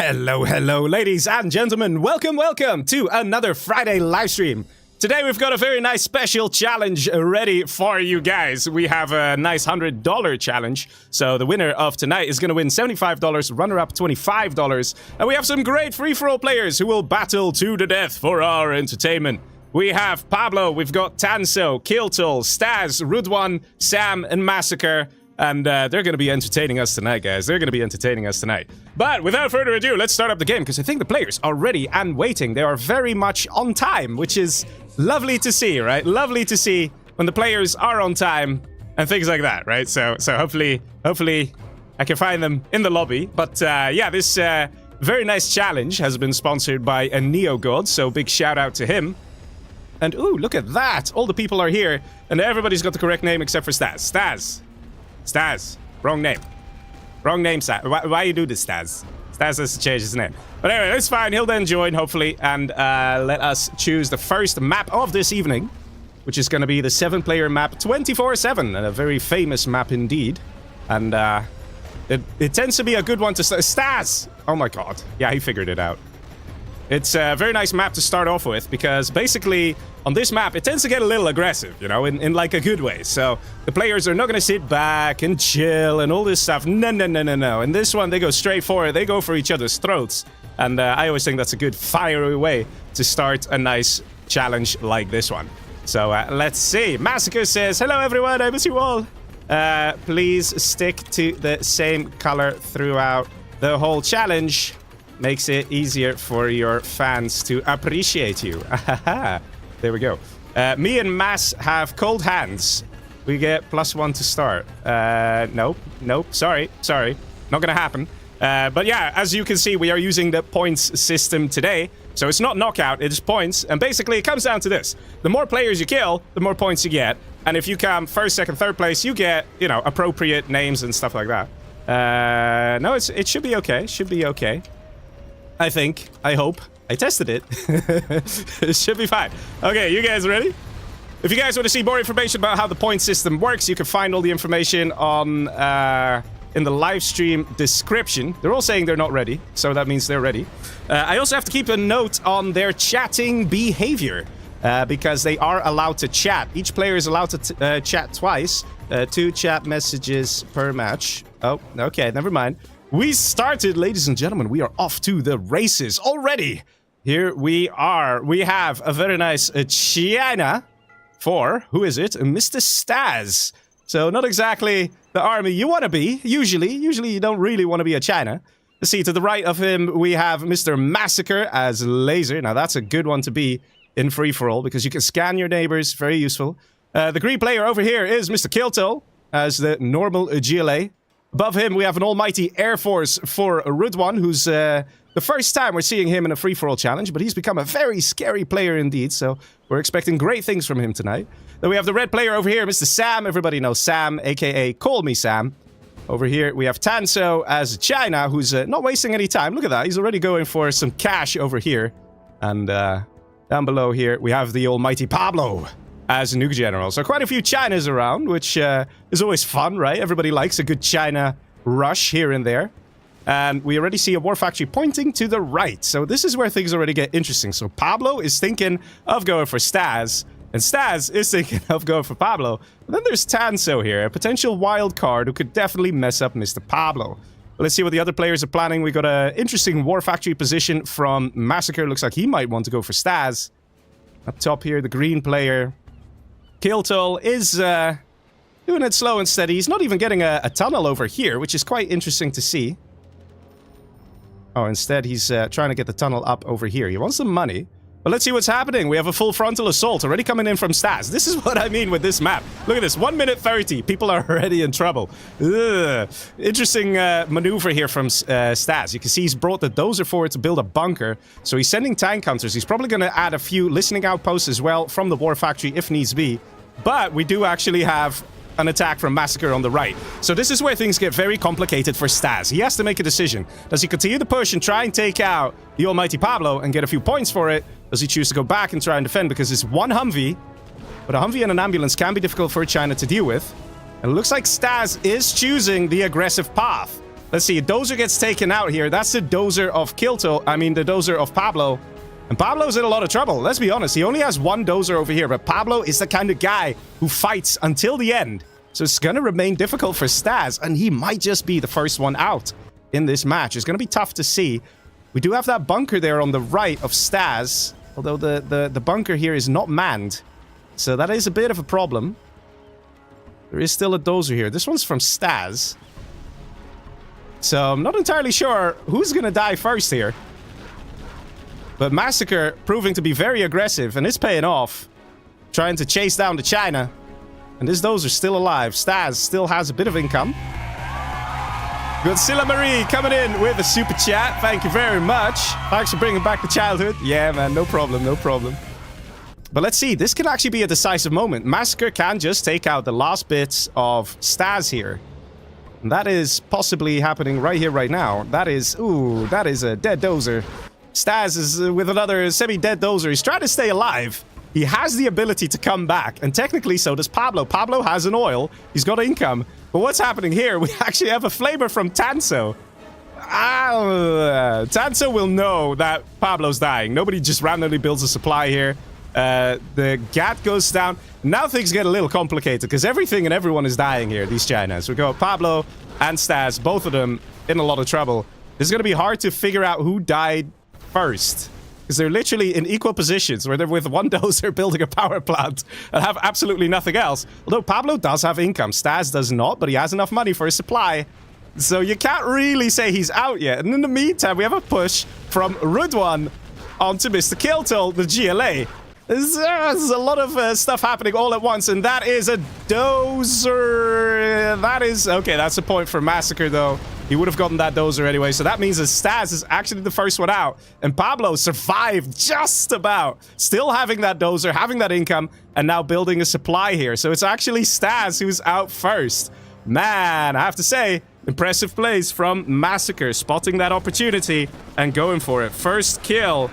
Hello, ladies and gentlemen. Welcome to another Friday live stream. Today we've got a very nice special challenge ready for you guys. We have a nice $100 challenge. So the winner of tonight is going to win $75, runner-up $25. And we have some great free-for-all players who will battle to the death for our entertainment. We have Pablo, we've got Tanso, Kiltol, Staz, Rudwan, Sam, and Massacre. And they're going to be entertaining us tonight, guys. They're going to be entertaining us tonight. But without further ado, let's start up the game, because I think the players are ready and waiting. They are very much on time, which is lovely to see, right? Lovely to see when the players are on time and things like that, right? So hopefully I can find them in the lobby. But yeah, this very nice challenge has been sponsored by a NeoGod, so big shout out to him. And ooh, look at that. All the people are here, and everybody's got the correct name except for Staz. Staz. Wrong name. Wrong name, Staz. Why you do this, Staz? Staz has to change his name. But anyway, that's fine. He'll then join, hopefully, and let us choose the first map of this evening, which is going to be the 7-player map 24/7, a very famous map indeed. And it tends to be a good one to start. Staz! Oh my god. Yeah, he figured it out. It's a very nice map to start off with, because basically on this map it tends to get a little aggressive, you know, in like a good way. So the players are not going to sit back and chill and all this stuff. No. In this one, they go straight for it. They go for each other's throats. And I always think that's a good fiery way to start a nice challenge like this one. So let's see. Massacre says, hello everyone, I miss you all. Please stick to the same color throughout the whole challenge. Makes it easier for your fans to appreciate you. There we go. Me and Mass have cold hands. We get +1 to start. Nope. Sorry. Not gonna happen. But yeah, as you can see, we are using the points system today. So it's not knockout, it's points. And basically, it comes down to this. The more players you kill, the more points you get. And if you come first, second, third place, you get, you know, appropriate names and stuff like that. No, it should be okay. Should be okay. I think. I hope. I tested it. It should be fine. Okay, you guys ready? If you guys want to see more information about how the point system works, you can find all the information on in the live stream description. They're all saying they're not ready, so that means they're ready. I also have to keep a note on their chatting behavior, because they are allowed to chat. Each player is allowed to chat twice. 2 chat messages per match. Oh, okay, never mind. We started, ladies and gentlemen. We are off to the races already. Here we are. We have a very nice China for, who is it? Mr. Staz. So not exactly the army you want to be. Usually you don't really want to be a China. Let's see, to the right of him, we have Mr. Massacre as Laser. Now that's a good one to be in free-for-all, because you can scan your neighbors. Very useful. The green player over here is Mr. Kiltol as the normal GLA. Above him, we have an almighty Air Force for Rudwan, who's the first time we're seeing him in a free-for-all challenge, but he's become a very scary player indeed, so we're expecting great things from him tonight. Then we have the red player over here, Mr. Sam. Everybody knows Sam, a.k.a. Call Me Sam. Over here, we have Tanso as China, who's not wasting any time. Look at that. He's already going for some cash over here. And down below here, we have the almighty Pablo as Nuke General. So quite a few Chinas around, which is always fun, right? Everybody likes a good China rush here and there. And we already see a war factory pointing to the right. So this is where things already get interesting. So Pablo is thinking of going for Staz, and Staz is thinking of going for Pablo. But then there's Tanso here, a potential wild card who could definitely mess up Mr. Pablo. But let's see what the other players are planning. We got an interesting war factory position from Massacre. Looks like he might want to go for Staz. Up top here, the green player Kiltol is doing it slow and steady. He's not even getting a tunnel over here, which is quite interesting to see. Oh, instead he's trying to get the tunnel up over here. He wants some money. But let's see what's happening. We have a full frontal assault already coming in from Staz. This is what I mean with this map. Look at this, 1 minute 30. People are already in trouble. Ugh. Interesting maneuver here from Staz. You can see he's brought the dozer forward to build a bunker. So he's sending tank hunters. He's probably going to add a few listening outposts as well from the war factory if needs be. But we do actually have an attack from Massacre on the right. So this is where things get very complicated for Staz. He has to make a decision. Does he continue to push and try and take out the almighty Pablo and get a few points for it? Does he choose to go back and try and defend? Because it's one Humvee, but a Humvee and an ambulance can be difficult for China to deal with. And it looks like Staz is choosing the aggressive path. Let's see, a dozer gets taken out here. That's the dozer of Kilto. I mean, the dozer of Pablo. And Pablo's in a lot of trouble. Let's be honest. He only has one dozer over here. But Pablo is the kind of guy who fights until the end. So it's going to remain difficult for Staz. And he might just be the first one out in this match. It's going to be tough to see. We do have that bunker there on the right of Staz. Although the bunker here is not manned. So that is a bit of a problem. There is still a dozer here. This one's from Staz. So I'm not entirely sure who's going to die first here. But Massacre proving to be very aggressive, and it's paying off. Trying to chase down the China. And this dozer still alive. Staz still has a bit of income. Godzilla Marie coming in with a super chat. Thank you very much. Thanks for bringing back the childhood. Yeah, man, no problem, no problem. But let's see, this could actually be a decisive moment. Massacre can just take out the last bits of Staz here. And that is possibly happening right here, right now. That is, ooh, that is a dead dozer. Staz is with another semi-dead dozer. He's trying to stay alive. He has the ability to come back. And technically, so does Pablo. Pablo has an oil. He's got income. But what's happening here? We actually have a flavor from Tanso. Tanso will know that Pablo's dying. Nobody just randomly builds a supply here. The GAT goes down. Now things get a little complicated because everything and everyone is dying here, these Chinas. We go Pablo and Staz, both of them in a lot of trouble. It's going to be hard to figure out who died first. Because they're literally in equal positions where they're with one dozer building a power plant and have absolutely nothing else. Although Pablo does have income. Staz does not, but he has enough money for a supply. So you can't really say he's out yet. And in the meantime, we have a push from Rudwan onto Mr. Kilto, the GLA. There's a lot of stuff happening all at once, and that is a dozer. That is... Okay, that's a point for Massacre, though. He would have gotten that dozer anyway, so that means that Staz is actually the first one out. And Pablo survived just about. Still having that dozer, having that income, and now building a supply here. So it's actually Staz who's out first. Man, I have to say, impressive plays from Massacre, spotting that opportunity and going for it. First kill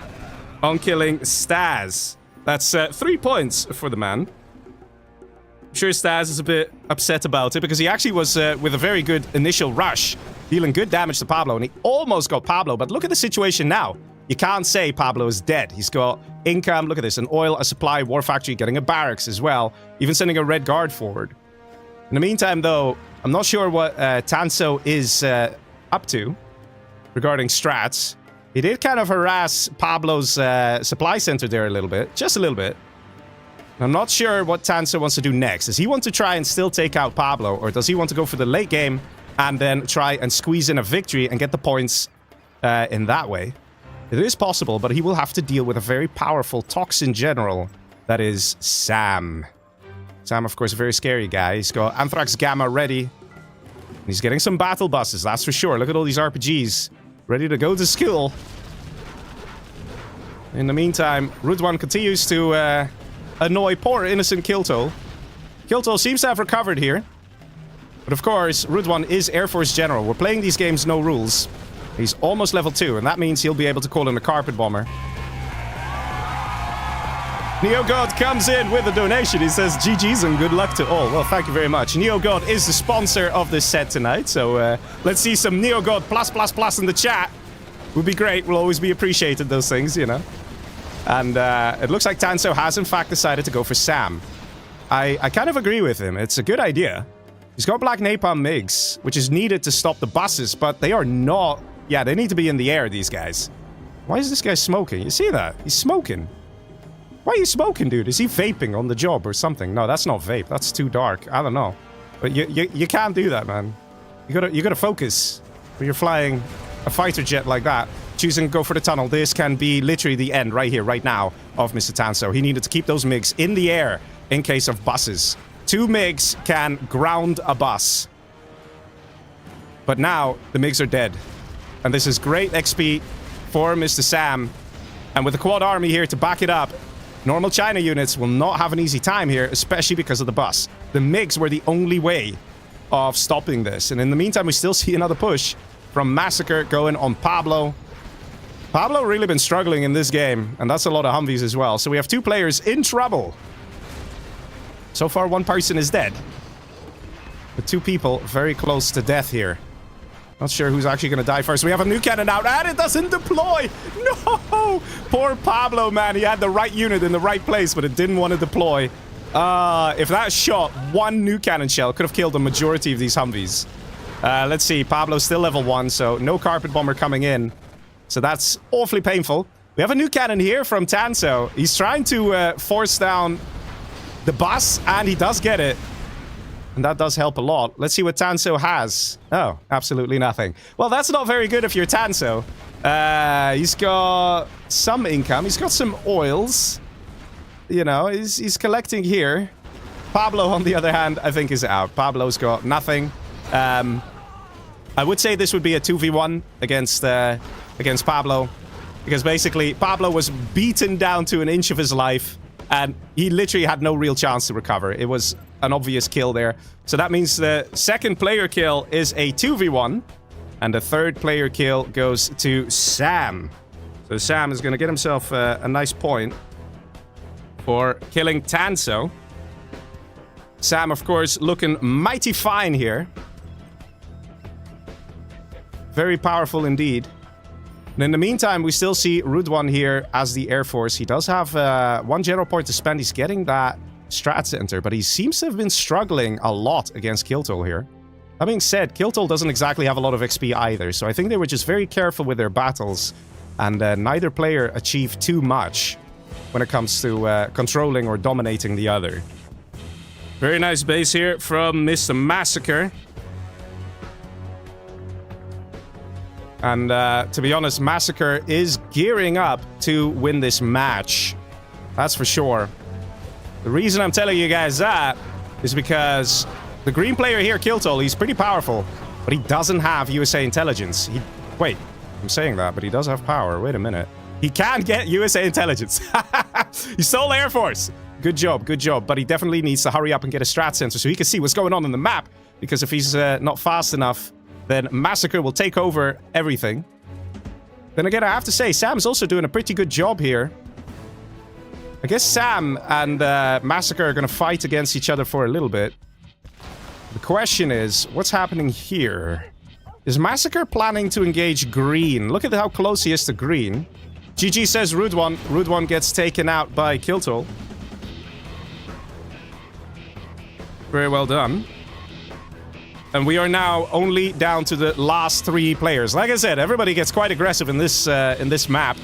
on killing Staz. That's 3 points for the man. I'm sure Staz is a bit upset about it because he actually was with a very good initial rush, dealing good damage to Pablo, and he almost got Pablo. But look at the situation now. You can't say Pablo is dead. He's got income. Look at this. An oil, a supply, war factory, getting a barracks as well. Even sending a red guard forward. In the meantime, though, I'm not sure what Tanso is up to regarding strats. He did kind of harass Pablo's supply center there a little bit. Just a little bit. I'm not sure what Tanso wants to do next. Does he want to try and still take out Pablo? Or does he want to go for the late game and then try and squeeze in a victory and get the points in that way? It is possible, but he will have to deal with a very powerful Toxin General. That is Sam. Sam, of course, a very scary guy. He's got Anthrax Gamma ready. He's getting some battle buses, that's for sure. Look at all these RPGs. Ready to go to school. In the meantime, Rudwan continues to annoy poor innocent Kilto. Kilto seems to have recovered here. But of course, Rudwan is Air Force General. We're playing these games no rules. He's almost level 2, and that means he'll be able to call in a carpet bomber. NeoGod comes in with a donation. He says, GG's and good luck to all. Well, thank you very much. NeoGod is the sponsor of this set tonight. So let's see some NeoGod plus in the chat. Would be great. Will always be appreciated, those things, you know. And it looks like Tanso has, in fact, decided to go for Sam. I kind of agree with him. It's a good idea. He's got Black Napalm MiGs, which is needed to stop the buses, but they are not... Yeah, they need to be in the air, these guys. Why is this guy smoking? You see that? He's smoking. Why are you smoking, dude? Is he vaping on the job or something? No, that's not vape. That's too dark. I don't know. But you can't do that, man. You gotta focus when you're flying a fighter jet like that. Choosing to go for the tunnel. This can be literally the end right here, right now, of Mr. Tanso. He needed to keep those MiGs in the air in case of buses. 2 MiGs can ground a bus. But now, the MiGs are dead. And this is great XP for Mr. Sam. And with the quad army here to back it up, normal China units will not have an easy time here, especially because of the bus. The MiGs were the only way of stopping this. And in the meantime, we still see another push from Massacre going on Pablo. Pablo really been struggling in this game, and that's a lot of Humvees as well. So we have 2 players in trouble. So far, 1 person is dead. But 2 people very close to death here. Not sure who's actually going to die first. We have a new cannon out, and it doesn't deploy. No! Poor Pablo, man. He had the right unit in the right place, but it didn't want to deploy. If that shot, one new cannon shell could have killed the majority of these Humvees. Let's see. Pablo's still level 1, so no carpet bomber coming in. So that's awfully painful. We have a new cannon here from Tanso. He's trying to force down the bus, and he does get it. And that does help a lot. Let's see what Tanso has. Oh, absolutely nothing. Well, that's not very good if you're Tanso. He's got some income. He's got some oils. You know, he's collecting here. Pablo, on the other hand, I think is out. Pablo's got nothing. I would say this would be a 2v1 against Pablo. Because basically, Pablo was beaten down to an inch of his life. And he literally had no real chance to recover. It was an obvious kill there. So that means the second player kill is a 2v1. And the third player kill goes to Sam. So Sam is going to get himself a nice point for killing Tanso. Sam, of course, looking mighty fine here. Very powerful indeed. And in the meantime, we still see Rudwan here as the Air Force. He does have one general point to spend. He's getting that strat center, but he seems to have been struggling a lot against Kiltol here. That being said, Kiltol doesn't exactly have a lot of XP either, so I think they were just very careful with their battles, and neither player achieved too much when it comes to controlling or dominating the other. Very nice base here from Mr. Massacre. And to be honest, Massacre is gearing up to win this match. That's for sure. The reason I'm telling you guys that is because the green player here, Kiltol, he's pretty powerful, but he doesn't have USA intelligence. Wait, I'm saying that, but he does have power. Wait a minute. He can get USA intelligence. He stole Air Force. Good job, good job. But he definitely needs to hurry up and get a strat sensor so he can see what's going on the map. Because if he's not fast enough, then Massacre will take over everything. Then again, I have to say, Sam's also doing a pretty good job here. I guess Sam and Massacre are going to fight against each other for a little bit. The question is, what's happening here? Is Massacre planning to engage green? Look at how close he is to green. GG says Rudwan. Rudwan gets taken out by Kiltol. Very well done. And we are now only down to the last 3 players. Like I said, everybody gets quite aggressive in this map.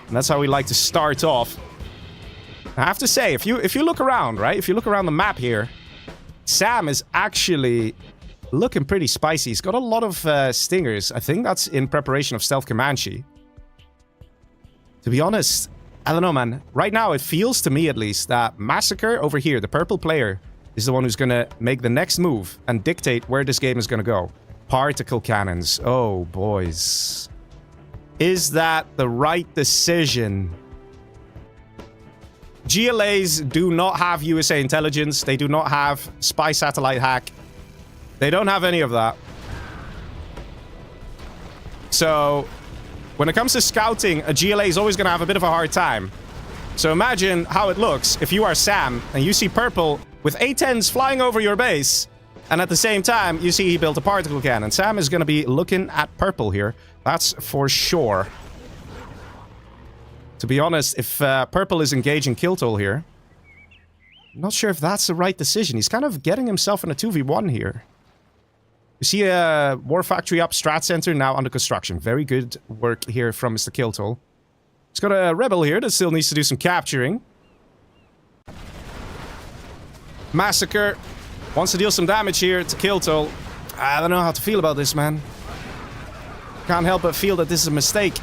And that's how we like to start off. I have to say, if you look around, right? If you look around the map here, Sam is actually looking pretty spicy. He's got a lot of stingers. I think that's in preparation of Stealth Comanche. To be honest, I don't know, man. Right now, it feels to me at least that Massacre over here, the purple player, is the one who's gonna make the next move and dictate where this game is gonna go. Particle cannons. Oh, boys. Is that the right decision? GLAs do not have USA intelligence. They do not have spy satellite hack. They don't have any of that. So, when it comes to scouting, a GLA is always gonna have a bit of a hard time. So imagine how it looks if you are Sam and you see purple with A-10s flying over your base, and at the same time, you see he built a particle cannon. Sam is going to be looking at purple here. That's for sure. To be honest, if purple is engaging Kiltol here, I'm not sure if that's the right decision. He's kind of getting himself in a 2v1 here. You see a War Factory up, Strat Center now under construction. Very good work here from Mr. Kiltol. He's got a rebel here that still needs to do some capturing. Massacre wants to deal some damage here to Kiltol. I don't know how to feel about this, man. Can't help but feel that this is a mistake.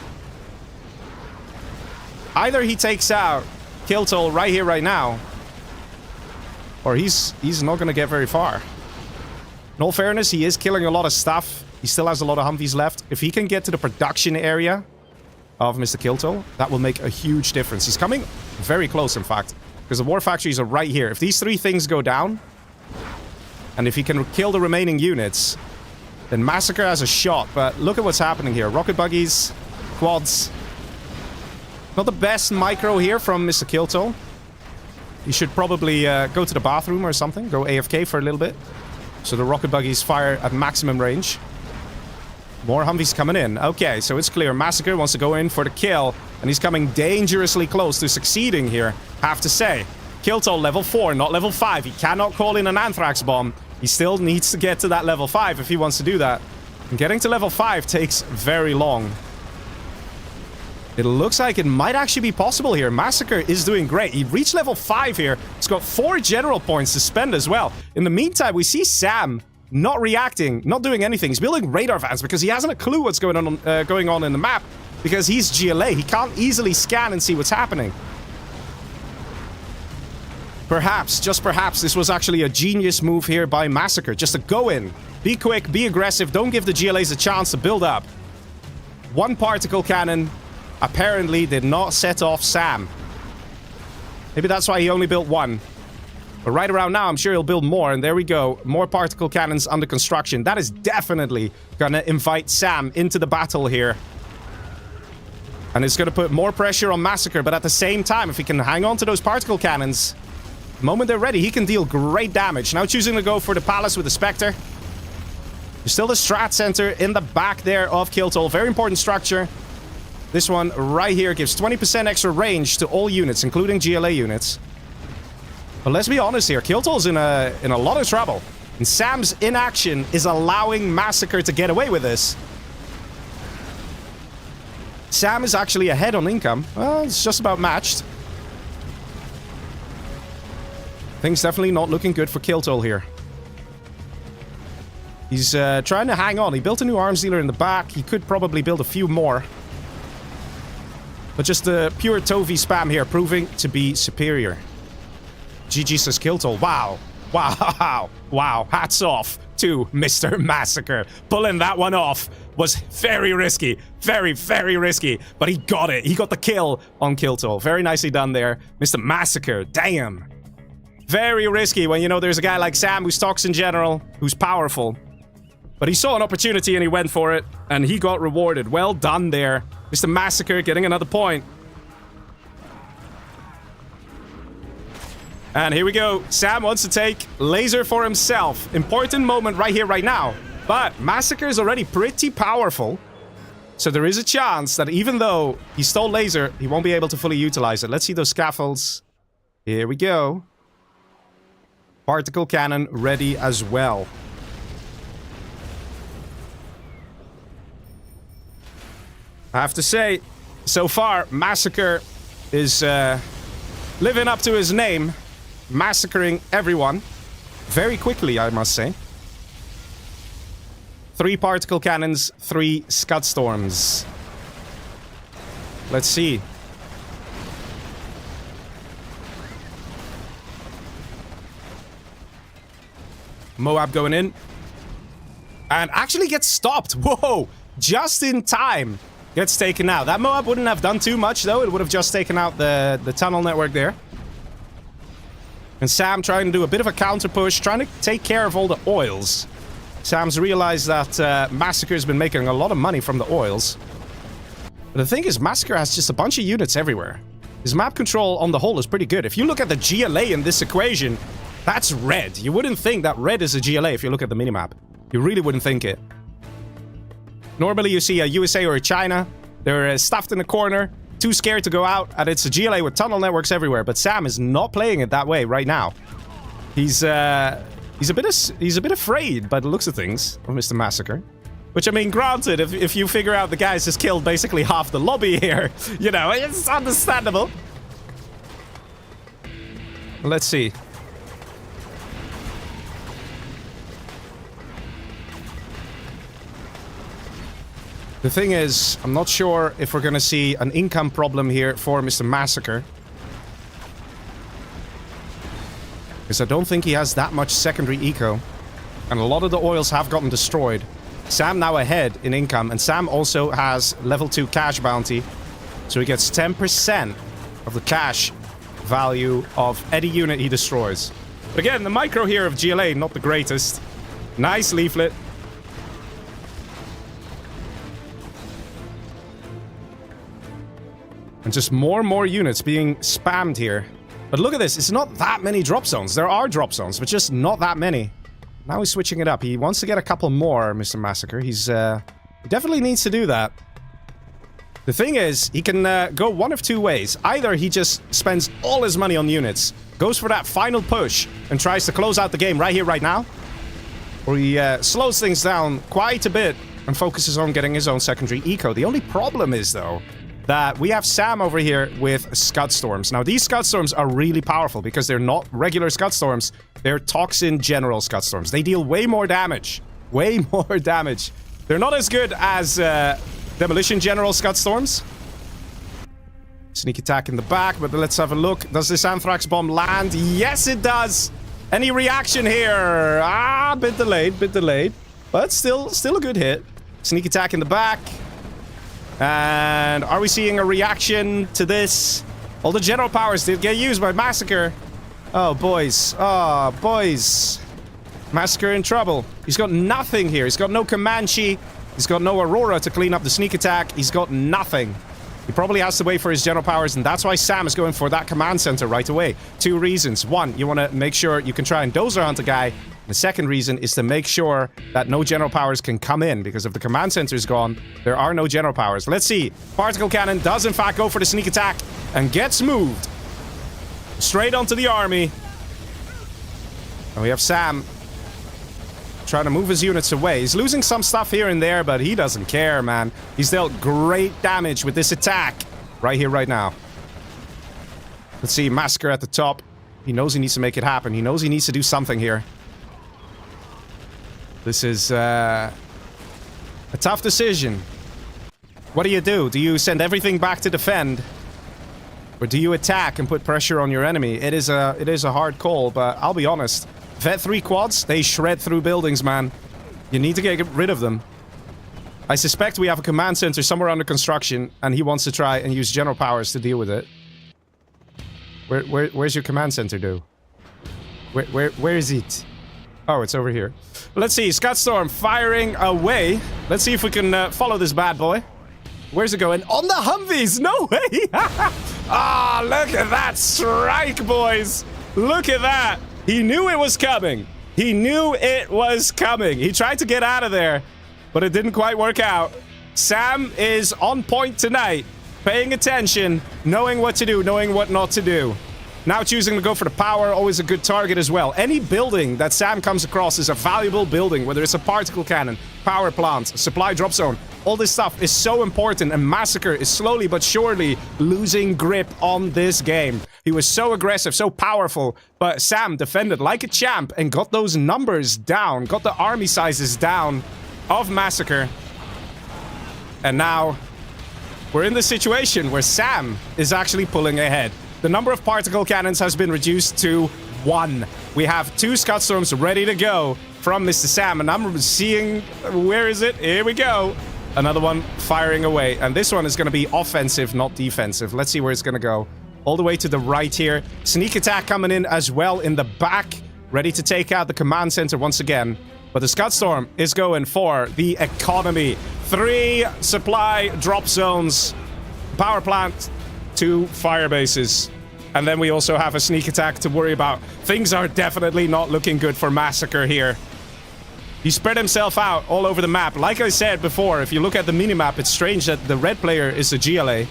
Either he takes out Kiltol right here, right now, or he's not going to get very far. In all fairness, he is killing a lot of stuff. He still has a lot of Humvees left. If he can get to the production area of Mr. Kiltol, that will make a huge difference. He's coming very close, in fact. Because the war factories are right here. If these 3 things go down, and if he can kill the remaining units, then Massacre has a shot. But look at what's happening here. Rocket buggies, quads. Not the best micro here from Mr. Kiltol. He should probably go to the bathroom or something. Go AFK for a little bit. So the rocket buggies fire at maximum range. More Humvees coming in. Okay, so it's clear. Massacre wants to go in for the kill, and he's coming dangerously close to succeeding here, have to say. Kill toll level 4, not level 5. He cannot call in an anthrax bomb. He still needs to get to that level 5 if he wants to do that. And getting to level 5 takes very long. It looks like it might actually be possible here. Massacre is doing great. He reached level 5 here. He's got 4 general points to spend as well. In the meantime, we see Sam not reacting, not doing anything. He's building radar vans because he hasn't a clue what's going on in the map, because he's GLA. He can't easily scan and see what's happening. Perhaps, just perhaps, this was actually a genius move here by Massacre. Just to go in, be quick, be aggressive, don't give the GLAs a chance to build up. One particle cannon apparently did not set off Sam. Maybe that's why he only built one. But right around now, I'm sure he'll build more, and there we go. More particle cannons under construction. That is definitely gonna invite Sam into the battle here. And it's gonna put more pressure on Massacre, but at the same time, if he can hang on to those particle cannons, the moment they're ready, he can deal great damage. Now choosing to go for the Palace with the Spectre. There's still the Strat Center in the back there of Kill Toll. Very important structure. This one right here gives 20% extra range to all units, including GLA units. But let's be honest here, Kill Toll's in a lot of trouble. And Sam's inaction is allowing Massacre to get away with this. Sam is actually ahead on income. Well, it's just about matched. Things definitely not looking good for Kill Toll here. He's trying to hang on. He built a new arms dealer in the back. He could probably build a few more. But just the pure Tovi spam here proving to be superior. GG says Kill Toll. Wow. Wow. Wow. Hats off to Mr. Massacre. Pulling that one off was very risky. Very, very risky. But he got it. He got the kill on Kill Toll. Very nicely done there. Mr. Massacre. Damn. Very risky when you know there's a guy like Sam who stalks in general, who's powerful. But he saw an opportunity and he went for it. And he got rewarded. Well done there. Mr. Massacre getting another point. And here we go. Sam wants to take laser for himself. Important moment right here, right now. But Massacre is already pretty powerful. So there is a chance that even though he stole laser, he won't be able to fully utilize it. Let's see those scaffolds. Here we go. Particle cannon ready as well. I have to say, so far, Massacre is living up to his name. Massacring everyone. Very quickly, I must say. 3 particle cannons, 3 scud storms. Let's see. Moab going in. And actually gets stopped. Whoa! Just in time. Gets taken out. That Moab wouldn't have done too much, though. It would have just taken out the tunnel network there. And Sam trying to do a bit of a counter push, trying to take care of all the oils. Sam's realized that Massacre's been making a lot of money from the oils. But the thing is, Massacre has just a bunch of units everywhere. His map control on the whole is pretty good. If you look at the GLA in this equation, that's red. You wouldn't think that red is a GLA if you look at the minimap. You really wouldn't think it. Normally you see a USA or a China. They're stuffed in a corner. Too scared to go out, and it's a GLA with tunnel networks everywhere. But Sam is not playing it that way right now. He's a bit afraid by the looks of things of Mr. Massacre. Which, I mean, granted, if you figure out the guy's just killed basically half the lobby here, you know, it's understandable. Let's see. The thing is, I'm not sure if we're gonna see an income problem here for Mr. Massacre. Because I don't think he has that much secondary eco. And a lot of the oils have gotten destroyed. Sam now ahead in income, and Sam also has level 2 cash bounty. So he gets 10% of the cash value of any unit he destroys. But again, the micro here of GLA, not the greatest. Nice leaflet. And just more and more units being spammed here. But look at this, it's not that many drop zones. There are drop zones, but just not that many. Now he's switching it up. He wants to get a couple more, Mr. Massacre. He's He definitely needs to do that. The thing is, he can go one of two ways. Either he just spends all his money on units, goes for that final push, and tries to close out the game right here, right now. Or he slows things down quite a bit and focuses on getting his own secondary eco. The only problem is, though, that we have Sam over here with Scud Storms. Now, these Scud Storms are really powerful because they're not regular Scud Storms. They're Toxin General Scud Storms. They deal way more damage. Way more damage. They're not as good as Demolition General Scud Storms. Sneak attack in the back, but let's have a look. Does this Anthrax Bomb land? Yes, it does! Any reaction here? Ah, bit delayed. But still a good hit. Sneak attack in the back. And are we seeing a reaction to this? All the general powers did get used by Massacre. Oh, boys. Oh, boys. Massacre in trouble. He's got nothing here. He's got no Comanche. He's got no Aurora to clean up the sneak attack. He's got nothing. He probably has to wait for his general powers, and that's why Sam is going for that command center right away. Two reasons. One, you want to make sure you can try and dozer hunt a guy. The second reason is to make sure that no general powers can come in, because if the command center is gone, there are no general powers. Let's see. Particle Cannon does in fact go for the sneak attack and gets moved straight onto the army. And we have Sam trying to move his units away. He's losing some stuff here and there, but he doesn't care, man. He's dealt great damage with this attack right here, right now. Let's see, Massacre at the top. He knows he needs to make it happen. He knows he needs to do something here. This is a tough decision. What do? Do you send everything back to defend? Or do you attack and put pressure on your enemy? It is a hard call, but I'll be honest. Vet 3 quads, they shred through buildings, man. You need to get rid of them. I suspect we have a command center somewhere under construction, and he wants to try and use general powers to deal with it. Where's your command center, dude? Where is it? Oh, it's over here. Let's see, Scud Storm firing away. Let's see if we can follow this bad boy. Where's it going? On the Humvees! No way! Ah, look at that strike, boys! Look at that! He knew it was coming. He knew it was coming. He tried to get out of there, but it didn't quite work out. Sam is on point tonight, paying attention, knowing what to do, knowing what not to do. Now choosing to go for the power, always a good target as well. Any building that Sam comes across is a valuable building, whether it's a particle cannon, power plant, supply drop zone. All this stuff is so important, and Massacre is slowly but surely losing grip on this game. He was so aggressive, so powerful, but Sam defended like a champ and got those numbers down, got the army sizes down of Massacre. And now we're in the situation where Sam is actually pulling ahead. The number of particle cannons has been reduced to 1. We have 2 Scud Storms ready to go from Mr. Sam, and I'm seeing... Where is it? Here we go. Another one firing away, and this one is going to be offensive, not defensive. Let's see where it's going to go. All the way to the right here. Sneak attack coming in as well in the back, ready to take out the command center once again. But the Scud Storm is going for the economy. 3 supply drop zones, power plant, 2 fire bases. And then we also have a sneak attack to worry about. Things are definitely not looking good for Massacre here. He spread himself out all over the map. Like I said before, if you look at the minimap, it's strange that the red player is the GLA.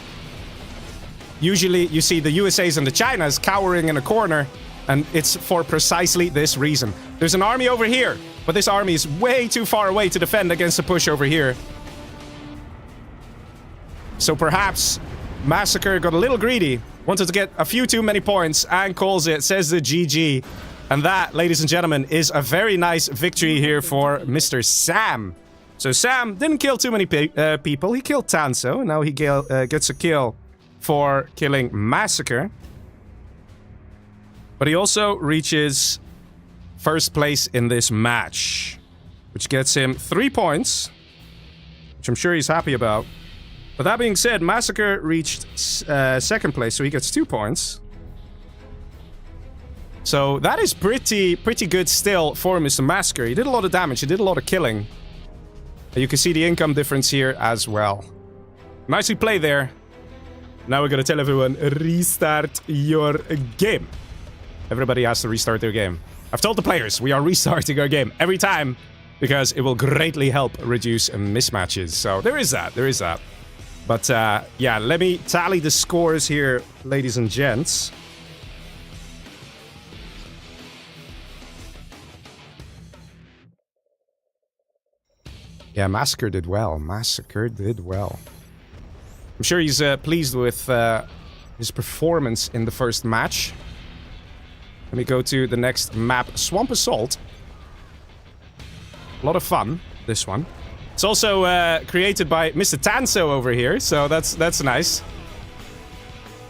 Usually you see the USAs and the Chinas cowering in a corner, and it's for precisely this reason. There's an army over here, but this army is way too far away to defend against a push over here. So perhaps Massacre got a little greedy, wanted to get a few too many points, and calls it, says the GG. And that, ladies and gentlemen, is a very nice victory here for Mr. Sam. So Sam didn't kill too many people. He killed Tanso. Now he gets a kill for killing Massacre. But he also reaches first place in this match, which gets him 3 points, which I'm sure he's happy about. But that being said, Massacre reached second place, so he gets 2 points. So that is pretty good still for Mr. Massacre. He did a lot of damage, he did a lot of killing. And you can see the income difference here as well. Nicely played there. Now we're gonna tell everyone, restart your game. Everybody has to restart their game. I've told the players, we are restarting our game every time because it will greatly help reduce mismatches. So there is that, there is that. But yeah, let me tally the scores here, ladies and gents. Yeah, Massacre did well. Massacre did well. I'm sure he's pleased with his performance in the first match. Let me go to the next map, Swamp Assault. A lot of fun, this one. It's also created by Mr. Tanso over here, so that's nice.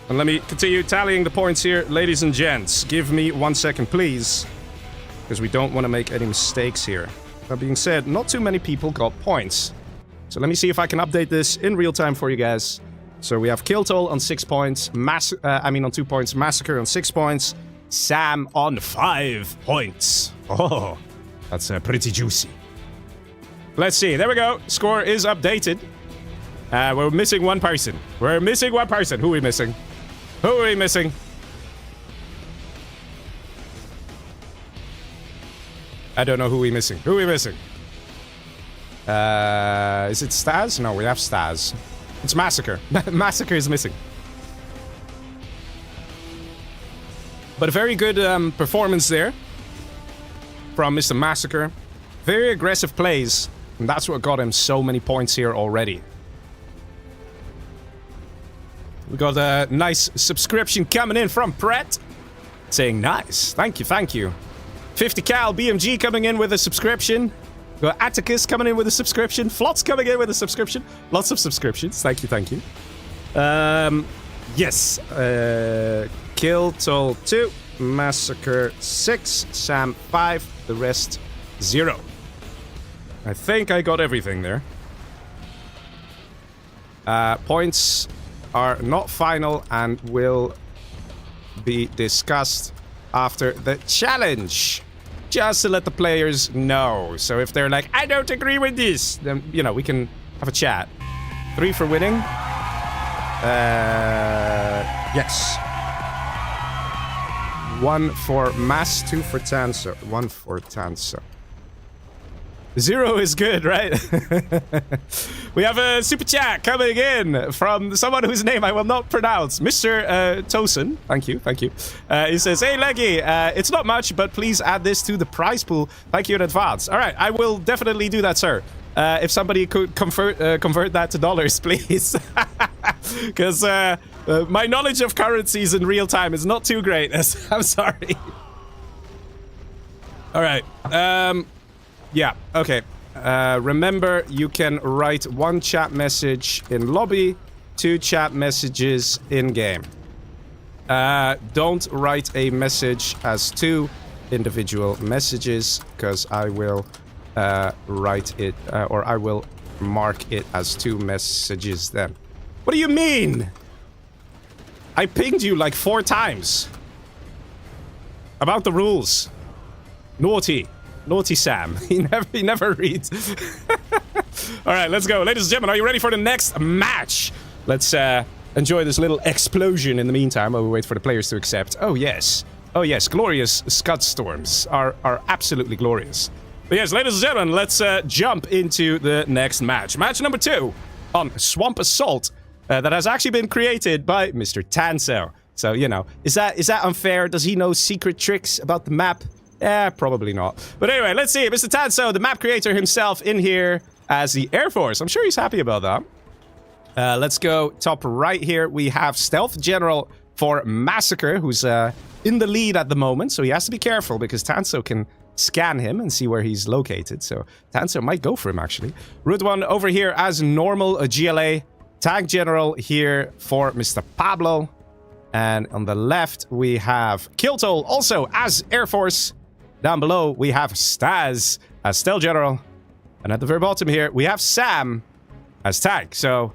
And let me continue tallying the points here, ladies and gents. Give me 1 second, please, because we don't want to make any mistakes here. That being said, not too many people got points. So let me see if I can update this in real time for you guys. So we have Killtoll on 6 points, on 2 points, Massacre on 6 points, Sam on 5 points. Oh, that's pretty juicy. Let's see, there we go. Score is updated. We're missing one person. We're missing one person. Who are we missing? Who are we missing? I don't know who we're missing. Who are we missing? Is it Staz? No, we have Staz. It's Massacre. Massacre is missing. But a very good performance there from Mr. Massacre. Very aggressive plays. And that's what got him so many points here already. We got a nice subscription coming in from Brett. Saying nice. Thank you, thank you. 50 Cal BMG coming in with a subscription. We got Atticus coming in with a subscription. Flot's coming in with a subscription. Lots of subscriptions. Thank you, thank you. Yes. Killtoll 2. Massacre 6. Sam 5. The rest 0. I think I got everything there. Points are not final and will be discussed after the challenge. Just to let the players know. So if they're like, I don't agree with this, then, you know, we can have a chat. 3 for winning. Yes. 1 for Mass, 2 for Tanso, 1 for Tanso. 0 is good, right? We have a super chat coming in from someone whose name I will not pronounce. Mr. Tosin. Thank you, thank you. He says, hey, Leggy, it's not much, but please add this to the prize pool. Thank you in advance. All right, I will definitely do that, sir. If somebody could convert that to dollars, please. Because my knowledge of currencies in real time is not too great. I'm sorry. All right. Yeah, okay. Remember, you can write 1 chat message in lobby, 2 chat messages in-game. Don't write a message as 2 individual messages, because I will write it, or I will mark it as 2 messages then. What do you mean? I pinged you like 4 times. About the rules. Naughty. Naughty Sam. He never reads. All right, let's go. Ladies and gentlemen, are you ready for the next match? Let's enjoy this little explosion in the meantime while we wait for the players to accept. Oh, yes. Oh, yes. Glorious Scud Storms are absolutely glorious. But yes, ladies and gentlemen, let's jump into the next match. Match number 2 on Swamp Assault that has actually been created by Mr. Tanso. So, you know, is that unfair? Does he know secret tricks about the map? Probably not. But anyway, let's see. Mr. Tanso, the map creator himself, in here as the Air Force. I'm sure he's happy about that. Let's go top right here. We have Stealth General for Massacre, who's in the lead at the moment. So he has to be careful because Tanso can scan him and see where he's located. So Tanso might go for him, actually. Root 1 over here as normal, a GLA. Tank General here for Mr. Pablo. And on the left, we have Killtoll also as Air Force. Down below, we have Staz as Stealth General. And at the very bottom here, we have Sam as Tank. So,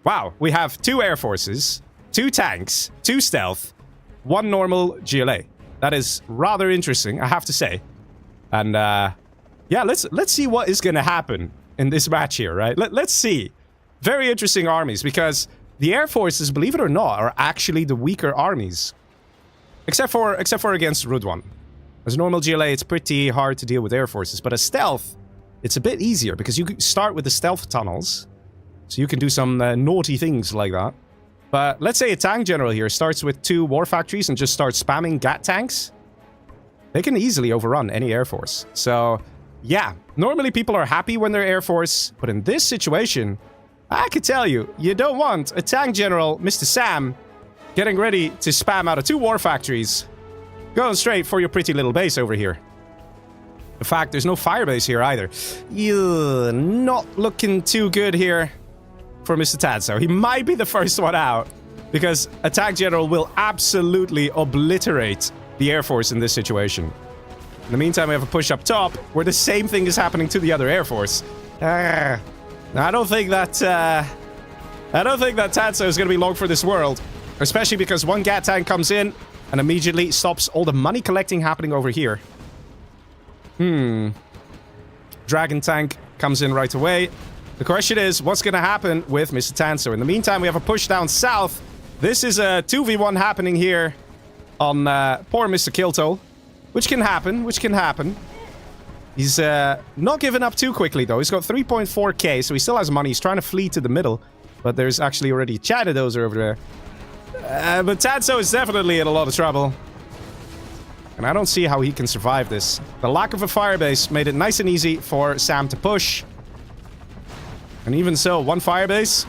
wow, we have 2 Air Forces, 2 tanks, 2 stealth, 1 normal GLA. That is rather interesting, I have to say. And, yeah, let's see what is going to happen in this match here, right? Let's see. Very interesting armies, because the Air Forces, believe it or not, are actually the weaker armies. Except for against Root 1. As a normal GLA, it's pretty hard to deal with Air Forces, but as Stealth, it's a bit easier because you can start with the stealth tunnels. So you can do some naughty things like that. But let's say a tank general here starts with 2 war factories and just starts spamming gat tanks. They can easily overrun any air force. So, yeah. Normally people are happy when they're air force. But in this situation, I can tell you, you don't want a tank general, Mr. Sam, getting ready to spam out of 2 war factories. Going straight for your pretty little base over here. In fact, there's no fire base here either. Ew, not looking too good here for Mr. Tadso. He might be the first one out, because a tank general will absolutely obliterate the Air Force in this situation. In the meantime, we have a push up top, where the same thing is happening to the other Air Force. I don't think that Tadso is going to be long for this world, especially because one Gat tank comes in and immediately stops all the money collecting happening over here. Dragon tank comes in right away. The question is, what's going to happen with Mr. Tanso? In the meantime, we have a push down south. This is a 2v1 happening here on poor Mr. Kilto. Which can happen. He's not giving up too quickly, though. He's got 3.4k, so he still has money. He's trying to flee to the middle. But there's actually already a China Dozer over there. But Tanso is definitely in a lot of trouble. And I don't see how he can survive this. The lack of a firebase made it nice and easy for Sam to push. And even so, 1 firebase?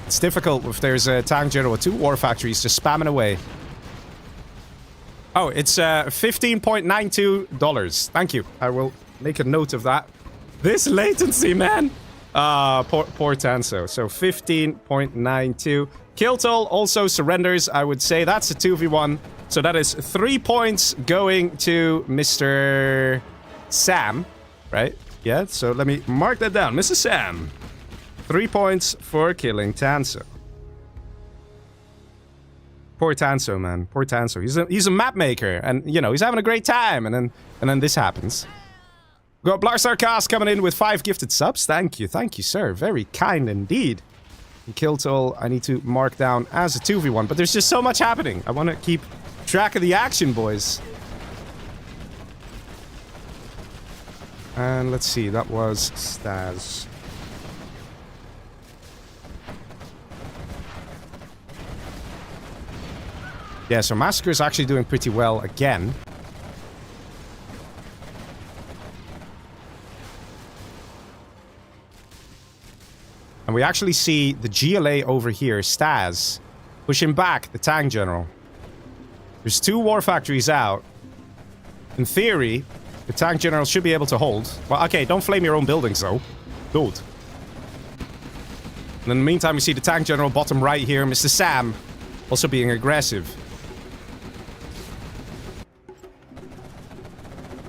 It's difficult if there's a tank general with 2 war factories just spamming away. Oh, it's $15.92. Thank you. I will make a note of that. This latency, man! Poor Tanso. So 15.92. Kiltol also surrenders, I would say. That's a 2v1. So that is 3 points going to Mr. Sam, right? Yeah, so let me mark that down. Mr. Sam. 3 points for killing Tanso. Poor Tanso, man. Poor Tanso. He's a map maker, and you know he's having a great time, and then this happens. Got Blarstarcast coming in with 5 gifted subs. Thank you, sir. Very kind indeed. And Kiltol, I need to mark down as a 2v1, but there's just so much happening. I want to keep track of the action, boys. And let's see, that was Staz. Yeah, so Massacre is actually doing pretty well again. And we actually see the GLA over here, Staz, pushing back the tank general. There's 2 war factories out. In theory, the tank general should be able to hold. Well, okay, don't flame your own buildings, though. Don't. And in the meantime, we see the tank general bottom right here, Mr. Sam, also being aggressive.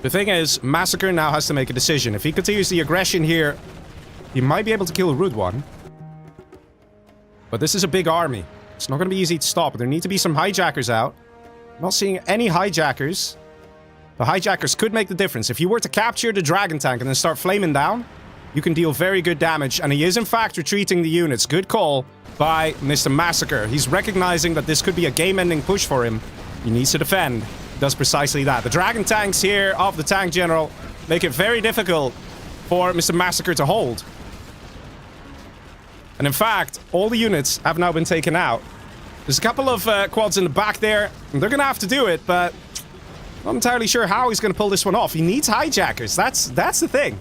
The thing is, Massacre now has to make a decision. If he continues the aggression here, he might be able to kill a Rude One. But this is a big army. It's not going to be easy to stop. There need to be some hijackers out. I'm not seeing any hijackers. The hijackers could make the difference. If you were to capture the Dragon Tank and then start flaming down, you can deal very good damage. And he is, in fact, retreating the units. Good call by Mr. Massacre. He's recognizing that this could be a game-ending push for him. He needs to defend. He does precisely that. The Dragon Tanks here of the Tank General make it very difficult for Mr. Massacre to hold. And in fact, all the units have now been taken out. There's a couple of quads in the back there. And they're going to have to do it, but I'm not entirely sure how he's going to pull this one off. He needs hijackers. That's the thing.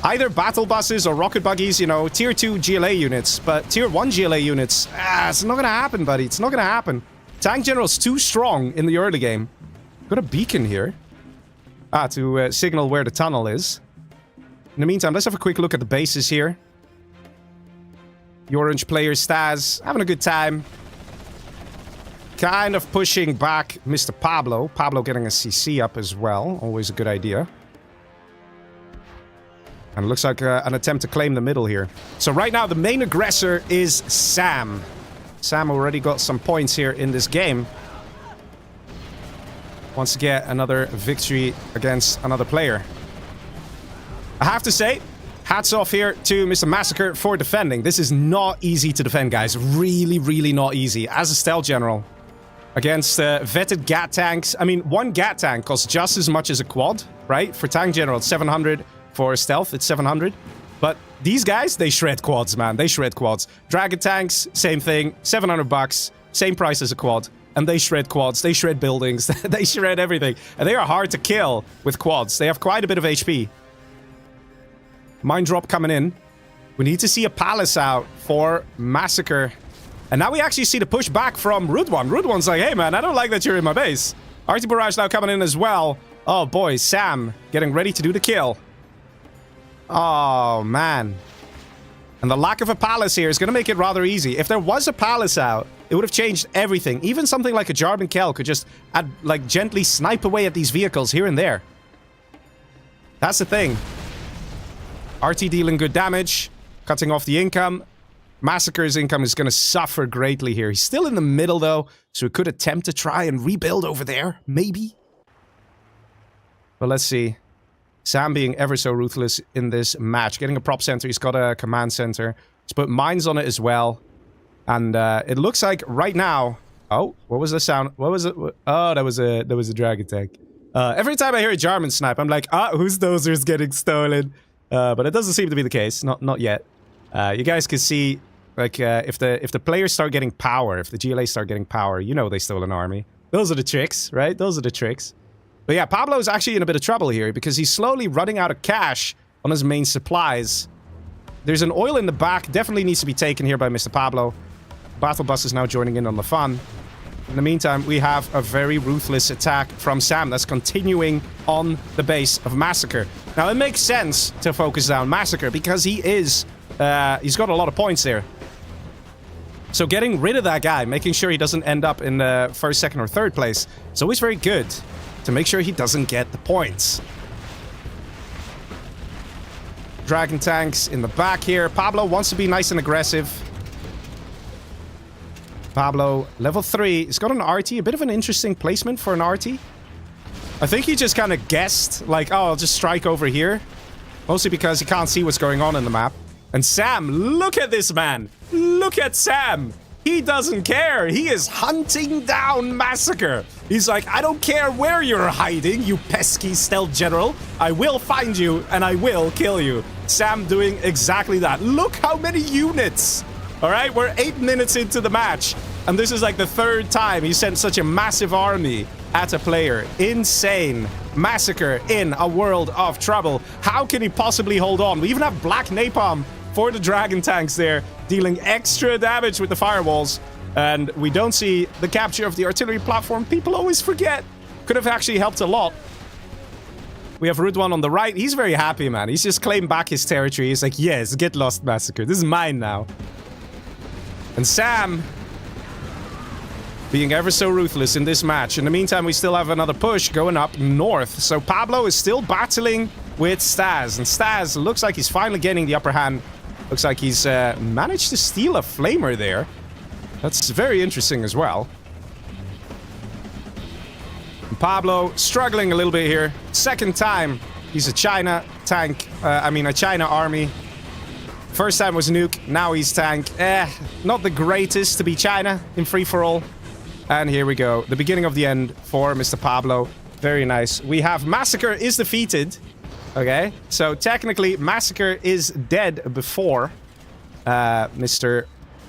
Either battle buses or rocket buggies, you know, tier 2 GLA units. But tier 1 GLA units, it's not going to happen, buddy. It's not going to happen. Tank General's too strong in the early game. Got a beacon here. To signal where the tunnel is. In the meantime, let's have a quick look at the bases here. The orange player, Staz, having a good time. Kind of pushing back Mr. Pablo. Pablo getting a CC up as well. Always a good idea. And it looks like an attempt to claim the middle here. So right now, the main aggressor is Sam. Sam already got some points here in this game. Wants to get another victory against another player. I have to say, hats off here to Mr. Massacre for defending. This is not easy to defend, guys. Really, really not easy. As a stealth general. Against vetted GAT tanks. I mean, one GAT tank costs just as much as a quad, right? For tank general, it's 700. for stealth. It's 700. But these guys, they shred quads, man. They shred quads. Dragon tanks, same thing. 700 bucks. Same price as a quad. And they shred quads. They shred buildings. They shred everything. And they are hard to kill with quads. They have quite a bit of HP. Mine drop coming in. We need to see a palace out for Massacre. And now we actually see the push back from Rude One. Rude One's like, hey, man, I don't like that you're in my base. RT Barrage now coming in as well. Oh, boy. Sam getting ready to do the kill. Oh, man. And the lack of a palace here is going to make it rather easy. If there was a palace out, it would have changed everything. Even something like a Jarvan Kell could just, like, gently snipe away at these vehicles here and there. That's the thing. RT dealing good damage. Cutting off the income. Massacre's income is going to suffer greatly here. He's still in the middle, though, so he could attempt to try and rebuild over there. Maybe. But let's see. Sam being ever so ruthless in this match. Getting a prop center. He's got a command center. He's put mines on it as well. And it looks like right now... Oh, what was the sound? What was it? Oh, that was a dragon tank. Every time I hear a Jarvan snipe, I'm like, whose dozer's getting stolen? But it doesn't seem to be the case. Not yet. You guys can see, like, if the players start getting power, if the GLA start getting power, you know they stole an army. Those are the tricks, right? Those are the tricks. But yeah, Pablo is actually in a bit of trouble here because he's slowly running out of cash on his main supplies. There's an oil in the back. Definitely needs to be taken here by Mr. Pablo. Battle Bus is now joining in on the fun. In the meantime, we have a very ruthless attack from Sam that's continuing on the base of Massacre. Now, it makes sense to focus down Massacre because he is... he's got a lot of points there. So getting rid of that guy, making sure he doesn't end up in the first, second, or third place, is always very good to make sure he doesn't get the points. Dragon tanks in the back here. Pablo wants to be nice and aggressive. Pablo, level 3. He's got an RT. A bit of an interesting placement for an RT. I think he just kind of guessed, like, oh, I'll just strike over here. Mostly because he can't see what's going on in the map. And Sam, look at this man. Look at Sam. He doesn't care. He is hunting down Massacre. He's like, I don't care where you're hiding, you pesky stealth general. I will find you and I will kill you. Sam doing exactly that. Look how many units. All right, we're 8 minutes into the match. And this is like the 3rd time he sent such a massive army at a player. Insane. Massacre in a world of trouble. How can he possibly hold on? We even have Black Napalm for the Dragon tanks there, dealing extra damage with the firewalls. And we don't see the capture of the artillery platform. People always forget. Could have actually helped a lot. We have Rude One on the right. He's very happy, man. He's just claimed back his territory. He's like, yes, get lost, Massacre. This is mine now. And Sam being ever so ruthless in this match. In the meantime, we still have another push going up north. So Pablo is still battling with Staz. And Staz looks like he's finally getting the upper hand. Looks like he's managed to steal a flamer there. That's very interesting as well. And Pablo struggling a little bit here. 2nd time he's a China tank. A China army. First time was Nuke. Now he's tank. Not the greatest to be China in free-for-all. And here we go. The beginning of the end for Mr. Pablo. Very nice. We have Massacre is defeated. Okay. So technically, Massacre is dead before Mr.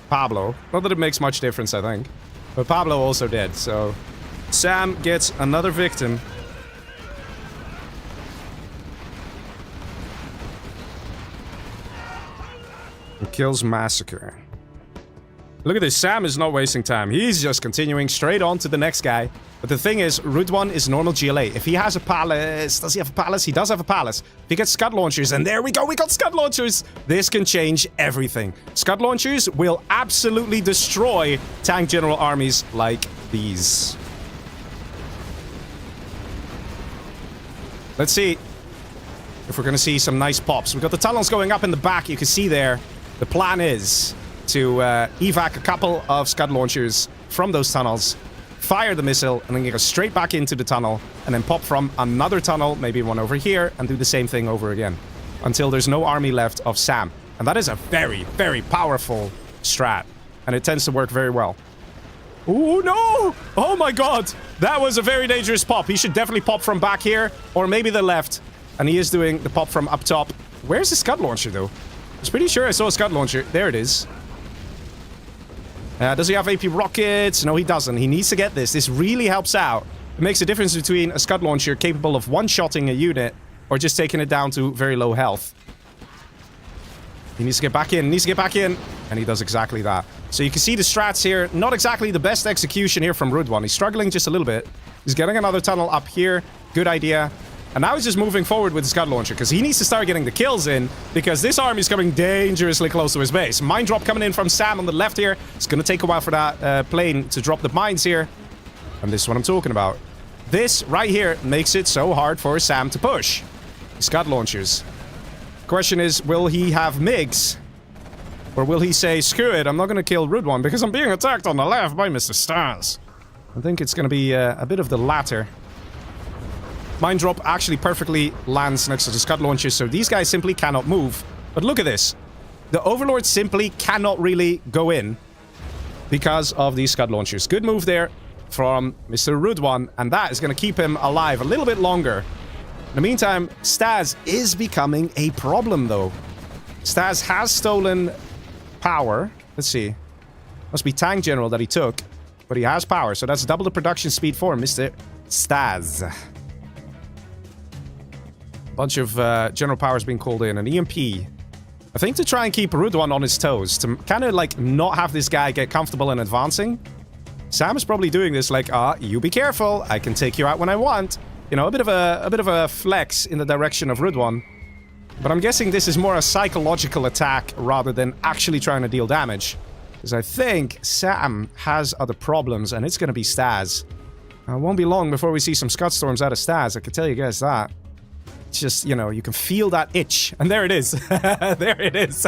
Pablo. Not that it makes much difference, I think. But Pablo also dead. So Sam gets another victim. And kills Massacre. Look at this. Sam is not wasting time. He's just continuing straight on to the next guy. But the thing is, Rude One is normal GLA. If he has a palace... Does he have a palace? He does have a palace. If he gets Scud Launchers, and there we go, we got Scud Launchers! This can change everything. Scud Launchers will absolutely destroy tank general armies like these. Let's see if we're going to see some nice pops. We've got the tunnels going up in the back. You can see there. The plan is to evac a couple of Scud Launchers from those tunnels, fire the missile, and then go straight back into the tunnel, and then pop from another tunnel, maybe one over here, and do the same thing over again, until there's no army left of Sam. And that is a very, very powerful strat, and it tends to work very well. Oh, no! Oh, my God! That was a very dangerous pop. He should definitely pop from back here, or maybe the left. And he is doing the pop from up top. Where's the Scud Launcher, though? I was pretty sure I saw a Scud Launcher. There it is. Does he have AP rockets? No, he doesn't. He needs to get this. This really helps out. It makes a difference between a Scud Launcher capable of one-shotting a unit or just taking it down to very low health. He needs to get back in. He needs to get back in. And he does exactly that. So you can see the strats here. Not exactly the best execution here from Rudwan. He's struggling just a little bit. He's getting another tunnel up here. Good idea. And now he's just moving forward with the Scud Launcher because he needs to start getting the kills in because this army is coming dangerously close to his base. Mine drop coming in from Sam on the left here. It's going to take a while for that plane to drop the mines here. And this is what I'm talking about. This right here makes it so hard for Sam to push. Scud Launchers. Question is, will he have MiGs? Or will he say, screw it, I'm not going to kill Rudwan because I'm being attacked on the left by Mr. Stars? I think it's going to be a bit of the latter. Mine drop actually perfectly lands next to the Scud Launcher, so these guys simply cannot move. But look at this. The Overlord simply cannot really go in because of these Scud Launchers. Good move there from Mr. Rudwan, and that is going to keep him alive a little bit longer. In the meantime, Staz is becoming a problem, though. Staz has stolen power. Let's see. Must be Tank General that he took, but he has power, so that's double the production speed for Mr. Staz. Bunch of general powers being called in. An EMP. I think to try and keep Rudwan on his toes. To kind of like not have this guy get comfortable in advancing. Sam is probably doing this like, you be careful. I can take you out when I want. You know, a bit of a flex in the direction of Rudwan. But I'm guessing this is more a psychological attack rather than actually trying to deal damage. Because I think Sam has other problems and it's going to be Staz. It won't be long before we see some Scud Storms out of Staz. I can tell you guys that. Just, you know, you can feel that itch. And there it is. There it is.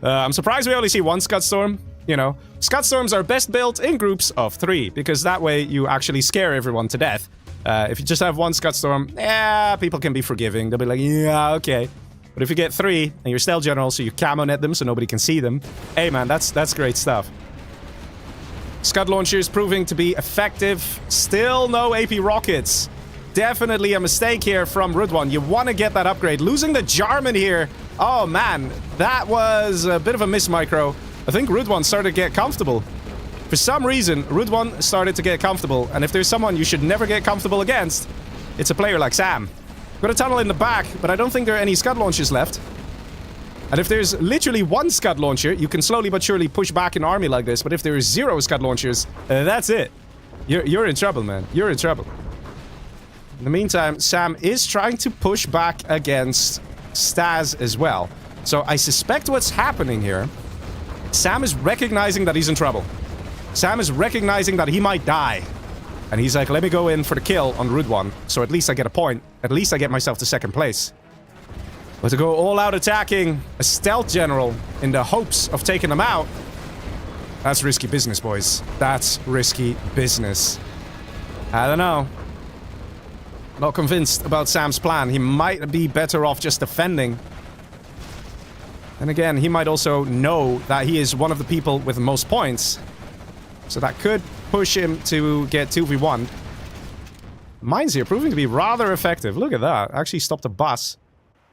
I'm surprised we only see one Scud Storm. You know, Scud Storms are best built in groups of 3, because that way you actually scare everyone to death. If you just have one Scud Storm, yeah, people can be forgiving. They'll be like, yeah, okay. But if you get 3, and you're stealth general, so you camo net them so nobody can see them, hey man, that's great stuff. Scud Launchers proving to be effective. Still no AP rockets. Definitely a mistake here from Rudwan. You want to get that upgrade. Losing the Jarman here. Oh, man. That was a bit of a miss, Micro. I think Rudwan started to get comfortable. For some reason, Rudwan started to get comfortable. And if there's someone you should never get comfortable against, it's a player like Sam. Got a tunnel in the back, but I don't think there are any Scud Launchers left. And if there's literally one Scud Launcher, you can slowly but surely push back an army like this. But if there is 0 Scud Launchers, that's it. You're in trouble, man. You're in trouble. In the meantime, Sam is trying to push back against Staz as well. So I suspect what's happening here, Sam is recognizing that he's in trouble. Sam is recognizing that he might die. And he's like, let me go in for the kill on Rudwan. So at least I get a point. At least I get myself to 2nd place. But to go all out attacking a stealth general in the hopes of taking them out, that's risky business, boys. That's risky business. I don't know. Not convinced about Sam's plan. He might be better off just defending. And again, he might also know that he is one of the people with the most points. So that could push him to get 2v1. Mines here proving to be rather effective. Look at that. Actually stopped a bus.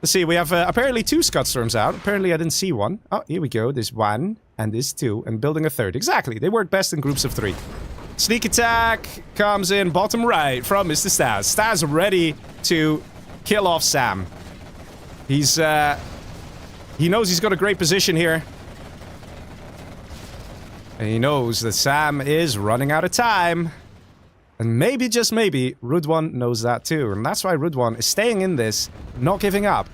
Let's see, we have apparently 2 Scud Storms out. Apparently I didn't see one. Oh, here we go. There's 1 and there's 2 and building a 3rd. Exactly. They work best in groups of 3. Sneak attack comes in bottom right from Mr. Staz. Staz ready to kill off Sam. He's, he knows he's got a great position here. And he knows that Sam is running out of time. And maybe, just maybe, Rudwan knows that too. And that's why Rudwan is staying in this, not giving up.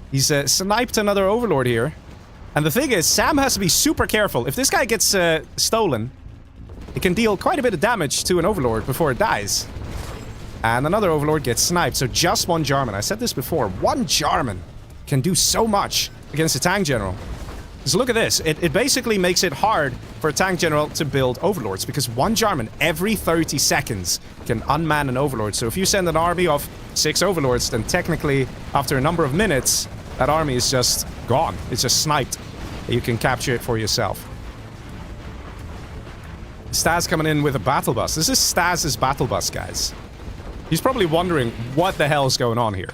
He's sniped another Overlord here. And the thing is, Sam has to be super careful. If this guy gets stolen, it can deal quite a bit of damage to an Overlord before it dies. And another Overlord gets sniped, so just 1 Jarman. I said this before, 1 Jarman can do so much against a Tank General. So look at this. It basically makes it hard for a Tank General to build Overlords, because 1 Jarman every 30 seconds can unman an Overlord. So if you send an army of 6 Overlords, then technically, after a number of minutes, that army is just gone. It's just sniped. You can capture it for yourself. Staz coming in with a battle bus. This is Staz's battle bus, guys. He's probably wondering what the hell is going on here.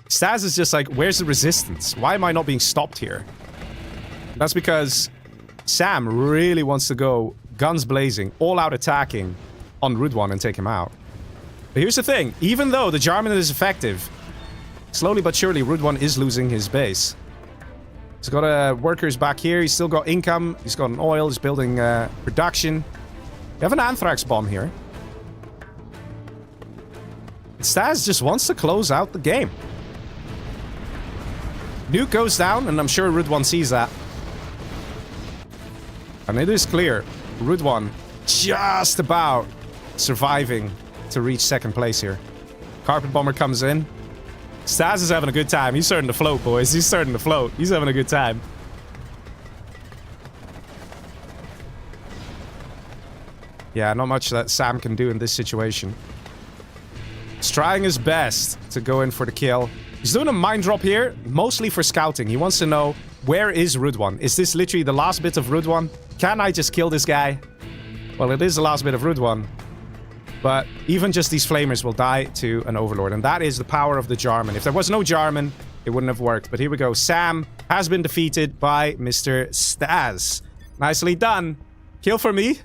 Staz is just like, where's the resistance? Why am I not being stopped here? That's because Sam really wants to go guns blazing, all out attacking on Rudwan and take him out. But here's the thing, even though the Jarman is effective, slowly but surely Rudwan is losing his base. He's got workers back here, he's still got income, he's got an oil, he's building production. You have an anthrax bomb here. Staz just wants to close out the game. Nuke goes down, and I'm sure Rudwan sees that. And it is clear, Rudwan just about surviving to reach second place here. Carpet Bomber comes in. Staz is having a good time. He's starting to float, boys. He's starting to float. He's having a good time. Yeah, not much that Sam can do in this situation. He's trying his best to go in for the kill. He's doing a mine drop here, mostly for scouting. He wants to know, where is Rudwan? Is this literally the last bit of Rudwan? Can I just kill this guy? Well, it is the last bit of Rudwan. But even just these flamers will die to an overlord. And that is the power of the Jarman. If there was no Jarman, it wouldn't have worked. But here we go. Sam has been defeated by Mr. Staz. Nicely done. Kill for me,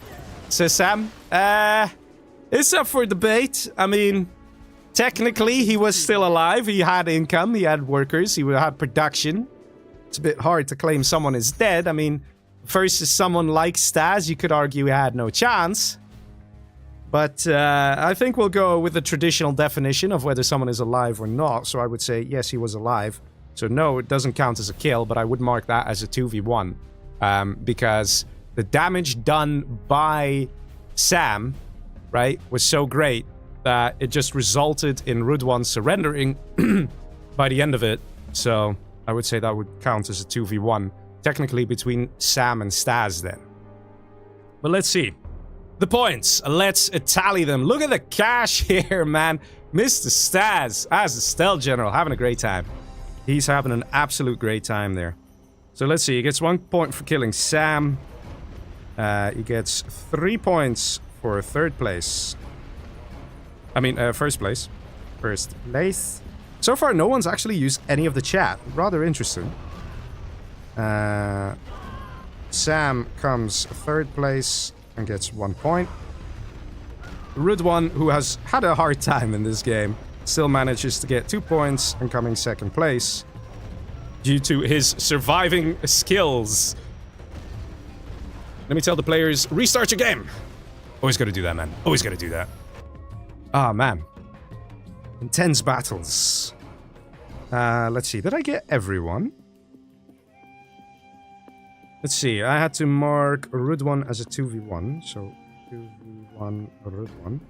says Sam. It's up for debate. I mean, technically, he was still alive. He had income. He had workers. He had production. It's a bit hard to claim someone is dead. I mean, versus someone like Staz, you could argue he had no chance. But I think we'll go with the traditional definition of whether someone is alive or not. So I would say, yes, he was alive. So no, it doesn't count as a kill, but I would mark that as a 2v1. Because the damage done by Sam, right, was so great that it just resulted in Rudwan surrendering by the end of it. So I would say that would count as a 2v1. Technically between Sam and Staz then. But let's see. The points. Let's tally them. Look at the cash here, man. Mr. Staz, as the stealth general, having a great time. He's having an absolute great time there. So let's see. He gets 1 point for killing Sam. He gets 3 points for third place. I mean, first place. First place. So far, no one's actually used any of the chat. Rather interesting. Sam comes third place and gets 1 point. Rudwan, who has had a hard time in this game, still manages to get 2 points and coming second place due to his surviving skills. Let me tell the players, restart your game. Always gotta do that, man. Always gotta do that. Ah, man. Intense battles. Let's see. Did I get everyone? Let's see. I had to mark Rudwan as a 2v1. So, 2v1 Rudwan.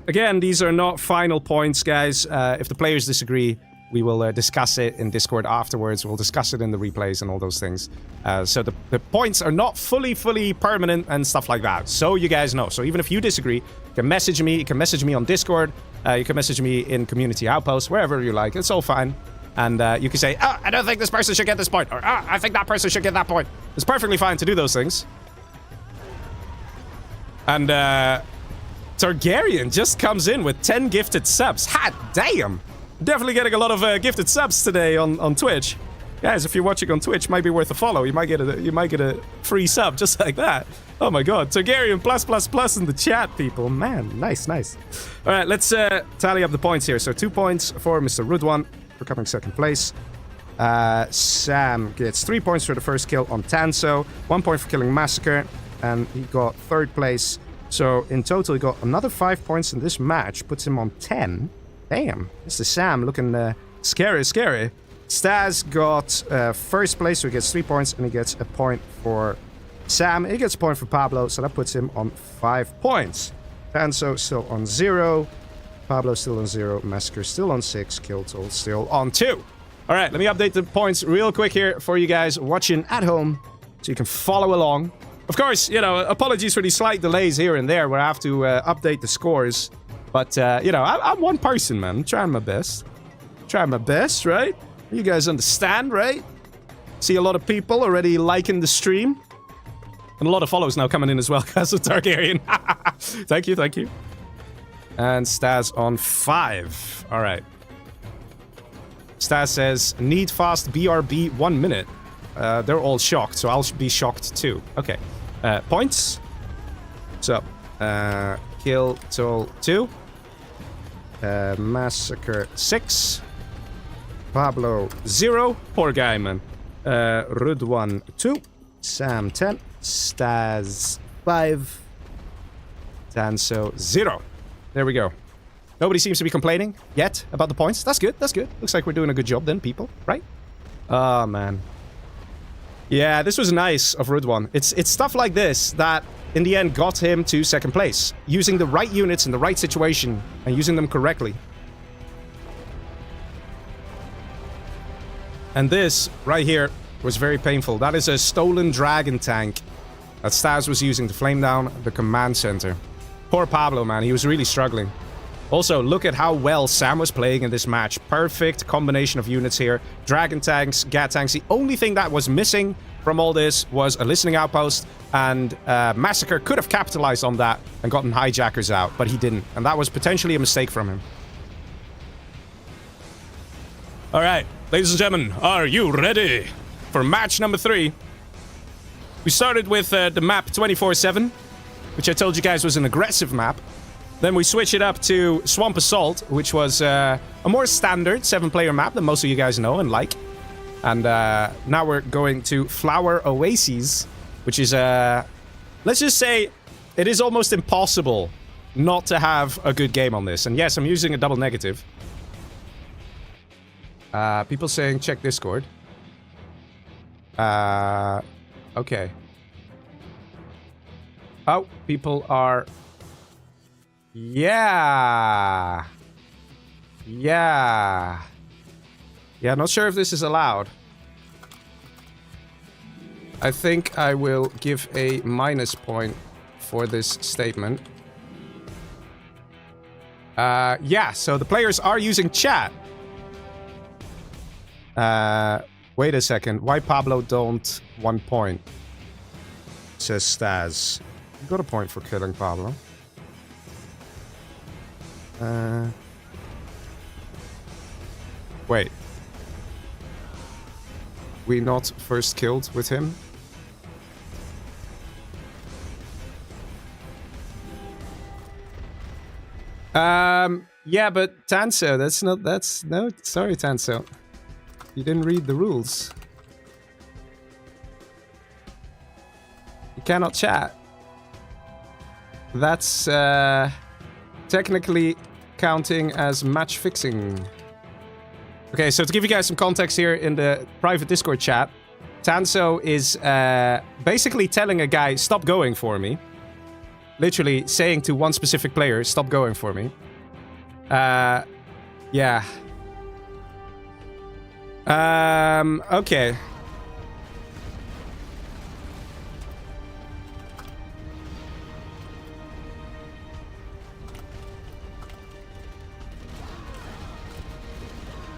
Again, these are not final points, guys. If the players disagree, we will discuss it in Discord afterwards. We'll discuss it in the replays and all those things. So the points are not fully permanent and stuff like that. So you guys know. So even if you disagree, you can message me. You can message me on Discord. You can message me in Community Outpost, wherever you like. It's all fine. And you can say, oh, I don't think this person should get this point. Or, oh, I think that person should get that point. It's perfectly fine to do those things. And Targaryen just comes in with 10 gifted subs. Hot damn! Definitely getting a lot of gifted subs today on Twitch. Guys, if you're watching on Twitch, might be worth a follow. You might get a free sub just like that. Oh my god, Targaryen plus in the chat, people. Man, nice. All right, let's tally up the points here. So 2 points for Mr. Rudwan for coming second place. Sam gets 3 points for the first kill on Tanso, 1 point for killing Massacre, and he got third place. So in total, he got another 5 points in this match, puts him on 10. Damn, Mr. Sam looking scary. Staz got first place, so he gets 3 points, and he gets a point for Sam. He gets a point for Pablo, so that puts him on 5 points. Tanso still on 0. Pablo still on 0. Massacre still on 6. Killtoll still on 2. All right, let me update the points real quick here for you guys watching at home, so you can follow along. Of course, you know, apologies for these slight delays here and there where I have to update the scores. But, you know, I'm one person, man. I'm trying my best. Right? You guys understand, right? See a lot of people already liking the stream. And a lot of follows now coming in as well because of Targaryen. Thank you. And Stas on 5. All right. Stas says, need fast BRB 1 minute. They're all shocked, so I'll be shocked too. Okay. Points. So, kill toll 2. Massacre 6. Pablo 0. Poor guy, man. Rudwan 2. Sam 10. Stas 5. Tanso 0. There we go. Nobody seems to be complaining yet about the points. That's good. That's good. Looks like we're doing a good job then, people. Right? Oh, man. Yeah, this was nice of Rudwan. It's stuff like this that, in the end, got him to 2nd place. Using the right units in the right situation and using them correctly. And this, right here, was very painful. That is a stolen dragon tank that Stas was using to flame down the command center. Poor Pablo, man. He was really struggling. Also, look at how well Sam was playing in this match. Perfect combination of units here. Dragon tanks, Gat tanks. The only thing that was missing from all this was a listening outpost. And Massacre could have capitalized on that and gotten hijackers out. But he didn't. And that was potentially a mistake from him. Alright, ladies and gentlemen, are you ready for match number 3? We started with the map 24/7. Which I told you guys was an aggressive map. Then we switch it up to Swamp Assault, which was a more standard 7-player map that most of you guys know and like. And now we're going to Flower Oases, which is, let's just say, it is almost impossible not to have a good game on this. And yes, I'm using a double negative. People saying check Discord. Okay. Oh, people are... Yeah. Yeah, not sure if this is allowed. I think I will give a minus point for this statement. Yeah, so the players are using chat. Wait a second. Why Pablo don't 1 point? Says Stas. You got a point for killing Pablo. Wait. We not first killed with him? Yeah, but Tanso, no, sorry Tanso. You didn't read the rules. You cannot chat. That's, technically counting as match fixing. Okay, so to give you guys some context here in the private Discord chat, Tanso is basically telling a guy, stop going for me. Literally saying to one specific player, stop going for me. Yeah. Okay.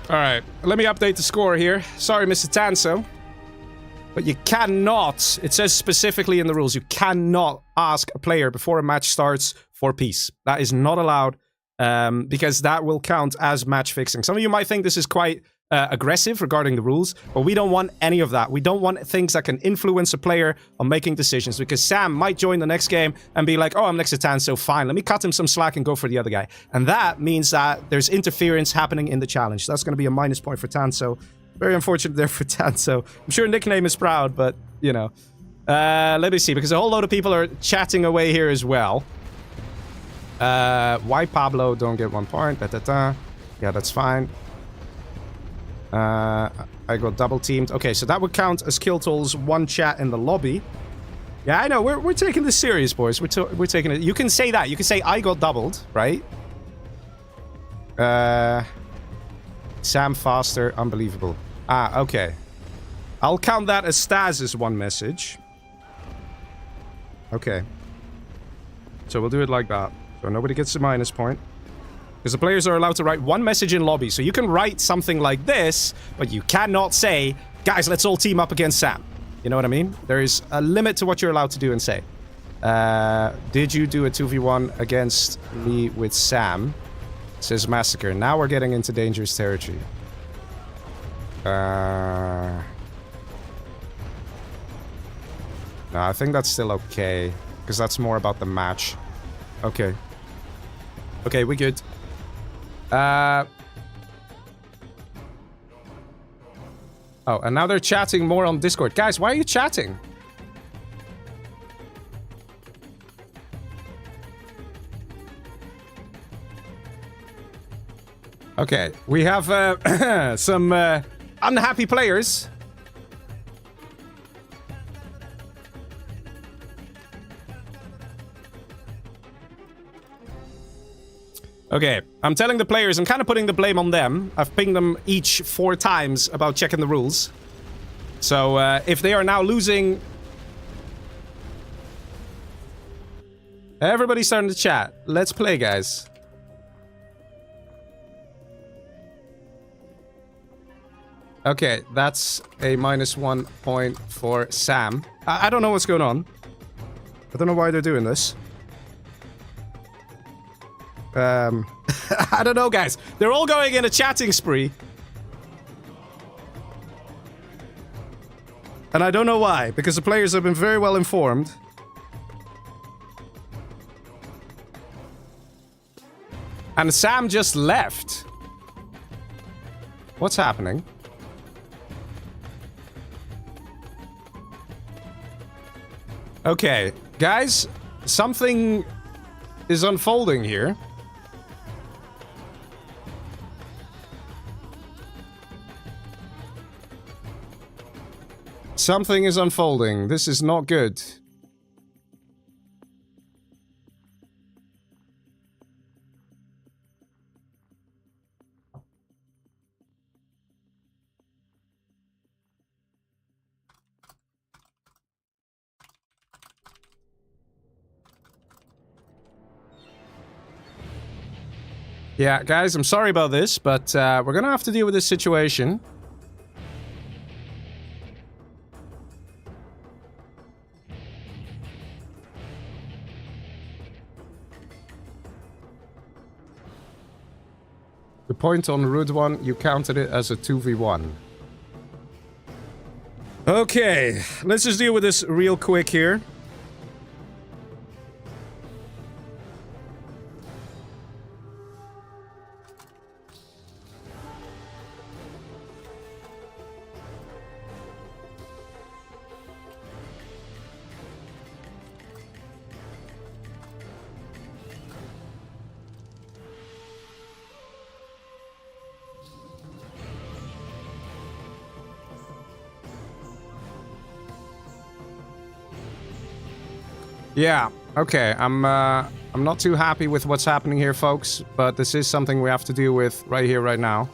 Alright, let me update the score here. Sorry, Mr. Tanso. But you cannot, it says specifically in the rules, you cannot ask a player before a match starts for peace. That is not allowed, because that will count as match fixing. Some of you might think this is quite aggressive regarding the rules, but we don't want any of that. We don't want things that can influence a player on making decisions, because Sam might join the next game and be like, oh, I'm next to Tanso, fine, let me cut him some slack and go for the other guy. And that means that there's interference happening in the challenge. That's going to be a minus point for Tanso. Very unfortunate there for Tanso. I'm sure nickname is proud, but, you know. Let me see, because a whole load of people are chatting away here as well. Why Pablo don't get 1 point? Yeah, that's fine. I got double teamed. Okay, so that would count as kill tolls 1 chat in the lobby. Yeah, I know. We're taking this serious, boys. We're taking it. You can say that. You can say I got doubled, right? Sam faster, unbelievable. Ah, okay. I'll count that as Stas' 1 message. Okay. So we'll do it like that. So nobody gets a minus point. Because the players are allowed to write 1 message in lobby. So you can write something like this, but you cannot say, guys, let's all team up against Sam. You know what I mean? There is a limit to what you're allowed to do and say. Did you do a 2v1 against me with Sam? Says Massacre. Now we're getting into dangerous territory. No, I think that's still okay. Because that's more about the match. Okay. Okay, we good. Oh, and now they're chatting more on Discord. Guys, why are you chatting? Okay, we have some unhappy players. Okay, I'm telling the players, I'm kind of putting the blame on them. I've pinged them each 4 times about checking the rules. So, if they are now losing... Everybody's starting to chat. Let's play, guys. Okay, that's a -1 point for Sam. I don't know what's going on. I don't know why they're doing this. I don't know, guys. They're all going in a chatting spree. And I don't know why, because the players have been very well informed. And Sam just left. What's happening? Okay, guys, something is unfolding here. Something is unfolding. This is not good. Yeah, guys, I'm sorry about this, but we're gonna have to deal with this situation. The point on Route 1, you counted it as a 2v1. Okay, let's just deal with this real quick here. Yeah, okay, I'm not too happy with what's happening here, folks, but this is something we have to deal with right here, right now.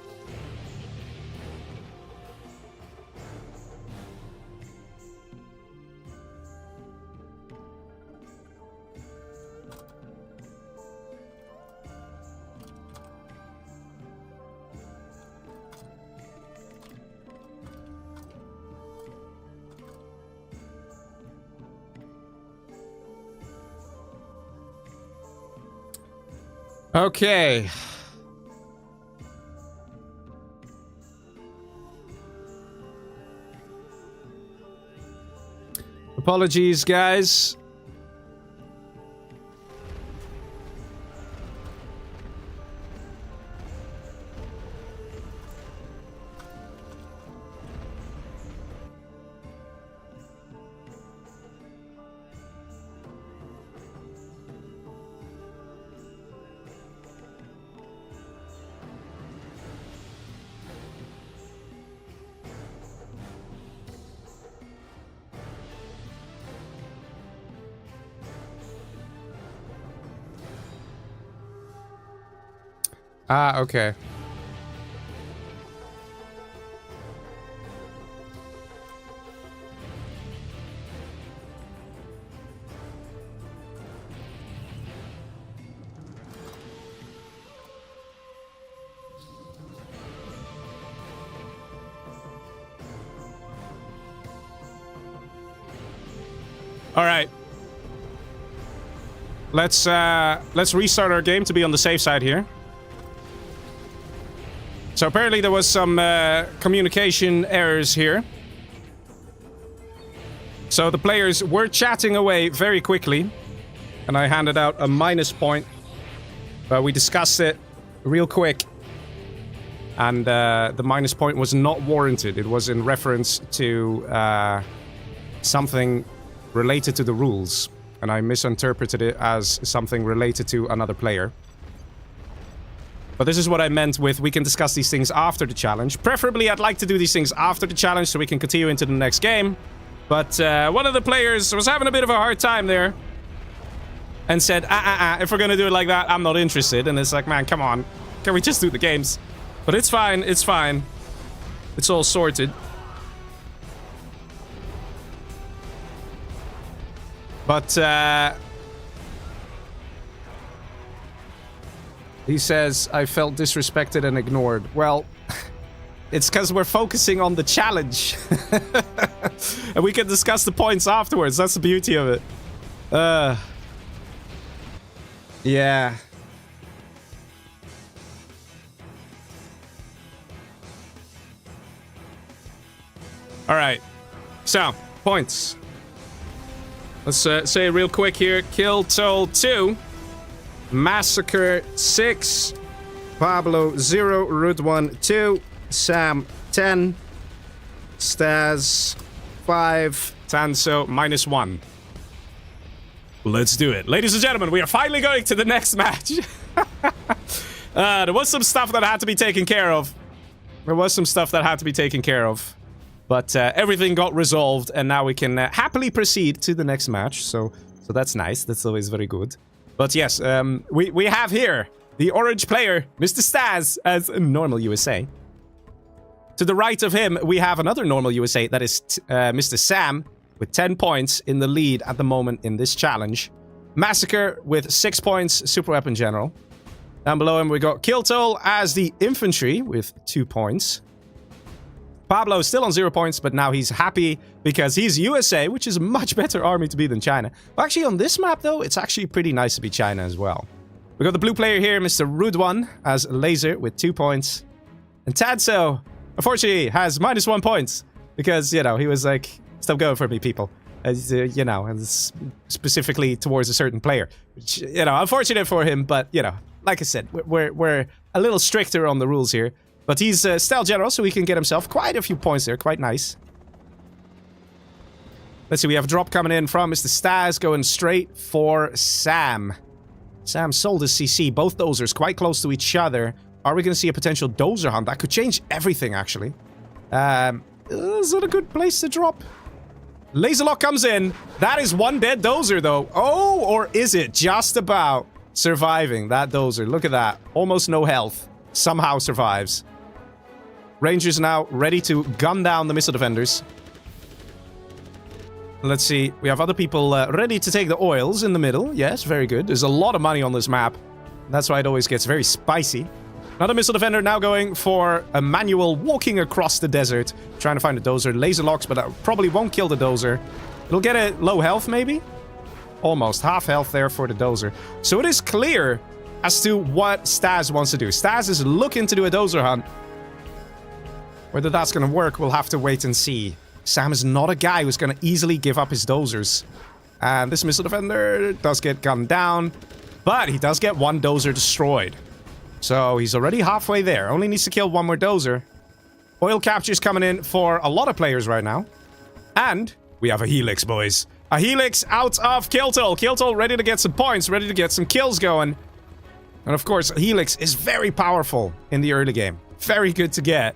Okay. Apologies, guys. Ah, okay. All right. let's restart our game to be on the safe side here. So apparently there was some communication errors here. So the players were chatting away very quickly. And I handed out a minus point. But we discussed it real quick. And the minus point was not warranted. It was in reference to something related to the rules. And I misinterpreted it as something related to another player. But this is what I meant with we can discuss these things after the challenge. Preferably, I'd like to do these things after the challenge so we can continue into the next game. But one of the players was having a bit of a hard time there. And said, if we're going to do it like that, I'm not interested. And it's like, man, come on. Can we just do the games? But it's fine, it's fine. It's all sorted. But, he says, I felt disrespected and ignored. Well, it's because we're focusing on the challenge. And we can discuss the points afterwards. That's the beauty of it. Yeah. Alright. So, points. Let's say real quick here. Kill Toll 2. Massacre 6, Pablo 0, Root 1 2, Sam 10, Staz 5, Tanso -1. Let's do it. Ladies and gentlemen, we are finally going to the next match. There was some stuff that had to be taken care of. But everything got resolved, and now we can happily proceed to the next match. So that's nice. That's always very good. But yes, we have here the orange player, Mr. Staz, as normal USA. To the right of him, we have another normal USA, that is Mr. Sam, with 10 points in the lead at the moment in this challenge. Massacre with 6 points, Super Weapon General. Down below him, we got Kiltol as the infantry with 2 points. Pablo still on 0 points, but now he's happy because he's USA, which is a much better army to be than China. Well, actually, on this map, though, it's actually pretty nice to be China as well. We got the blue player here, Mr. Rudwan, as Laser with 2 points. And Tadso, unfortunately, has -1 points because, you know, he was like, stop going for me, people. You know, and specifically towards a certain player. Which, you know, unfortunate for him, but, you know, like I said, we're a little stricter on the rules here. But he's Style General, so he can get himself quite a few points there. Quite nice. Let's see, we have a drop coming in from Mr. Staz, going straight for Sam. Sam sold his CC. Both dozers quite close to each other. Are we going to see a potential dozer hunt? That could change everything, actually. Is it a good place to drop? Laser lock comes in. That is one dead dozer, though. Oh, or is it just about surviving that dozer? Look at that. Almost no health. Somehow survives. Rangers now ready to gun down the missile defenders. Let's see. We have other people ready to take the oils in the middle. Yes, very good. There's a lot of money on this map. That's why it always gets very spicy. Another missile defender now going for a manual walking across the desert. Trying to find a dozer. Laser locks, but that probably won't kill the dozer. It'll get a low health, maybe? Almost. Half health there for the dozer. So it is clear as to what Staz wants to do. Staz is looking to do a dozer hunt. Whether that's going to work, we'll have to wait and see. Sam is not a guy who's going to easily give up his dozers. And this missile defender does get gunned down. But he does get one dozer destroyed. So he's already halfway there. Only needs to kill one more dozer. Oil capture's coming in for a lot of players right now. And we have a Helix, boys. A Helix out of Kiltol. Kiltol ready to get some points, ready to get some kills going. And of course, Helix is very powerful in the early game. Very good to get.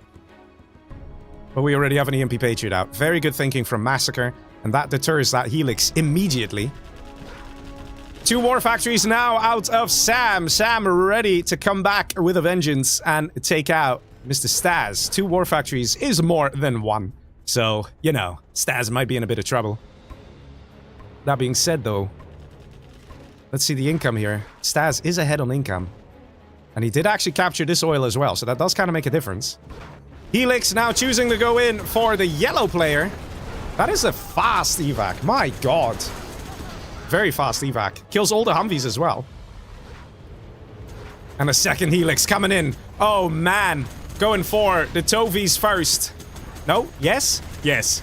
But we already have an EMP Patriot out. Very good thinking from Massacre. And that deters that Helix immediately. 2 war factories now out of Sam. Sam ready to come back with a vengeance and take out Mr. Staz. 2 war factories is more than 1. So, you know, Staz might be in a bit of trouble. That being said, though, let's see the income here. Staz is ahead on income. And he did actually capture this oil as well, so that does kind of make a difference. Helix now choosing to go in for the yellow player. That is a fast evac. My god. Very fast evac. Kills all the Humvees as well. And a second Helix coming in. Oh, man. Going for the Tovies first. No? Yes? Yes.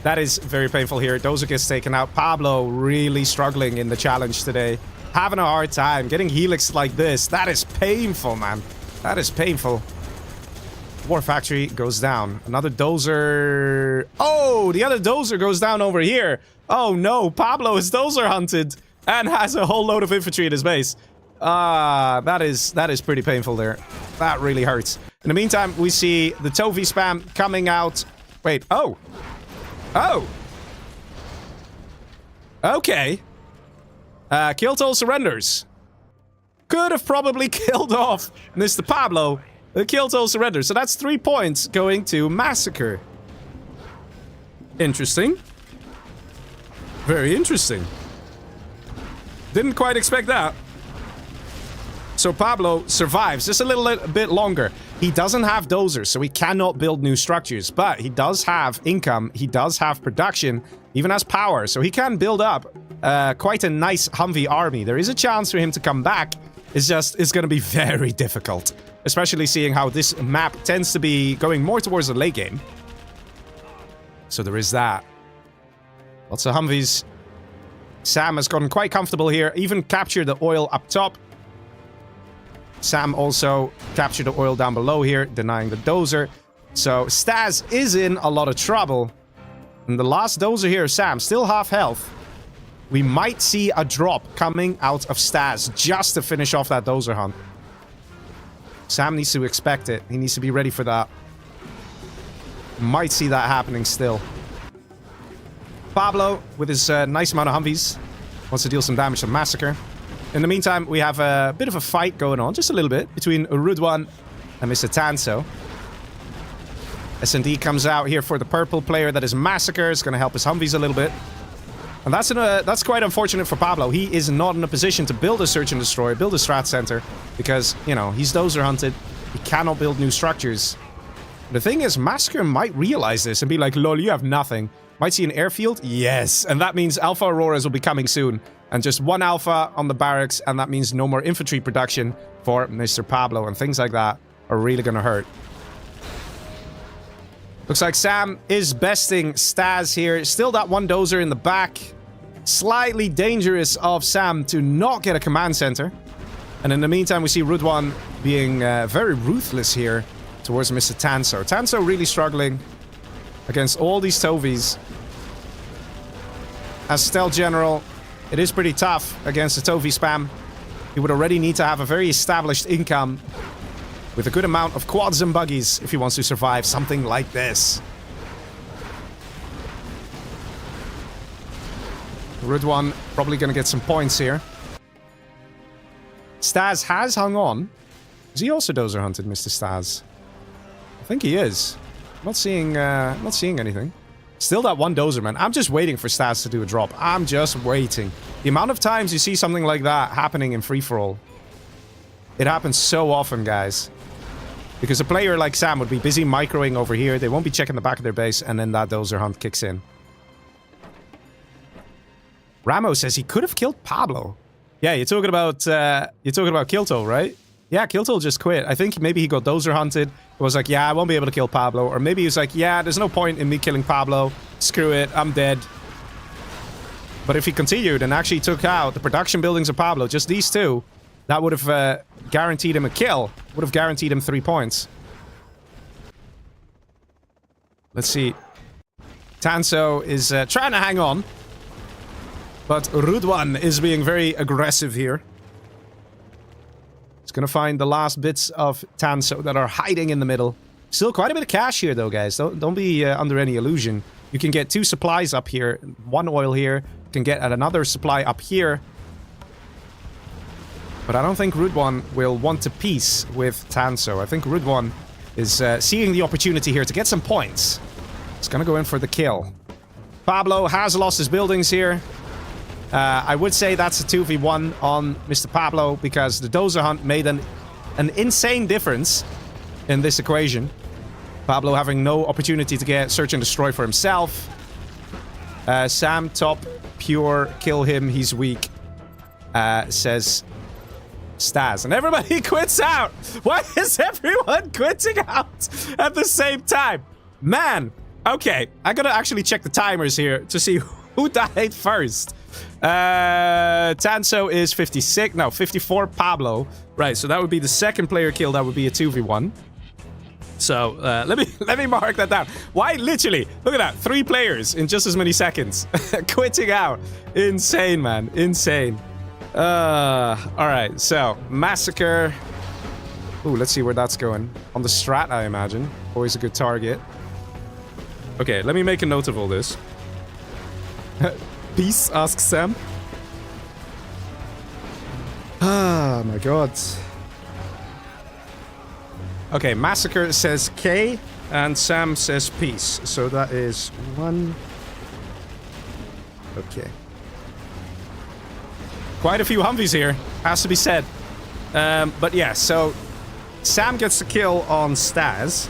That is very painful here. Dozer gets taken out. Pablo really struggling in the challenge today. Having a hard time. Getting Helix like this. That is painful, man. That is painful. War Factory goes down. Another Dozer. Oh, the other Dozer goes down over here. Oh, no. Pablo is Dozer hunted and has a whole load of infantry in his base. That is pretty painful there. That really hurts. In the meantime, we see the Tovi spam coming out. Wait, oh. Oh. Okay. Kiltol surrenders. Could have probably killed off Mr. Pablo. The Kiltol surrenders. So that's 3 points going to Massacre. Interesting. Very interesting. Didn't quite expect that. So Pablo survives just a little bit longer. He doesn't have dozers, so he cannot build new structures. But he does have income. He does have production. Even has power. So he can build up quite a nice Humvee army. There is a chance for him to come back. It's going to be very difficult. Especially seeing how this map tends to be going more towards the late game. So there is that. Lots of Humvees. Sam has gotten quite comfortable here. Even captured the oil up top. Sam also captured the oil down below here, denying the dozer. So Staz is in a lot of trouble. And the last dozer here, Sam, still half health. We might see a drop coming out of Staz just to finish off that dozer hunt. Sam needs to expect it. He needs to be ready for that. Might see that happening still. Pablo, with his nice amount of Humvees, wants to deal some damage to Massacre. In the meantime, we have a bit of a fight going on, just a little bit, between Rudwan and Mr. Tanso. S&D comes out here for the purple player that is Massacre. It's going to help his Humvees a little bit. And that's quite unfortunate for Pablo. He is not in a position to build a search and destroy, build a strat center, because, you know, he's dozer hunted. He cannot build new structures. The thing is, Massacre might realize this and be like, lol, you have nothing. Might see an airfield? Yes. And that means Alpha Auroras will be coming soon. And just one Alpha on the barracks, and that means no more infantry production for Mr. Pablo. And things like that are really going to hurt. Looks like Sam is besting Staz here. Still that one dozer in the back. Slightly dangerous of Sam to not get a command center. And in the meantime, we see Rudwan being very ruthless here towards Mr. Tanso. Tanso really struggling against all these Tovies. As Stealth General, it is pretty tough against the Tovi spam. He would already need to have a very established income with a good amount of quads and buggies if he wants to survive something like this. Rudwan probably going to get some points here. Staz has hung on. Is he also dozer hunted, Mr. Staz? I think he is. Not seeing anything. Still that one dozer, man. I'm just waiting for Staz to do a drop. I'm just waiting. The amount of times you see something like that happening in free-for-all. It happens so often, guys. Because a player like Sam would be busy microing over here. They won't be checking the back of their base, and then that dozer hunt kicks in. Ramos says he could have killed Pablo. Yeah, you're talking about Kilto, right? Yeah, Kilto just quit. I think maybe he got dozer hunted. He was like, yeah, I won't be able to kill Pablo. Or maybe he was like, yeah, there's no point in me killing Pablo. Screw it, I'm dead. But if he continued and actually took out the production buildings of Pablo, just these two, that would have guaranteed him a kill. Would have guaranteed him 3 points. Let's see. Tanso is trying to hang on. But Rudwan is being very aggressive here. He's going to find the last bits of Tanso that are hiding in the middle. Still quite a bit of cash here, though, guys. Don't be under any illusion. You can get 2 supplies up here. 1 oil here. You can get another supply up here. But I don't think Rudwan will want to peace with Tanso. I think Rudwan is seeing the opportunity here to get some points. He's going to go in for the kill. Pablo has lost his buildings here. I would say that's a 2v1 on Mr. Pablo because the dozer hunt made an insane difference in this equation. Pablo having no opportunity to get search and destroy for himself. Sam top pure kill him, he's weak, says Stas. And everybody quits out. Why is everyone quitting out at the same time? Man. Okay, I gotta actually check the timers here to see who died first. Tanso is 56. No, 54 Pablo. Right, so that would be the second player kill. That would be a 2v1. So, let me mark that down. Why, literally, look at that. 3 players in just as many seconds. Quitting out. Insane, man. Insane. Alright, so, Massacre. Ooh, let's see where that's going. On the strat, I imagine. Always a good target. Okay, let me make a note of all this. Peace, asks Sam. Ah, my god. Okay, Massacre says K, and Sam says peace. So that is 1. Okay. Quite a few Humvees here, has to be said. But yeah, so Sam gets the kill on Stas.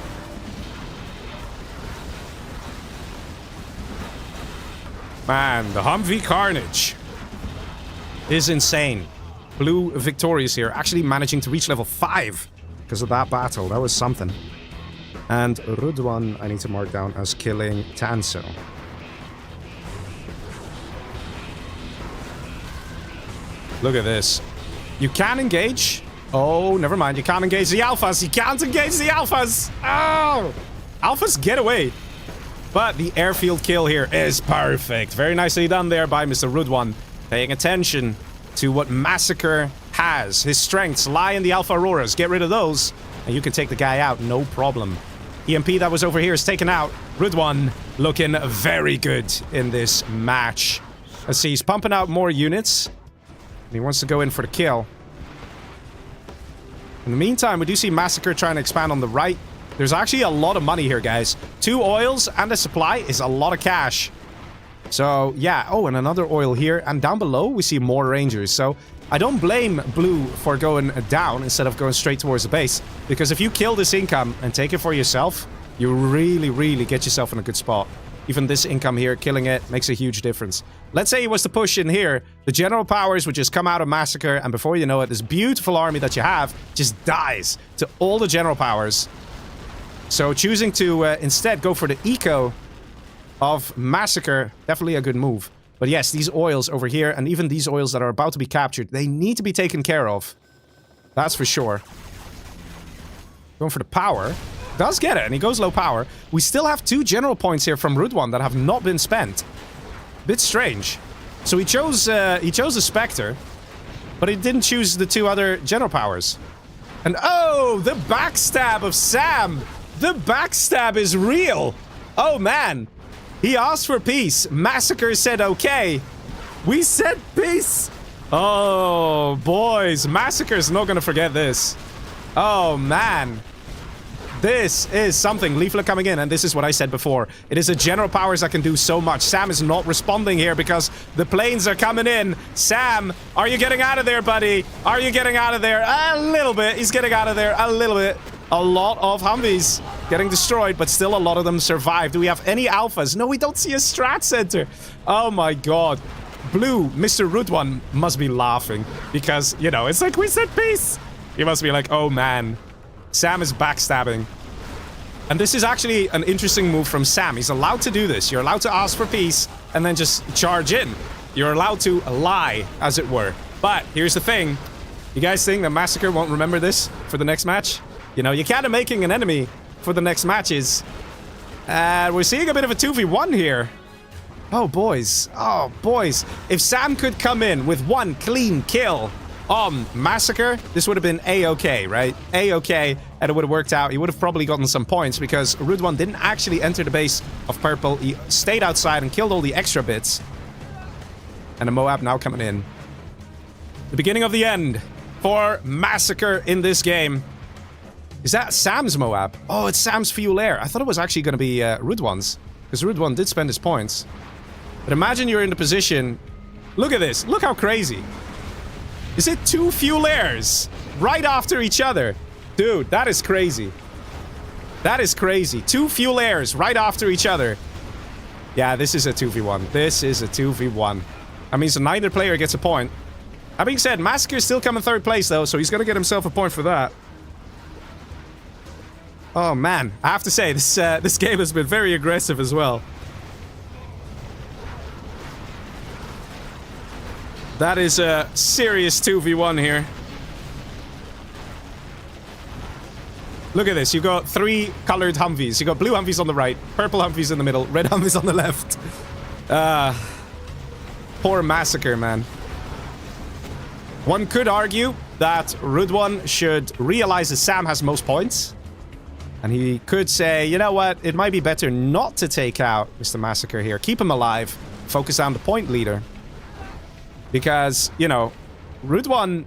Man, the Humvee carnage is insane. Blue victorious here, actually managing to reach level 5 because of that battle. That was something. And Rudwan, I need to mark down as killing Tanso. Look at this. You can engage. Oh, never mind. You can't engage the alphas. You can't engage the alphas. Oh! Alphas, get away. But the airfield kill here is perfect. Very nicely done there by Mr. Rudwan. Paying attention to what Massacre has. His strengths lie in the Alpha Auroras. Get rid of those, and you can take the guy out, no problem. EMP that was over here is taken out. Rudwan looking very good in this match. Let's see, he's pumping out more units. And he wants to go in for the kill. In the meantime, we do see Massacre trying to expand on the right. There's actually a lot of money here, guys. 2 oils and a supply is a lot of cash. So, yeah. Oh, and another oil here. And down below, we see more rangers. So, I don't blame Blue for going down instead of going straight towards the base. Because if you kill this income and take it for yourself, you really, really get yourself in a good spot. Even this income here, killing it, makes a huge difference. Let's say he was to push in here. The general powers would just come out of Massacre. And before you know it, this beautiful army that you have just dies to all the general powers. So choosing to instead go for the eco of Massacre, definitely a good move. But yes, these oils over here, and even these oils that are about to be captured, they need to be taken care of. That's for sure. Going for the power. Does get it, and he goes low power. We still have 2 general points here from Rudwan that have not been spent. Bit strange. So he chose a Spectre, but he didn't choose the 2 other general powers. And oh, the backstab of Sam! The backstab is real! Oh man! He asked for peace. Massacre said okay. We said peace! Oh, boys. Massacre's not gonna forget this. Oh man. This is something. Leaflet coming in, and this is what I said before. It is a general powers that can do so much. Sam is not responding here because the planes are coming in. Sam, are you getting out of there, buddy? Are you getting out of there? A little bit. He's getting out of there a little bit. A lot of Humvees getting destroyed, but still a lot of them survive. Do we have any alphas? No, we don't see a strat center. Oh my god. Blue, Mr. Rudwan must be laughing because, you know, it's like we said peace. He must be like, oh man. Sam is backstabbing. And this is actually an interesting move from Sam. He's allowed to do this. You're allowed to ask for peace and then just charge in. You're allowed to lie, as it were. But here's the thing. You guys think that Massacre won't remember this for the next match? You know, you're kind of making an enemy for the next matches. We're seeing a bit of a 2v1 here. Oh, boys. Oh, boys. If Sam could come in with 1 clean kill on Massacre, this would have been A-okay, right? A-okay, and it would have worked out. He would have probably gotten some points because Rudwan didn't actually enter the base of Purple. He stayed outside and killed all the extra bits. And the Moab now coming in. The beginning of the end for Massacre in this game. Is that Sam's Moab? Oh, it's Sam's Fuel Air. I thought it was actually going to be Rudwan's, because Rudwan did spend his points. But imagine you're in the position... Look at this. Look how crazy. Is it 2 Fuel Airs right after each other? Dude, that is crazy. That is crazy. 2 Fuel Airs right after each other. Yeah, this is a 2v1. This is a 2v1. That means neither player gets a point. That being said, Massacre is still coming third place, though, so he's going to get himself a point for that. Oh, man. I have to say, this game has been very aggressive as well. That is a serious 2v1 here. Look at this. You've got 3 colored Humvees. You've got blue Humvees on the right, purple Humvees in the middle, red Humvees on the left. Poor Massacre, man. One could argue that Rudwan should realize that Sam has most points. And he could say, you know what, it might be better not to take out Mr. Massacre here. Keep him alive. Focus on the point leader. Because, you know, Rudwan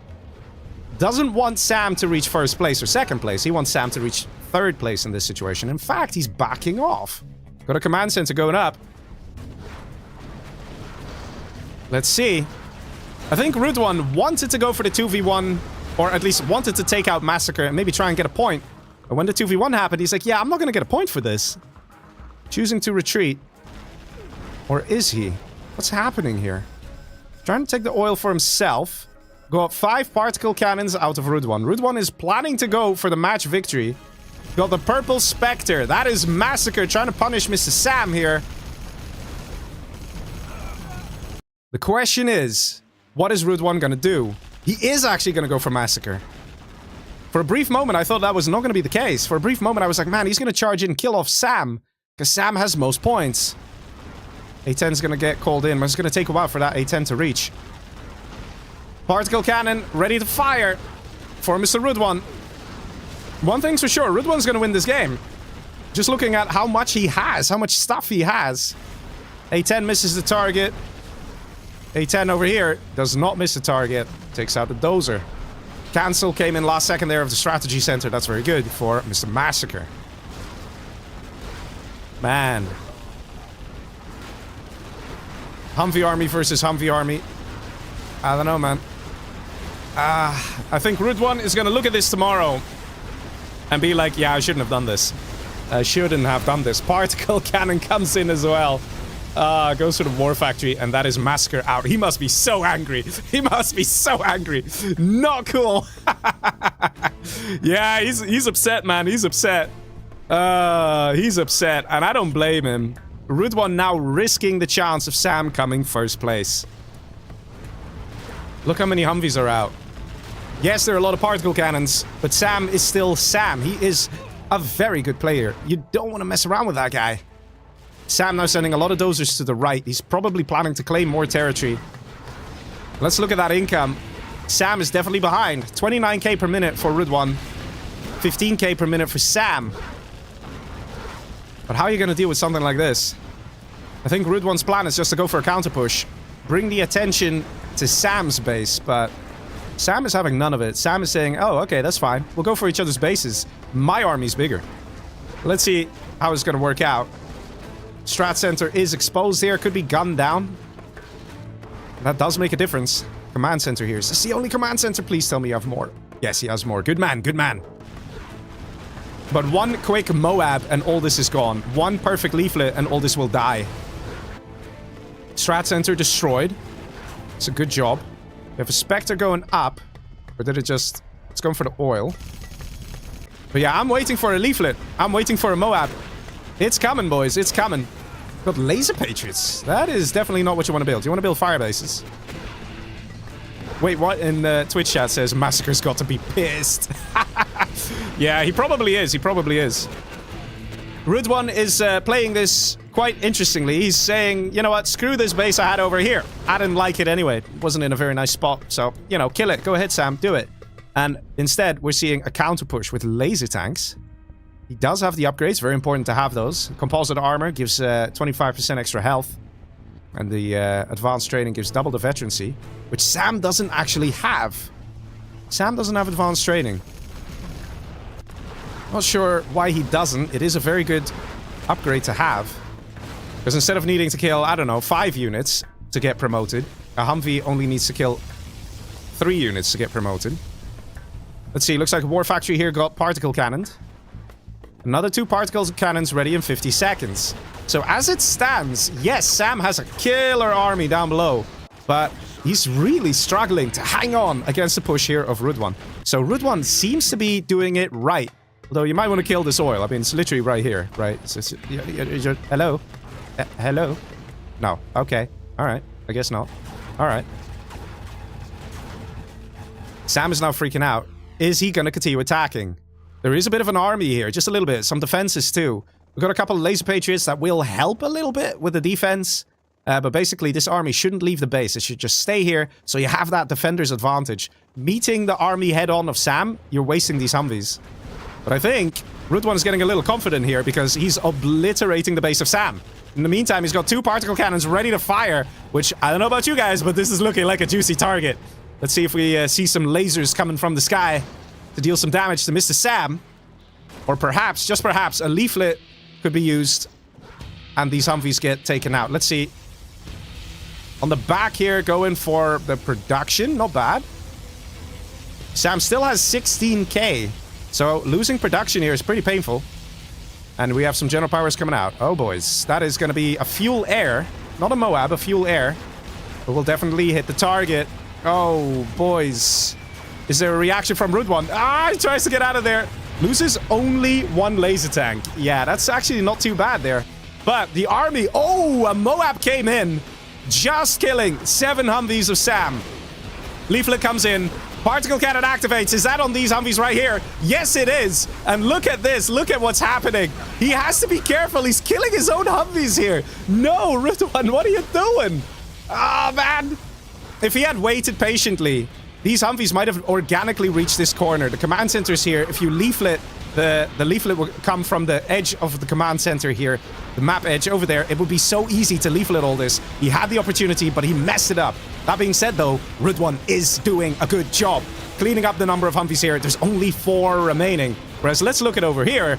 doesn't want Sam to reach first place or second place. He wants Sam to reach third place in this situation. In fact, he's backing off. Got a command center going up. Let's see. I think Rudwan wanted to go for the 2v1, or at least wanted to take out Massacre and maybe try and get a point. But when the 2v1 happened, he's like, yeah, I'm not going to get a point for this. Choosing to retreat. Or is he? What's happening here? Trying to take the oil for himself. Got 5 particle cannons out of Rudwan. Rudwan is planning to go for the match victory. Got the purple Spectre. That is Massacre trying to punish Mr. Sam here. The question is, what is Rudwan going to do? He is actually going to go for Massacre. For a brief moment, I thought that was not going to be the case. For a brief moment, I was like, man, he's going to charge in and kill off Sam. Because Sam has most points. A10 is going to get called in, but it's going to take a while for that A10 to reach. Particle cannon ready to fire for Mr. Rudwan. One thing's for sure, Rudwan's going to win this game. Just looking at how much he has, how much stuff he has. A10 misses the target. A10 over here does not miss the target. Takes out the dozer. Cancel came in last second there of the strategy center. That's very good for Mr. Massacre. Man. Humvee army versus Humvee army. I don't know, man. I think Rudwan is going to look at this tomorrow and be like, yeah, I shouldn't have done this. I shouldn't have done this. Particle cannon comes in as well. Goes to the war factory, and that is Massacre out. He must be so angry. He must be so angry. Not cool. Yeah, he's upset, man. He's upset. He's upset, and I don't blame him. Rudwan now risking the chance of Sam coming first place. Look how many Humvees are out. Yes, there are a lot of particle cannons, but Sam is still Sam. He is a very good player. You don't want to mess around with that guy. Sam now sending a lot of dozers to the right. He's probably planning to claim more territory. Let's look at that income. Sam is definitely behind. 29k per minute for Rudwan. 15k per minute for Sam. But how are you going to deal with something like this? I think Rudwan's plan is just to go for a counter push. Bring the attention to Sam's base, but Sam is having none of it. Sam is saying, oh, okay, that's fine. We'll go for each other's bases. My army's bigger. Let's see how it's going to work out. Strat center is exposed here. Could be gunned down. That does make a difference. Command center here. Is this the only command center? Please tell me you have more. Yes, he has more. Good man, good man. But one quick Moab and all this is gone. One perfect leaflet and all this will die. Strat center destroyed. It's a good job. We have a Spectre going up. Or did it just... It's going for the oil. But yeah, I'm waiting for a leaflet. I'm waiting for a Moab. It's coming, boys. It's coming. Got laser patriots. That is definitely not what you want to build. You want to build fire bases. Wait, what? In the Twitch chat says Massacre's got to be pissed. Yeah, he probably is. He probably is. Rudwan is playing this quite interestingly. He's saying, you know what? Screw this base I had over here. I didn't like it anyway. It wasn't in a very nice spot. So, you know, kill it. Go ahead, Sam. Do it. And instead, we're seeing a counter push with laser tanks. He does have the upgrades. Very important to have those. Composite armor gives 25% extra health. And the advanced training gives double the veterancy. Which Sam doesn't actually have. Sam doesn't have advanced training. Not sure why he doesn't. It is a very good upgrade to have. Because instead of needing to kill, I don't know, 5 units to get promoted, a Humvee only needs to kill 3 units to get promoted. Let's see, looks like a war factory here got particle cannoned. Another 2 particle cannons ready in 50 seconds. So as it stands, yes, Sam has a killer army down below. but he's really struggling to hang on against the push here of Rudwan. So Rudwan seems to be doing it right. Although you might want to kill this oil. I mean, it's literally right here, right? Hello? Hello? No. Okay. Alright. I guess not. Alright. Sam is now freaking out. Is he going to continue attacking? There is a bit of an army here. Just a little bit. Some defenses too. We've got a couple of laser patriots that will help a little bit with the defense. But basically, this army shouldn't leave the base. It should just stay here, so you have that defender's advantage. Meeting the army head-on of Sam, you're wasting these Humvees. But I think Rudwan is getting a little confident here because he's obliterating the base of Sam. In the meantime, he's got 2 particle cannons ready to fire, which, I don't know about you guys, but this is looking like a juicy target. Let's see if we see some lasers coming from the sky to deal some damage to Mr. Sam. Or perhaps, just perhaps, a leaflet could be used and these Humvees get taken out. Let's see. On the back here, going for the production. Not bad. Sam still has 16k. So losing production here is pretty painful. And we have some general powers coming out. Oh, boys. That is going to be a fuel air. Not a Moab, a fuel air. But we'll definitely hit the target. Oh, boys. Is there a reaction from Rudwan? Ah, he tries to get out of there. Loses only 1 laser tank. Yeah, that's actually not too bad there. But the army... Oh, a Moab came in. Just killing 7 Humvees of Sam. Leaflet comes in. Particle cannon activates. Is that on these Humvees right here? Yes, it is. And look at this. Look at what's happening. He has to be careful. He's killing his own Humvees here. No, Rudwan, what are you doing? Oh, man. If he had waited patiently, these Humvees might have organically reached this corner. The command center's here. If you leaflet, the leaflet will come from the edge of the command center here. The map edge over there. It would be so easy to leaflet all this. He had the opportunity, but he messed it up. That being said, though, Rudwan is doing a good job cleaning up the number of Humvees here. There's only 4 remaining. Whereas, let's look at over here.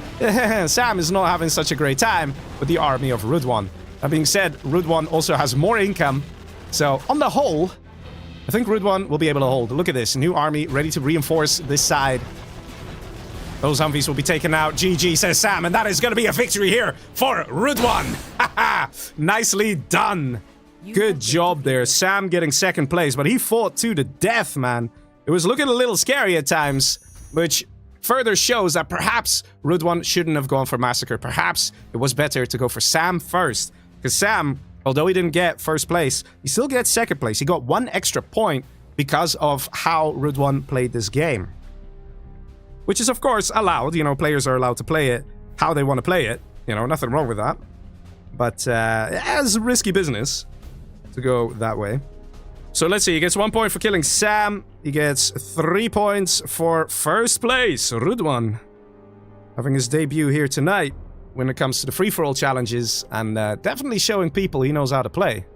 Sam is not having such a great time with the army of Rudwan. That being said, Rudwan also has more income. So, on the whole, I think Rudwan will be able to hold. Look at this. New army ready to reinforce this side. Those Humvees will be taken out. GG, says Sam. And that is going to be a victory here for Rudwan. Nicely done. Good job there. Sam getting 2nd place. But he fought to the death, man. It was looking a little scary at times. Which further shows that perhaps Rudwan shouldn't have gone for Massacre. Perhaps it was better to go for Sam first. Because Sam, although he didn't get 1st place, he still gets 2nd place. He got 1 extra point because of how Rudwan played this game. Which is, of course, allowed. You know, players are allowed to play it how they want to play it. You know, nothing wrong with that. But it's risky business to go that way. So let's see. He gets 1 point for killing Sam. He gets 3 points for 1st place. Rudwan having his debut here tonight when it comes to the free-for-all challenges. And definitely showing people he knows how to play.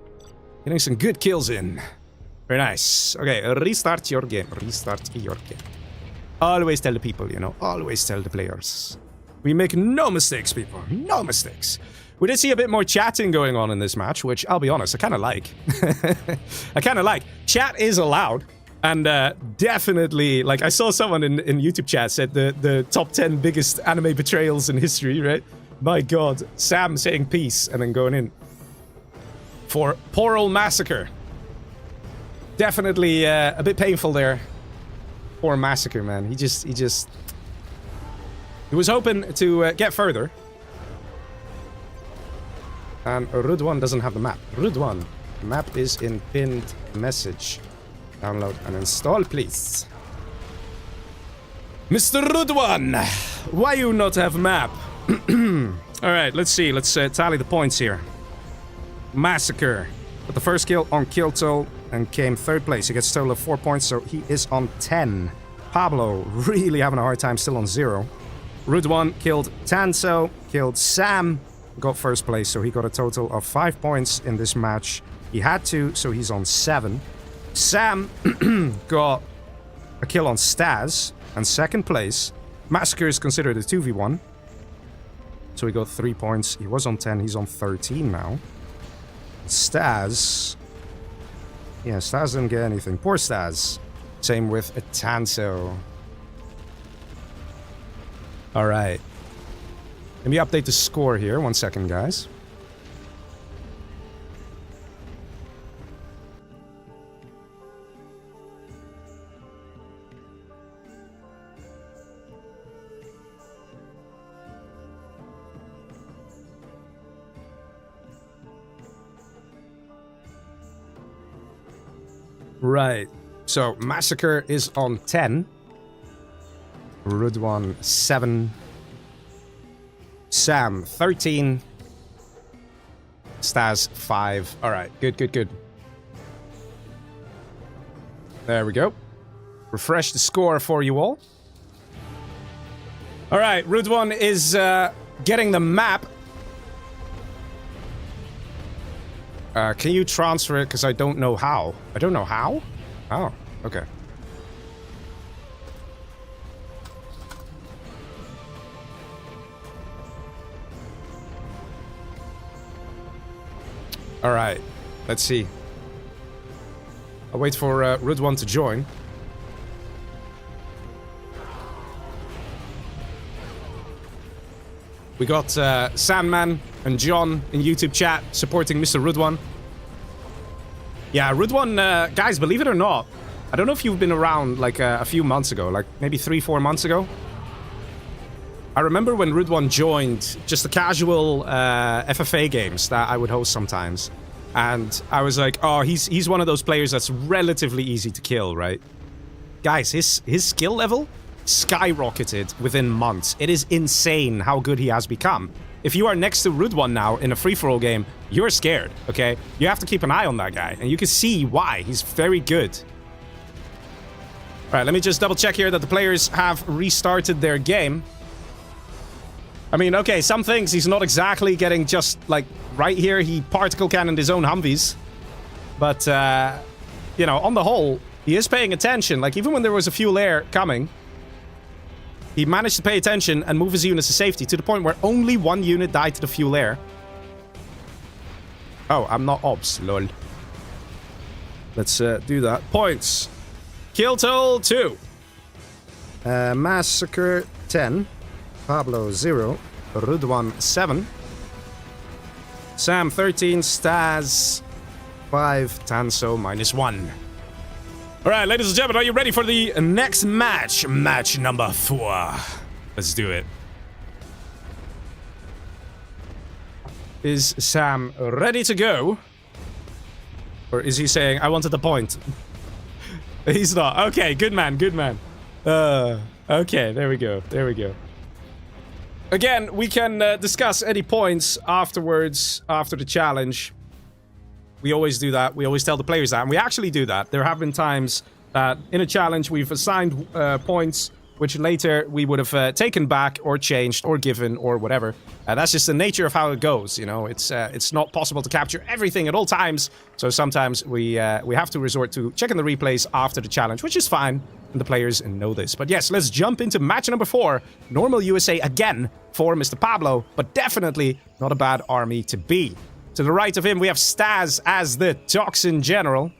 Getting some good kills in. Very nice. Okay, restart your game. Restart your game. Always tell the people, you know. Always tell the players. We make no mistakes, people. No mistakes. We did see a bit more chatting going on in this match, which, I'll be honest, I kind of like. I kind of like. Chat is allowed. And definitely, like, I saw someone in YouTube chat said the top 10 biggest anime betrayals in history, right? My god. Sam saying peace and then going in for poor old Massacre. Definitely a bit painful there. Poor Massacre, man. He was hoping to get further. And Rudwan doesn't have the map. Rudwan, the map is in pinned message. Download and install, please. Mr. Rudwan, why you not have map? Alright, let's see. Let's tally the points here. Massacre. Got the 1st kill on kill toll and came 3rd place. He gets a total of 4 points, so he is on 10. Pablo, really having a hard time, still on 0. Rudwan killed Tanso, killed Sam, got 1st place, so he got a total of 5 points in this match. He had to, so he's on 7. Sam got a kill on Staz, and 2nd place. Massacre is considered a 2v1. So he got 3 points. He was on 10, he's on 13 now. Staz... Yeah, Staz didn't get anything. Poor Staz. Same with Tanso. Alright. Let me update the score here. 1 second, guys. Right. So, Massacre is on 10. Rudwan, 7. Sam, 13. Stas, 5. Alright, good, good, good. There we go. Refresh the score for you all. Alright, Rudwan is getting the map. Can you transfer it? Because I don't know how. I don't know how? Oh, okay. Alright, let's see. I'll wait for Rudwan to join. We got Sandman and John in YouTube chat supporting Mr. Rudwan. Yeah, Rudwan, guys, believe it or not, I don't know if you've been around like a few months ago, like maybe 3-4 months ago. I remember when Rudwan joined just the casual FFA games that I would host sometimes. And I was like, oh, he's one of those players that's relatively easy to kill, right? Guys, his skill level skyrocketed within months. It is insane how good he has become. If you are next to Rudwan now in a free-for-all game, you're scared, okay? You have to keep an eye on that guy, and you can see why. He's very good. Alright, let me just double-check here that the players have restarted their game. I mean, okay, some things he's not exactly getting just, like, right here. He particle cannoned his own Humvees. But, you know, on the whole, he is paying attention. Like, even when there was a fuel air coming, he managed to pay attention and move his units to safety to the point where only one unit died to the fuel air. Oh, I'm not obs, lol. Let's do that. Points. Kill total 2. Massacre 10. Pablo 0. Rudwan 7. Sam 13. Stas 5. Tanso -1. Alright, ladies and gentlemen, are you ready for the next match? Match number 4. Let's do it. Is Sam ready to go? Or is he saying, I wanted the point? He's not. Okay, good man, good man. Okay, there we go, there we go. Again, we can discuss any points afterwards, after the challenge. We always do that. We always tell the players that. And we actually do that. There have been times that in a challenge we've assigned points which later we would have taken back or changed or given or whatever. That's just the nature of how it goes, you know. It's not possible to capture everything at all times. So sometimes we have to resort to checking the replays after the challenge, which is fine. And the players know this. But yes, let's jump into match number 4. Normal USA again for Mr. Pablo, but definitely not a bad army to be. To the right of him, we have Stas as the Toxin General.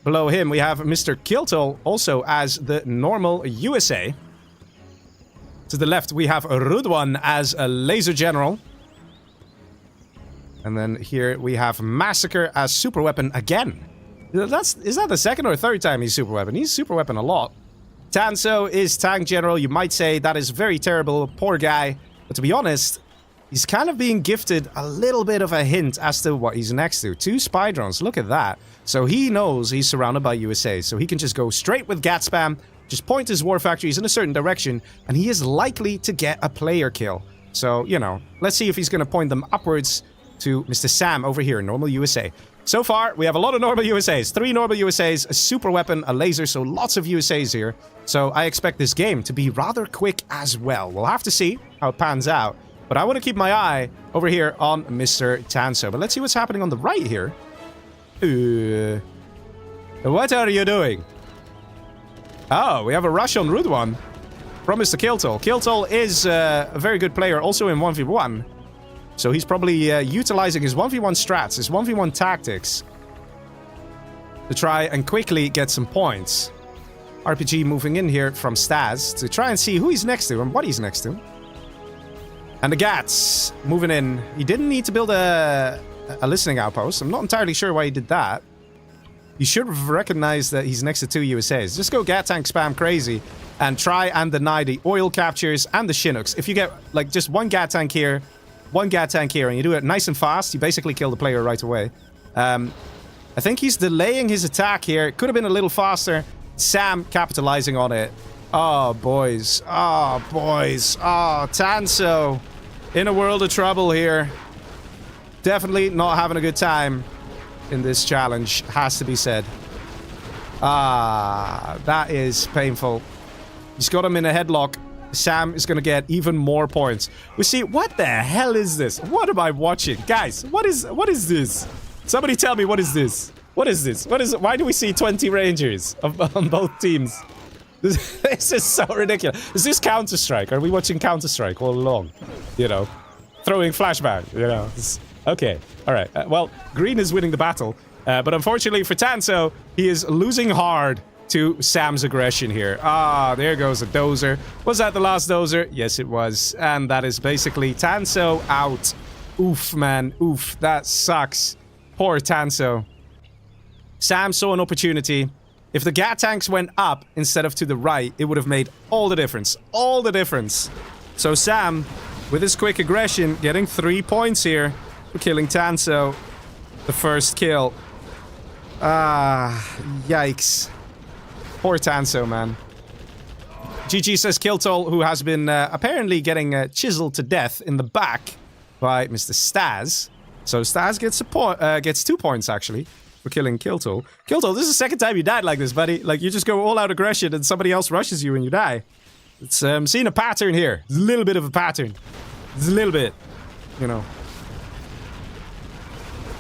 Below him, we have Mr. Kiltol also as the Normal USA. To the left, we have Rudwan as a Laser General. And then here we have Massacre as Super Weapon again. Is that the second or third time he's Super Weapon? He's Super Weapon a lot. Tanso is Tank General. You might say that is very terrible, poor guy. But to be honest, he's kind of being gifted a little bit of a hint as to what he's next to. 2 spy drones, look at that. So he knows he's surrounded by USA, so he can just go straight with Gat Spam, just point his war factories in a certain direction, and he is likely to get a player kill. So, you know, let's see if he's going to point them upwards to Mr. Sam over here, Normal USA. So far, we have a lot of Normal USAs. 3 Normal USAs, a Super Weapon, a Laser, so lots of USAs here. So I expect this game to be rather quick as well. We'll have to see how it pans out. But I want to keep my eye over here on Mr. Tanso. But let's see what's happening on the right here. What are you doing? Oh, we have a rush on Rudwan from Mr. Kiltol. Kiltol is a very good player, also in 1v1. So he's probably utilizing his 1v1 strats, his 1v1 tactics, to try and quickly get some points. RPG moving in here from Stas to try and see who he's next to and what he's next to. And the Gats moving in. He didn't need to build a listening outpost. I'm not entirely sure why he did that. You should have recognized that he's next to 2 USAs. Just go Gat Tank spam crazy and try and deny the oil captures and the Chinooks. If you get like just 1 Gat Tank here, 1 Gat Tank here, and you do it nice and fast, you basically kill the player right away. I think he's delaying his attack here. Could have been a little faster. Sam capitalizing on it. Oh, boys. Oh, boys. Oh, Tanso. In a world of trouble here. Definitely not having a good time in this challenge, has to be said. Ah, that is painful. He's got him in a headlock. Sam is going to get even more points. We see, what the hell is this? What am I watching? Guys, what is this? Somebody tell me, what is this? What is this? What is it? Why do we see 20 Rangers on both teams? This is so ridiculous. Is this Counter-Strike? Are we watching Counter-Strike all along? You know, throwing flashbang, you know. Okay, all right. Well, green is winning the battle. But unfortunately for Tanso, he is losing hard to Sam's aggression here. Ah, there goes a dozer. Was that the last dozer? Yes, it was. And that is basically Tanso out. Oof, man. Oof, that sucks. Poor Tanso. Sam saw an opportunity. If the gat tanks went up instead of to the right, it would have made all the difference. All the difference. So Sam, with his quick aggression, getting 3 points here for killing Tanso. The first kill. Ah, yikes. Poor Tanso, man. GG says Kiltol, who has been apparently getting chiseled to death in the back by Mr. Staz. So Staz gets 2 points, actually, for killing Kiltol. Kiltol, this is the second time you died like this, buddy. Like, you just go all out aggression and somebody else rushes you and you die. It's seeing a pattern here. There's a little bit of a pattern. There's a little bit, you know.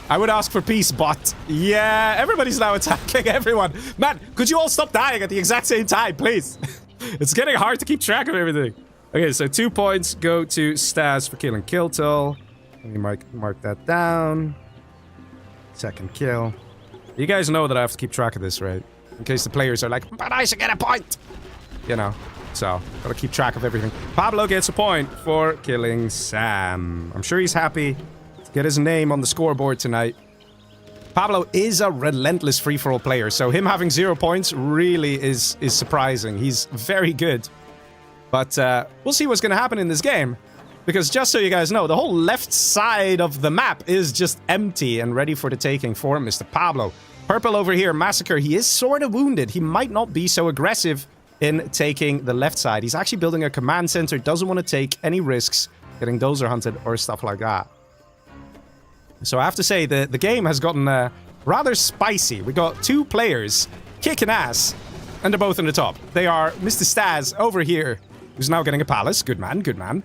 I would ask for peace, but yeah, everybody's now attacking everyone. Man, could you all stop dying at the exact same time, please? It's getting hard to keep track of everything. Okay, so 2 points go to Staz for killing Kiltol. Let me mark that down. Second kill. You guys know that I have to keep track of this, right? In case the players are like, but I should get a point! You know, so gotta keep track of everything. Pablo gets a point for killing Sam. I'm sure he's happy. Get his name on the scoreboard tonight. Pablo is a relentless free-for-all player, so him having 0 points really is surprising. He's very good. But we'll see what's going to happen in this game. Because just so you guys know, the whole left side of the map is just empty and ready for the taking for Mr. Pablo. Purple over here, Massacre, he is sort of wounded. He might not be so aggressive in taking the left side. He's actually building a command center, doesn't want to take any risks getting dozer hunted or stuff like that. So I have to say, the game has gotten rather spicy. We got 2 players kicking ass, and they're both in the top. They are Mr. Staz over here, who's now getting a palace. Good man, good man.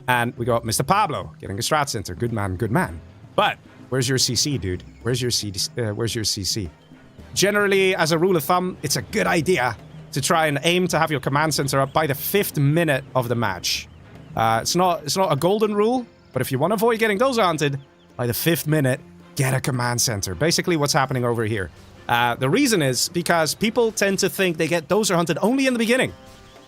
And we got Mr. Pablo getting a strat center. Good man, good man. But where's your CC, dude? Where's your CC? Generally, as a rule of thumb, it's a good idea to try and aim to have your command center up by the 5th minute of the match. It's not a golden rule, but if you want to avoid getting those hunted, by the 5th minute, get a command center. Basically what's happening over here. The reason is because people tend to think they get dozer hunted only in the beginning.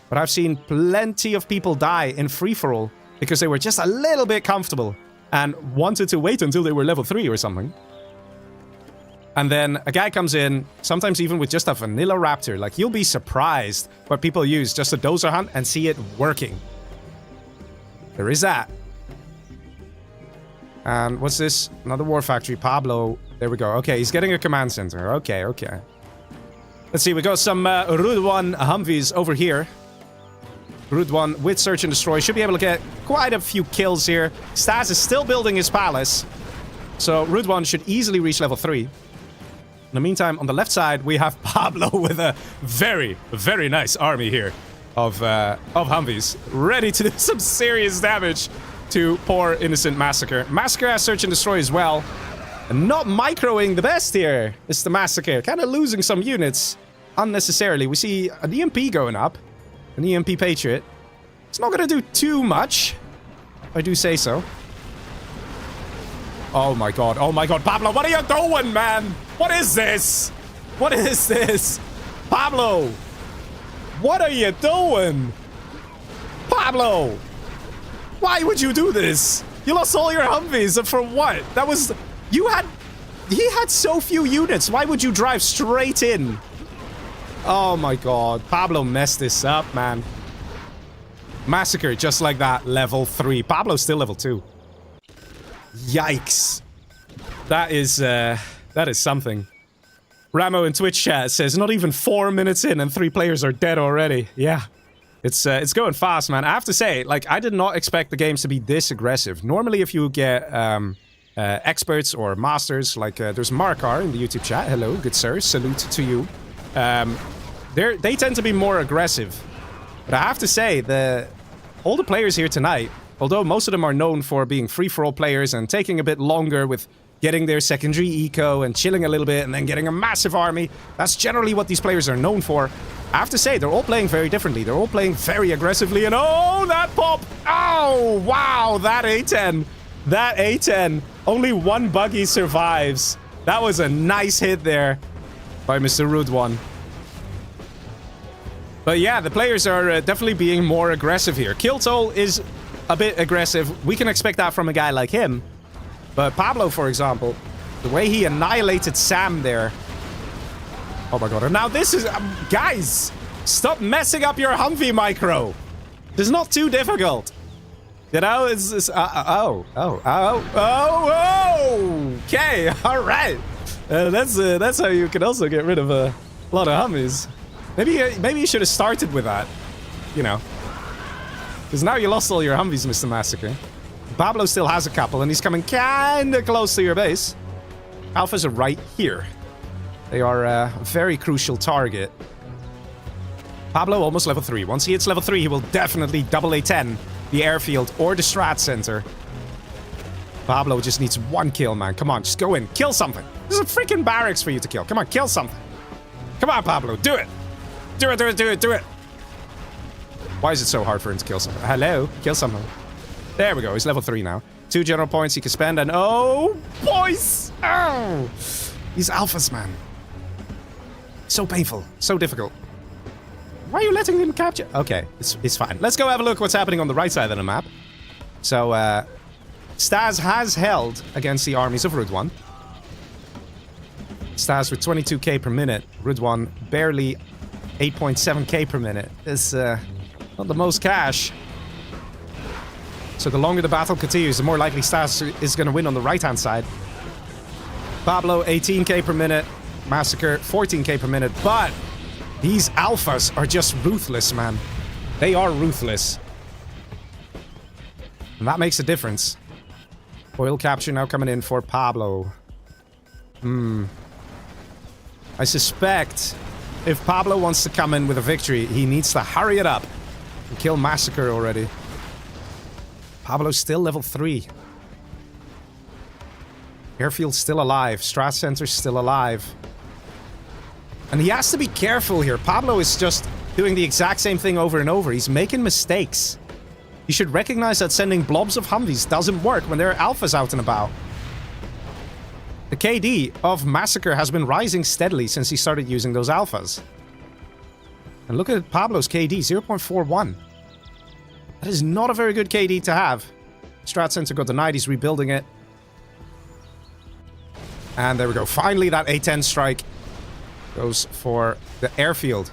But I've seen plenty of people die in free-for-all because they were just a little bit comfortable and wanted to wait until they were level 3 or something. And then a guy comes in, sometimes even with just a vanilla raptor. Like, you'll be surprised what people use just to dozer hunt and see it working. There is that. And what's this? Another war factory. Pablo. There we go. Okay, he's getting a command center. Okay, okay. Let's see, we got some Rude 1 Humvees over here. Rude 1 with Search and Destroy. Should be able to get quite a few kills here. Staz is still building his palace. So Rude 1 should easily reach level 3. In the meantime, on the left side, we have Pablo with a very, very nice army here of Humvees. Ready to do some serious damage to poor innocent Massacre. Massacre has Search and Destroy as well. And not microing the best here is the Massacre. Kind of losing some units unnecessarily. We see an EMP going up. An EMP Patriot. It's not going to do too much, if I do say so. Oh my god. Oh my god. Pablo, what are you doing, man? What is this? What is this? Pablo! What are you doing? Pablo! Why would you do this? You lost all your Humvees, and for what? That was... He had so few units. Why would you drive straight in? Oh my god. Pablo messed this up, man. Massacre, just like that, level 3. Pablo's still level 2. Yikes. That is something. Ramo in Twitch chat says, not even 4 minutes in and 3 players are dead already. Yeah. It's going fast, man. I have to say, like, I did not expect the games to be this aggressive. Normally, if you get experts or masters, like there's Markar in the YouTube chat. Hello, good sir. Salute to you. They tend to be more aggressive. But I have to say, all the players here tonight, although most of them are known for being free-for-all players and taking a bit longer with getting their secondary eco and chilling a little bit and then getting a massive army. That's generally what these players are known for. I have to say, they're all playing very differently. They're all playing very aggressively, and oh, that pop! Oh, wow, that A10. That A10. Only one buggy survives. That was a nice hit there by Mr. Rude One. But yeah, the players are definitely being more aggressive here. Kill toll is a bit aggressive. We can expect that from a guy like him. But Pablo, for example, the way he annihilated Sam there. Oh my god. And now this is... guys, stop messing up your Humvee micro. It's not too difficult. You know, it's... okay, alright. That's how you can also get rid of a lot of Humvees. Maybe you should have started with that. You know. Because now you lost all your Humvees, Mr. Massacre. Pablo still has a couple, and he's coming kinda close to your base. Alphas are right here. They are a very crucial target. Pablo almost level 3. Once he hits level 3, he will definitely double A10 the airfield or the strat center. Pablo just needs 1 kill, man. Come on, just go in. Kill something. There's a freaking barracks for you to kill. Come on, kill something. Come on, Pablo. Do it. Do it, do it, do it, do it. Why is it so hard for him to kill something? Hello? Kill something. There we go. He's level 3 now. 2 general points he can spend, and oh, boys! Oh! These alphas, man. So painful. So difficult. Why are you letting him capture? Okay, it's fine. Let's go have a look what's happening on the right side of the map. So, Staz has held against the armies of Rude One. Staz with 22k per minute. Rude One barely 8.7k per minute. It's not the most cash. So the longer the battle continues, the more likely Staz is going to win on the right-hand side. Pablo, 18k per minute. Massacre, 14k per minute. But these alphas are just ruthless, man. They are ruthless. And that makes a difference. Oil capture now coming in for Pablo. I suspect if Pablo wants to come in with a victory, he needs to hurry it up and kill Massacre already. Pablo's still level 3. Airfield's still alive. Strat Center's still alive. And he has to be careful here. Pablo is just doing the exact same thing over and over. He's making mistakes. He should recognize that sending blobs of Humvees doesn't work when there are alphas out and about. The KD of Massacre has been rising steadily since he started using those alphas. And look at Pablo's KD, 0.41. That is not a very good KD to have. Strat Center got denied, he's rebuilding it. And there we go. Finally, that A10 strike goes for the airfield.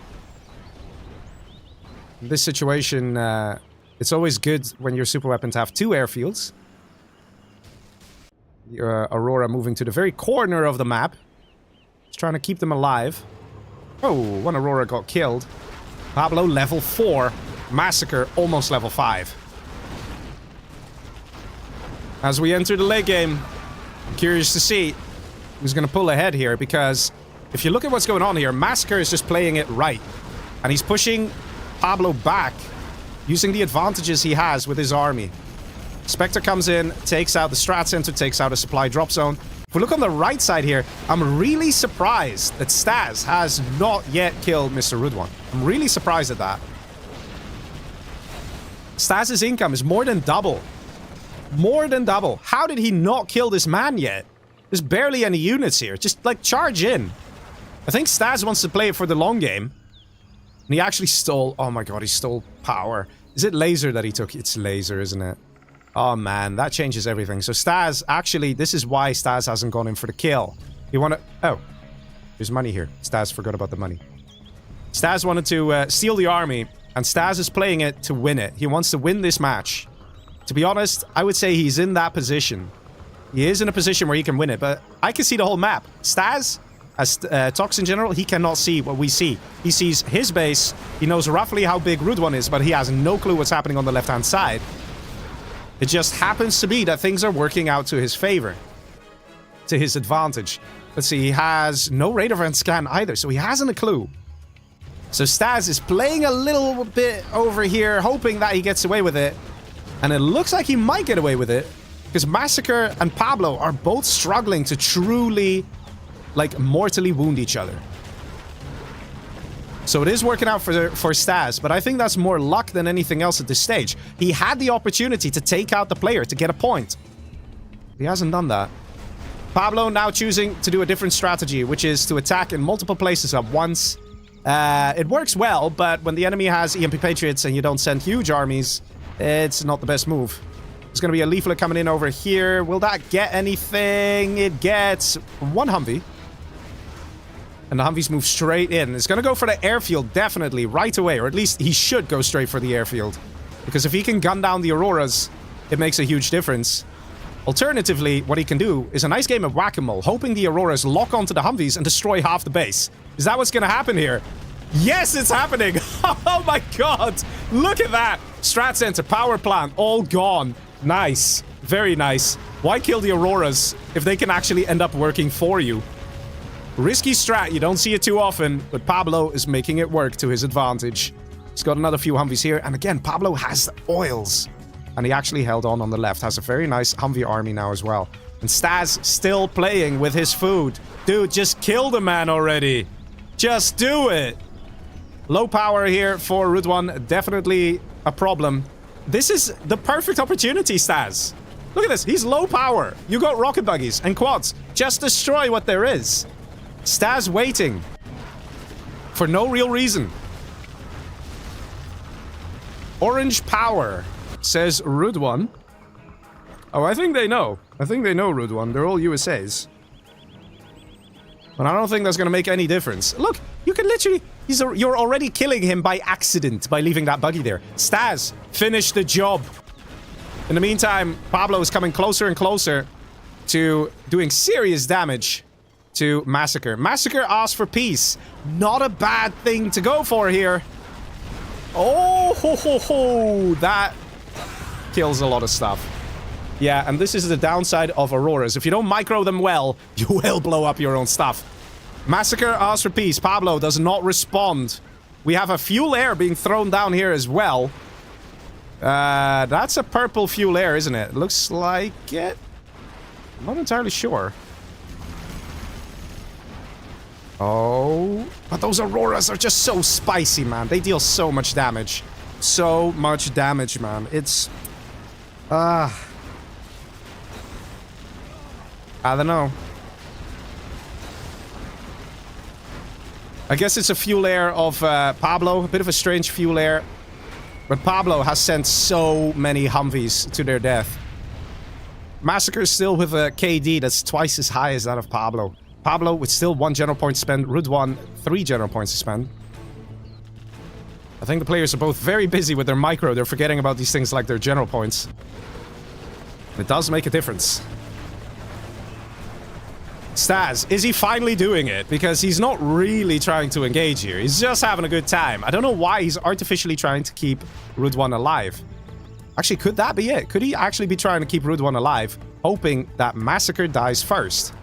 In this situation, it's always good when your super weapon to have 2 airfields. Your Aurora moving to the very corner of the map. Just trying to keep them alive. Oh, 1 Aurora got killed. Pablo, level 4. Massacre, almost level 5. As we enter the late game, I'm curious to see who's going to pull ahead here, because if you look at what's going on here, Massacre is just playing it right. And he's pushing Pablo back, using the advantages he has with his army. Spectre comes in, takes out the strat center, takes out a supply drop zone. If we look on the right side here, I'm really surprised that Staz has not yet killed Mr. Rude One. I'm really surprised at that. Staz's income is more than double. More than double. How did he not kill this man yet? There's barely any units here. Just, like, charge in. I think Staz wants to play it for the long game. And he actually stole... Oh my god, he stole power. Is it laser that he took? It's laser, isn't it? Oh man, that changes everything. So Staz, actually, this is why Staz hasn't gone in for the kill. He wanted... Oh. There's money here. Staz forgot about the money. Staz wanted to steal the army. And Staz is playing it to win it. He wants to win this match. To be honest, I would say he's in that position. He is in a position where he can win it, but I can see the whole map. Staz, As Toxin General, he cannot see what we see. He sees his base. He knows roughly how big Route 1 is, but he has no clue what's happening on the left-hand side. It just happens to be that things are working out to his favor. To his advantage. Let's see, he has no radar and scan either, so he hasn't a clue. So Staz is playing a little bit over here, hoping that he gets away with it. And it looks like he might get away with it. Because Massacre and Pablo are both struggling to truly, like, mortally wound each other. So it is working out for Staz, but I think that's more luck than anything else at this stage. He had the opportunity to take out the player to get a point. He hasn't done that. Pablo now choosing to do a different strategy, which is to attack in multiple places at once. It works well, but when the enemy has EMP Patriots and you don't send huge armies, it's not the best move. There's going to be a leaflet coming in over here. Will that get anything? It gets one Humvee. And the Humvees move straight in. It's going to go for the airfield, definitely, right away. Or at least he should go straight for the airfield. Because if he can gun down the Auroras, it makes a huge difference. Alternatively, what he can do is a nice game of whack-a-mole, hoping the Auroras lock onto the Humvees and destroy half the base. Is that what's going to happen here? Yes, it's happening! Oh my god! Look at that! Strat Center, power plant, all gone. Nice. Very nice. Why kill the Auroras if they can actually end up working for you? Risky strat, you don't see it too often, but Pablo is making it work to his advantage. He's got another few Humvees here, and again, Pablo has the oils. And he actually held on the left. Has a very nice Humvee army now as well. And Staz still playing with his food. Dude, just kill the man already. Just do it. Low power here for Route 1. Definitely a problem. This is the perfect opportunity, Staz. Look at this. He's low power. You got rocket buggies and quads. Just destroy what there is. Staz waiting. For no real reason. Orange power. Says Route 1. Oh, I think they know. I think they know Route 1. They're all USAs. But I don't think that's going to make any difference. Look, you can literally... You're already killing him by accident by leaving that buggy there. Staz, finish the job. In the meantime, Pablo is coming closer and closer to doing serious damage to Massacre. Massacre asks for peace. Not a bad thing to go for here. Oh, ho, ho, ho. That... kills a lot of stuff. Yeah, and this is the downside of Auroras. If you don't micro them well, you will blow up your own stuff. Massacre asks for peace. Pablo does not respond. We have a fuel air being thrown down here as well. That's a purple fuel air, isn't it? Looks like it. I'm not entirely sure. Oh, but those Auroras are just so spicy, man. They deal so much damage. So much damage, man. It's... I don't know. I guess it's a fuel air of Pablo. A bit of a strange fuel air. But Pablo has sent so many Humvees to their death. Massacre is still with a KD that's twice as high as that of Pablo. Pablo with still 1 general point to spend. Route 1, 3 general points to spend. I think the players are both very busy with their micro. They're forgetting about these things like their general points. It does make a difference. Staz, is he finally doing it? Because he's not really trying to engage here. He's just having a good time. I don't know why he's artificially trying to keep Route 1 alive. Actually, could that be it? Could he actually be trying to keep Route 1 alive, hoping that Massacre dies first?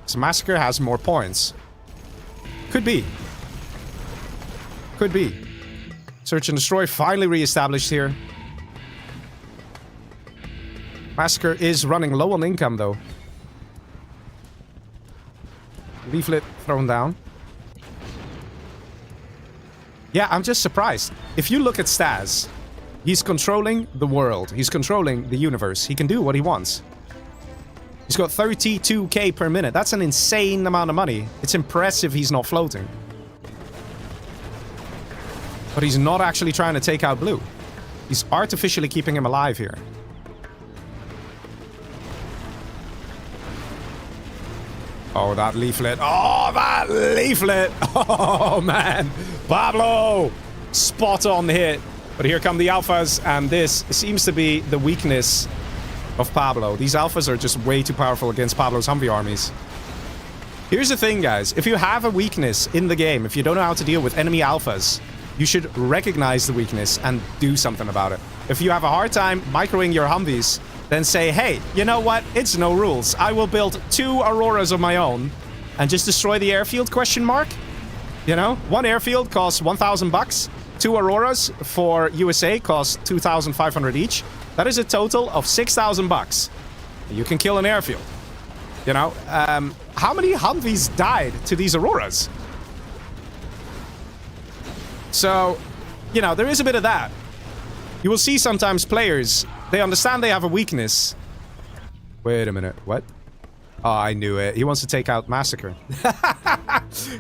So Massacre has more points. Could be. Could be. Search and destroy finally reestablished here. Massacre is running low on income, though. Leaflet thrown down. Yeah, I'm just surprised. If you look at Staz, he's controlling the world. He's controlling the universe. He can do what he wants. He's got 32k per minute. That's an insane amount of money. It's impressive he's not floating. But he's not actually trying to take out blue. He's artificially keeping him alive here. Oh, that leaflet. Oh, that leaflet. Oh, man. Pablo. Spot on hit. But here come the alphas, and this seems to be the weakness of Pablo. These alphas are just way too powerful against Pablo's Humvee armies. Here's the thing, guys. If you have a weakness in the game, if you don't know how to deal with enemy alphas, you should recognize the weakness and do something about it. If you have a hard time microing your Humvees, then say, hey, you know what? It's no rules. I will build 2 Auroras of my own and just destroy the airfield, question mark? You know, 1 airfield costs 1,000 bucks. 2 Auroras for USA cost 2,500 each. That is a total of 6,000 bucks. You can kill an airfield. You know, how many Humvees died to these Auroras? So, you know, there is a bit of that. You will see sometimes players, they understand they have a weakness. Wait a minute, what? Oh, I knew it. He wants to take out Massacre.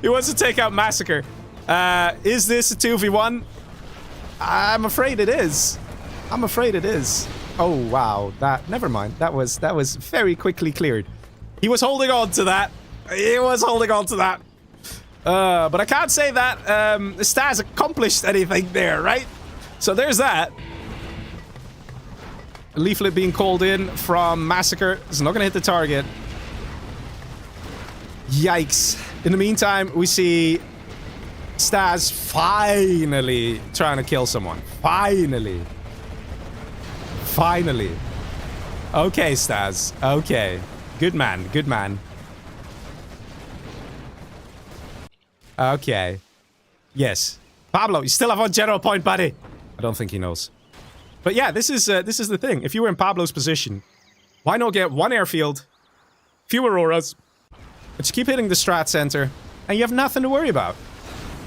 He wants to take out Massacre. Is this a 2v1? I'm afraid it is. I'm afraid it is. Oh, wow. Never mind. That was very quickly cleared. He was holding on to that. He was holding on to that. But I can't say that Stas accomplished anything there, right? So there's that. A leaflet being called in from Massacre. It's not going to hit the target. Yikes. In the meantime, we see Stas finally trying to kill someone. Finally. Finally. Okay, Stas. Okay. Good man. Good man. Okay. Yes. Pablo, you still have 1 general point, buddy. I don't think he knows. But yeah, this is the thing. If you were in Pablo's position, why not get 1 airfield, few Auroras, but you keep hitting the strat center, and you have nothing to worry about.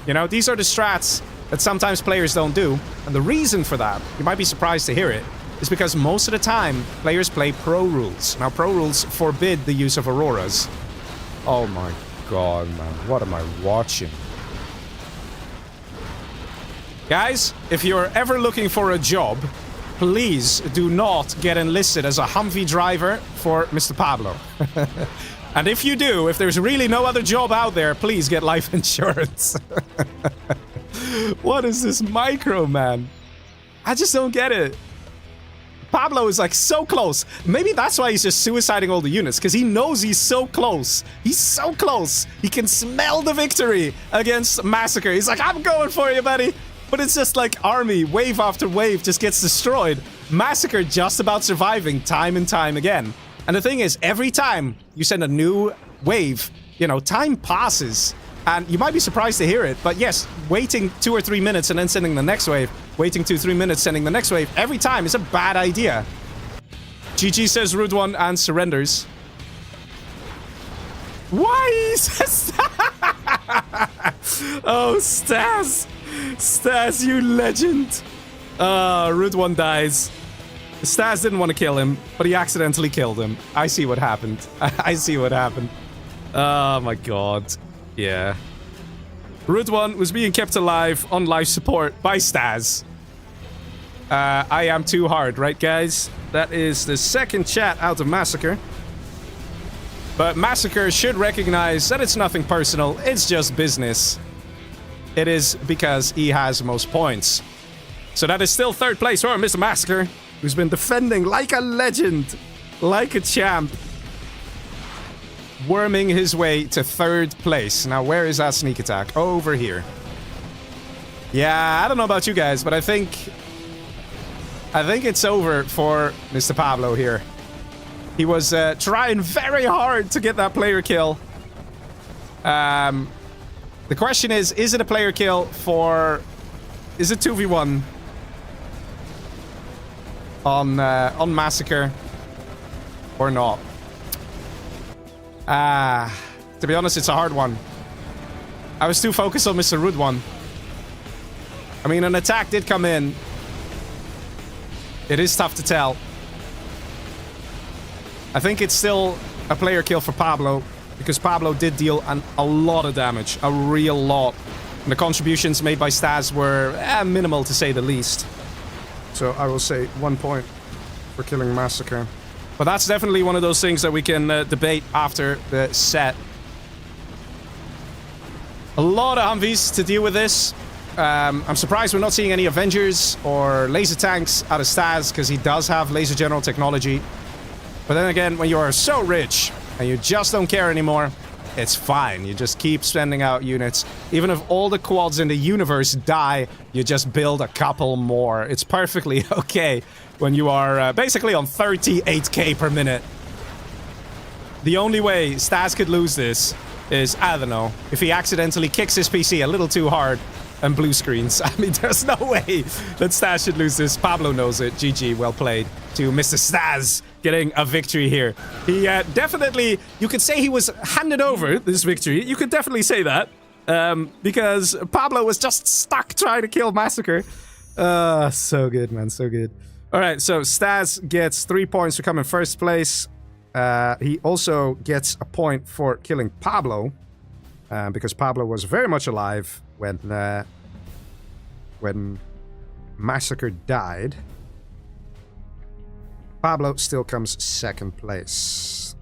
You know, these are the strats that sometimes players don't do. And the reason for that, you might be surprised to hear it, is because most of the time, players play pro rules. Now, pro rules forbid the use of Auroras. Oh my god, man. What am I watching? Guys, if you're ever looking for a job, please do not get enlisted as a Humvee driver for Mr. Pablo. And if you do, if there's really no other job out there, please get life insurance. What is this micro, man? I just don't get it. Pablo is like so close. Maybe that's why he's just suiciding all the units, because he knows he's so close. He's so close. He can smell the victory against Massacre. He's like, I'm going for you, buddy. But it's just like army, wave after wave, just gets destroyed. Massacre just about surviving time and time again. And the thing is, every time you send a new wave, you know, time passes. And you might be surprised to hear it, but yes, waiting 2 or 3 minutes and then sending the next wave, waiting 2 or 3 minutes, sending the next wave, every time is a bad idea. GG says Rude One and surrenders. Why? Oh, Stas! Stas, you legend! Rude One dies. Stas didn't want to kill him, but he accidentally killed him. I see what happened. I see what happened. Oh my god. Yeah. Rude One was being kept alive on life support by Stas. I am too hard, right guys? That is the second chat out of Massacre. But Massacre should recognize that it's nothing personal, it's just business. It is because he has most points. So that is still 3rd place for Mr. Massacre, who's been defending like a legend, like a champ. Worming his way to 3rd place. Now, where is that sneak attack? Over here. Yeah, I don't know about you guys, but I think it's over for Mr. Pablo here. He was trying very hard to get that player kill. The question is it a player kill for... Is it 2v1 on Massacre or not? To be honest, it's a hard one. I was too focused on Mr. Rude One. I mean, an attack did come in. It is tough to tell. I think it's still a player kill for Pablo, because Pablo did deal a lot of damage. A real lot. And the contributions made by Stas were minimal, to say the least. So I will say 1 point for killing Massacre. But that's definitely one of those things that we can debate after the set. A lot of Humvees to deal with this. I'm surprised we're not seeing any Avengers or laser tanks out of Stas, because he does have laser general technology. But then again, when you are so rich and you just don't care anymore, it's fine. You just keep sending out units. Even if all the quads in the universe die, you just build a couple more. It's perfectly okay when you are basically on 38k per minute. The only way Stas could lose this is, I don't know, if he accidentally kicks his PC a little too hard and blue screens. I mean, there's no way that Stas should lose this. Pablo knows it. GG, well played to Mr. Stas, getting a victory here. He definitely, you could say he was handed over this victory. You could definitely say that. Because Pablo was just stuck trying to kill Massacre. So good, man, so good. All right, so Stas gets 3 points to come in first place. He also gets a point for killing Pablo. Because Pablo was very much alive when Massacre died. Pablo still comes second place.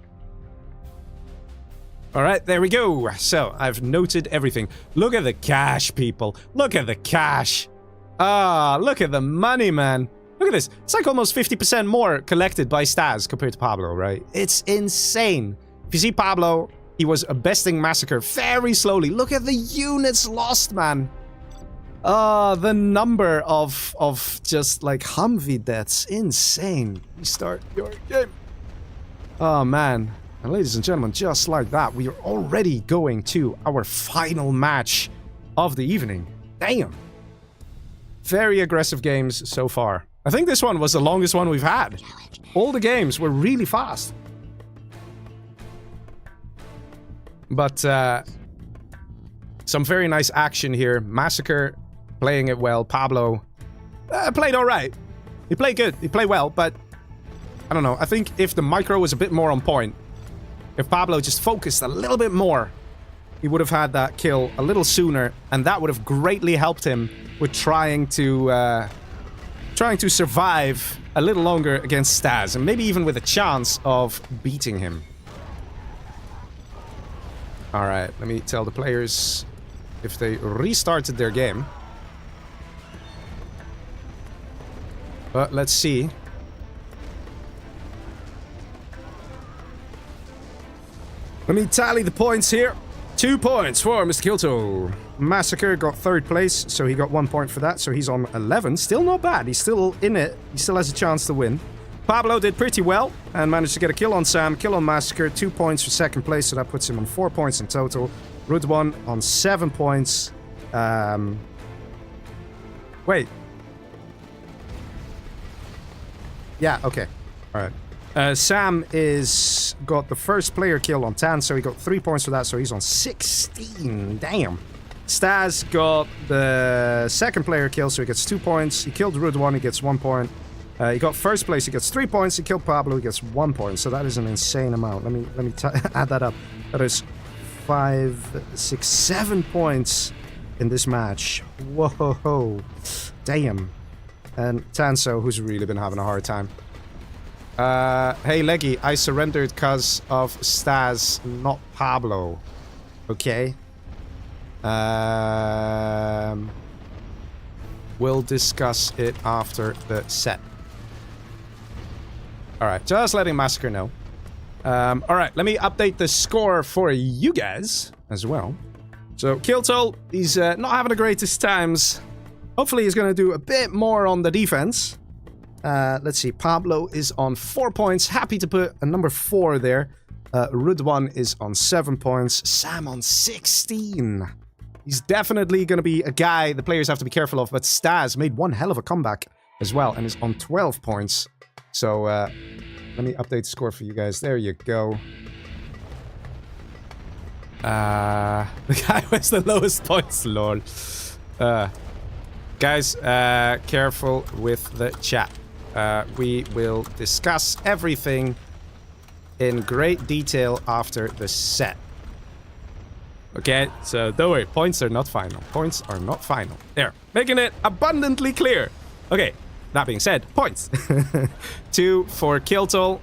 All right, there we go. So I've noted everything. Look at the cash, people. Look at the cash. Ah, look at the money, man. Look at this. It's like almost 50% more collected by Stas compared to Pablo, right? It's insane. If you see Pablo, he was besting Massacre very slowly. Look at the units lost, man. The number of just like Humvee deaths. Insane. Restart your game. Oh, man. And ladies and gentlemen, just like that, we are already going to our final match of the evening. Damn. Very aggressive games so far. I think this one was the longest one we've had. All the games were really fast. But some very nice action here. Massacre playing it well. Pablo played all right. He played good. He played well, but I don't know. I think if the micro was a bit more on point, if Pablo just focused a little bit more, he would have had that kill a little sooner, and that would have greatly helped him with trying to survive a little longer against Stas, and maybe even with a chance of beating him. All right, let me tell the players if they restarted their game. But let's see. Let me tally the points here. 2 points for Mr. Kilto. Massacre got third place, so he got 1 point for that. So he's on 11. Still not bad. He's still in it. He still has a chance to win. Pablo did pretty well and managed to get a kill on Sam, kill on Massacre. 2 points for second place, so that puts him on 4 points in total. Rudwan on 7 points. Wait. Yeah, okay. All right. Sam is got the first player kill on Tan, so he got 3 points for that, so he's on 16. Damn. Stas got the second player kill, so he gets 2 points. He killed Rudwan, he gets 1 point. He got first place, he gets 3 points. He killed Pablo, he gets 1 point. So that is an insane amount. Let me add that up. That is 5, 6, 7 points in this match. Whoa. Damn. And Tanso, who's really been having a hard time. Hey Leggy, I surrendered because of Stas, not Pablo. Okay. We'll discuss it after the set. Alright, just letting Massacre know. Alright, let me update the score for you guys as well. So, Kiltol, he's not having the greatest times. Hopefully he's going to do a bit more on the defense. Let's see, Pablo is on 4 points. Happy to put a number 4 there. Rudwan is on 7 points. Sam on 16. He's definitely going to be a guy the players have to be careful of, but Stas made one hell of a comeback as well and is on 12 points. So, let me update the score for you guys. There you go. The guy with the lowest points, lol. Guys, careful with the chat. We will discuss everything in great detail after the set. Okay, so don't worry, points are not final. Points are not final. There, making it abundantly clear. Okay, that being said, points. 2 for Kiltol.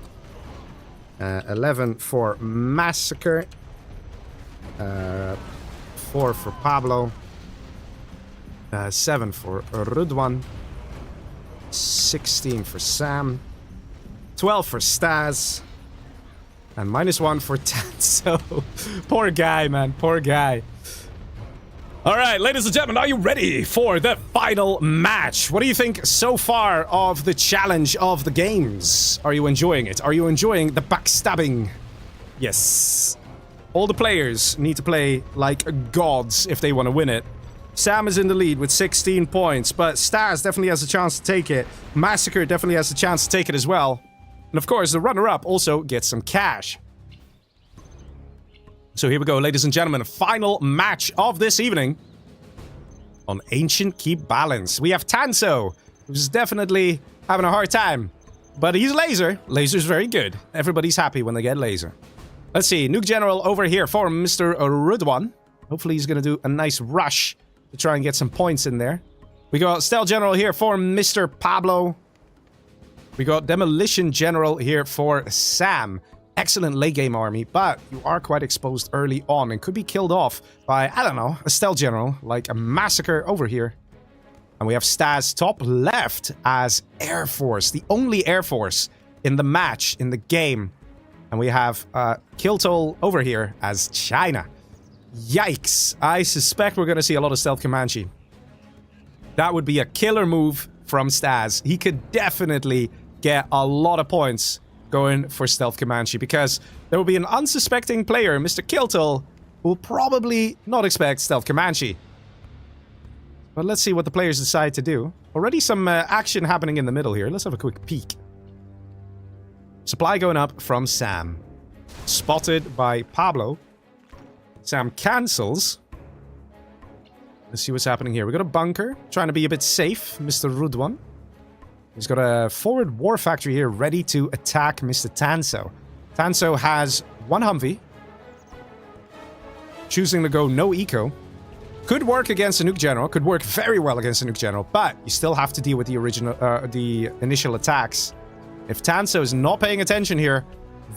11 for Massacre. 4 for Pablo. 7 for Rudwan. 16 for Sam. 12 for Stas. And -1 for Tanso. Poor guy, man. Poor guy. All right, ladies and gentlemen, are you ready for the final match? What do you think so far of the challenge of the games? Are you enjoying it? Are you enjoying the backstabbing? Yes. All the players need to play like gods if they want to win it. Sam is in the lead with 16 points, but Stas definitely has a chance to take it. Massacre definitely has a chance to take it as well. And of course, the runner-up also gets some cash. So here we go, ladies and gentlemen. Final match of this evening on Ancient Keep Balance. We have Tanso, who's definitely having a hard time. But he's laser. Laser's very good. Everybody's happy when they get laser. Let's see. Nuke General over here for Mr. Rudwan. Hopefully he's going to do a nice rush to try and get some points in there. We got Stealth General here for Mr. Pablo. We got Demolition General here for Sam. Excellent late game army, but you are quite exposed early on and could be killed off by, I don't know, a Stealth General, like a Massacre over here. And we have Stas top left as Air Force, the only Air Force in the match, in the game. And we have Kiltol over here as China. Yikes. I suspect we're going to see a lot of Stealth Comanche. That would be a killer move from Stas. He could definitely get a lot of points going for Stealth Comanche, because there will be an unsuspecting player, Mr. Kiltol, who will probably not expect Stealth Comanche. But let's see what the players decide to do. Already some action happening in the middle here. Let's have a quick peek. Supply going up from Sam. Spotted by Pablo. Sam cancels. Let's see what's happening here. We got a bunker, trying to be a bit safe, Mr. Rudwan. He's got a forward war factory here ready to attack Mr. Tanso. Tanso has one Humvee. Choosing to go no eco. Could work against a Nuke General. Could work very well against a Nuke General. But you still have to deal with the initial attacks. If Tanso is not paying attention here,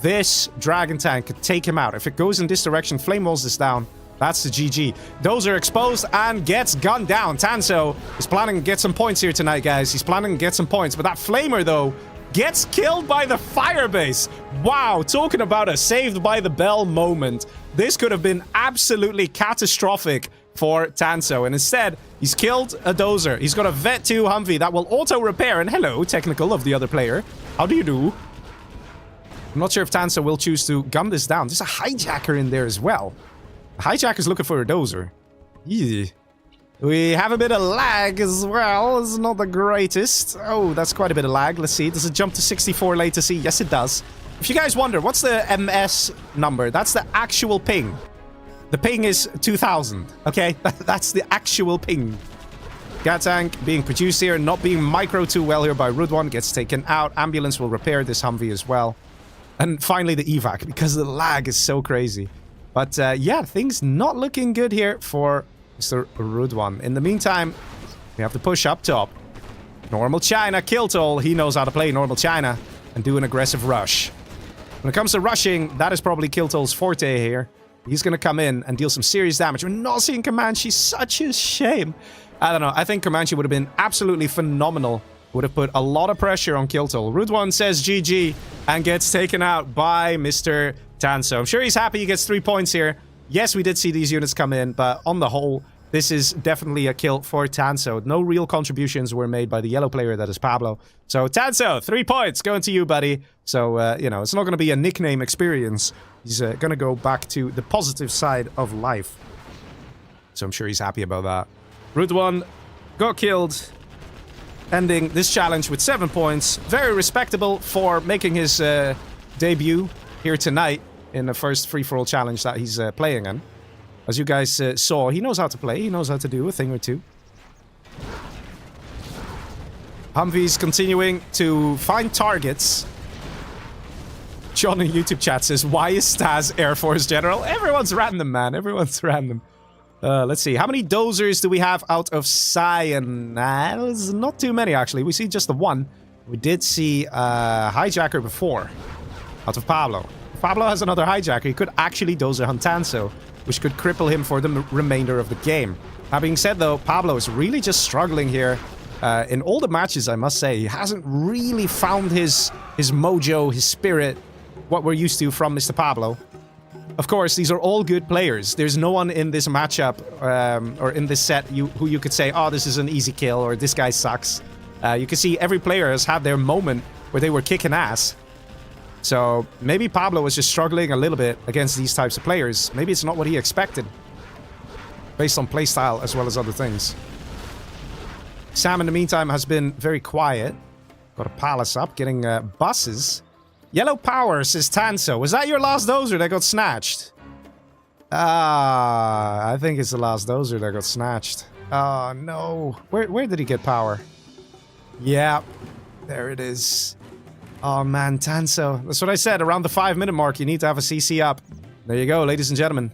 this Dragon Tank could take him out. If it goes in this direction, Flame Walls this down. That's the GG. Those are exposed and gets gunned down. Tanso is planning to get some points here tonight, guys. He's planning to get some points. But that Flamer, though, gets killed by the Firebase. Wow, talking about a saved by the bell moment. This could have been absolutely catastrophic for Tanso. And instead, he's killed a Dozer. He's got a Vet 2 Humvee that will auto-repair. And hello, technical of the other player. How do you do? I'm not sure if Tanso will choose to gun this down. There's a Hijacker in there as well. Hijacker's looking for a Dozer. Yeah. We have a bit of lag as well. It's not the greatest. Oh, that's quite a bit of lag. Let's see. Does it jump to 64 latency? Yes, it does. If you guys wonder, what's the MS number? That's the actual ping. The ping is 2000. Okay? That's the actual ping. Gat tank being produced here, not being micro too well here by Rudwan. Gets taken out. Ambulance will repair this Humvee as well. And finally the evac, because the lag is so crazy. But yeah, things not looking good here for Mr. Rudwan. In the meantime, we have to push up top. Normal China, Kiltol. He knows how to play Normal China and do an aggressive rush. When it comes to rushing, that is probably Kiltol's forte here. He's going to come in and deal some serious damage. We're not seeing Comanche. Such a shame. I don't know. I think Comanche would have been absolutely phenomenal. Would have put a lot of pressure on Kiltol. Rudwan says GG and gets taken out by Mr. Tanso. I'm sure he's happy he gets 3 points here. Yes, we did see these units come in, but on the whole, this is definitely a kill for Tanso. No real contributions were made by the yellow player, that is Pablo. So, Tanso, 3 points going to you, buddy. So, you know, it's not going to be a nickname experience. He's going to go back to the positive side of life. So, I'm sure he's happy about that. Rudwan got killed, ending this challenge with 7 points. Very respectable for making his debut here tonight in the first free-for-all challenge that he's playing in. As you guys saw, he knows how to play. He knows how to do a thing or two. Humvee's continuing to find targets. John in YouTube chat says, why is Stas Air Force General? Everyone's random, man. Everyone's random. Let's see. How many Dozers do we have out of Cyan? There's not too many, actually. We see just the one. We did see Hijacker before. Out of Pablo. If Pablo has another Hijacker, he could actually Dozer hunt Tanso, which could cripple him for the remainder of the game. That being said, though, Pablo is really just struggling here. In all the matches, I must say, he hasn't really found his mojo, his spirit. what we're used to from Mr. Pablo. Of course, these are all good players. There's no one in this matchup or in this set who you could say, oh, this is an easy kill or this guy sucks. You can see every player has had their moment where they were kicking ass. So maybe Pablo was just struggling a little bit against these types of players. Maybe it's not what he expected, based on playstyle as well as other things. Sam, in the meantime, has been very quiet. Got a palace up, getting buses. Yellow power, says Tanso. Was that your last dozer that got snatched? I think it's the last dozer that got snatched. Oh, no. Where did he get power? Yeah, there it is. Oh, man, Tanso. That's what I said. Around the 5-minute mark, you need to have a CC up. There you go, ladies and gentlemen.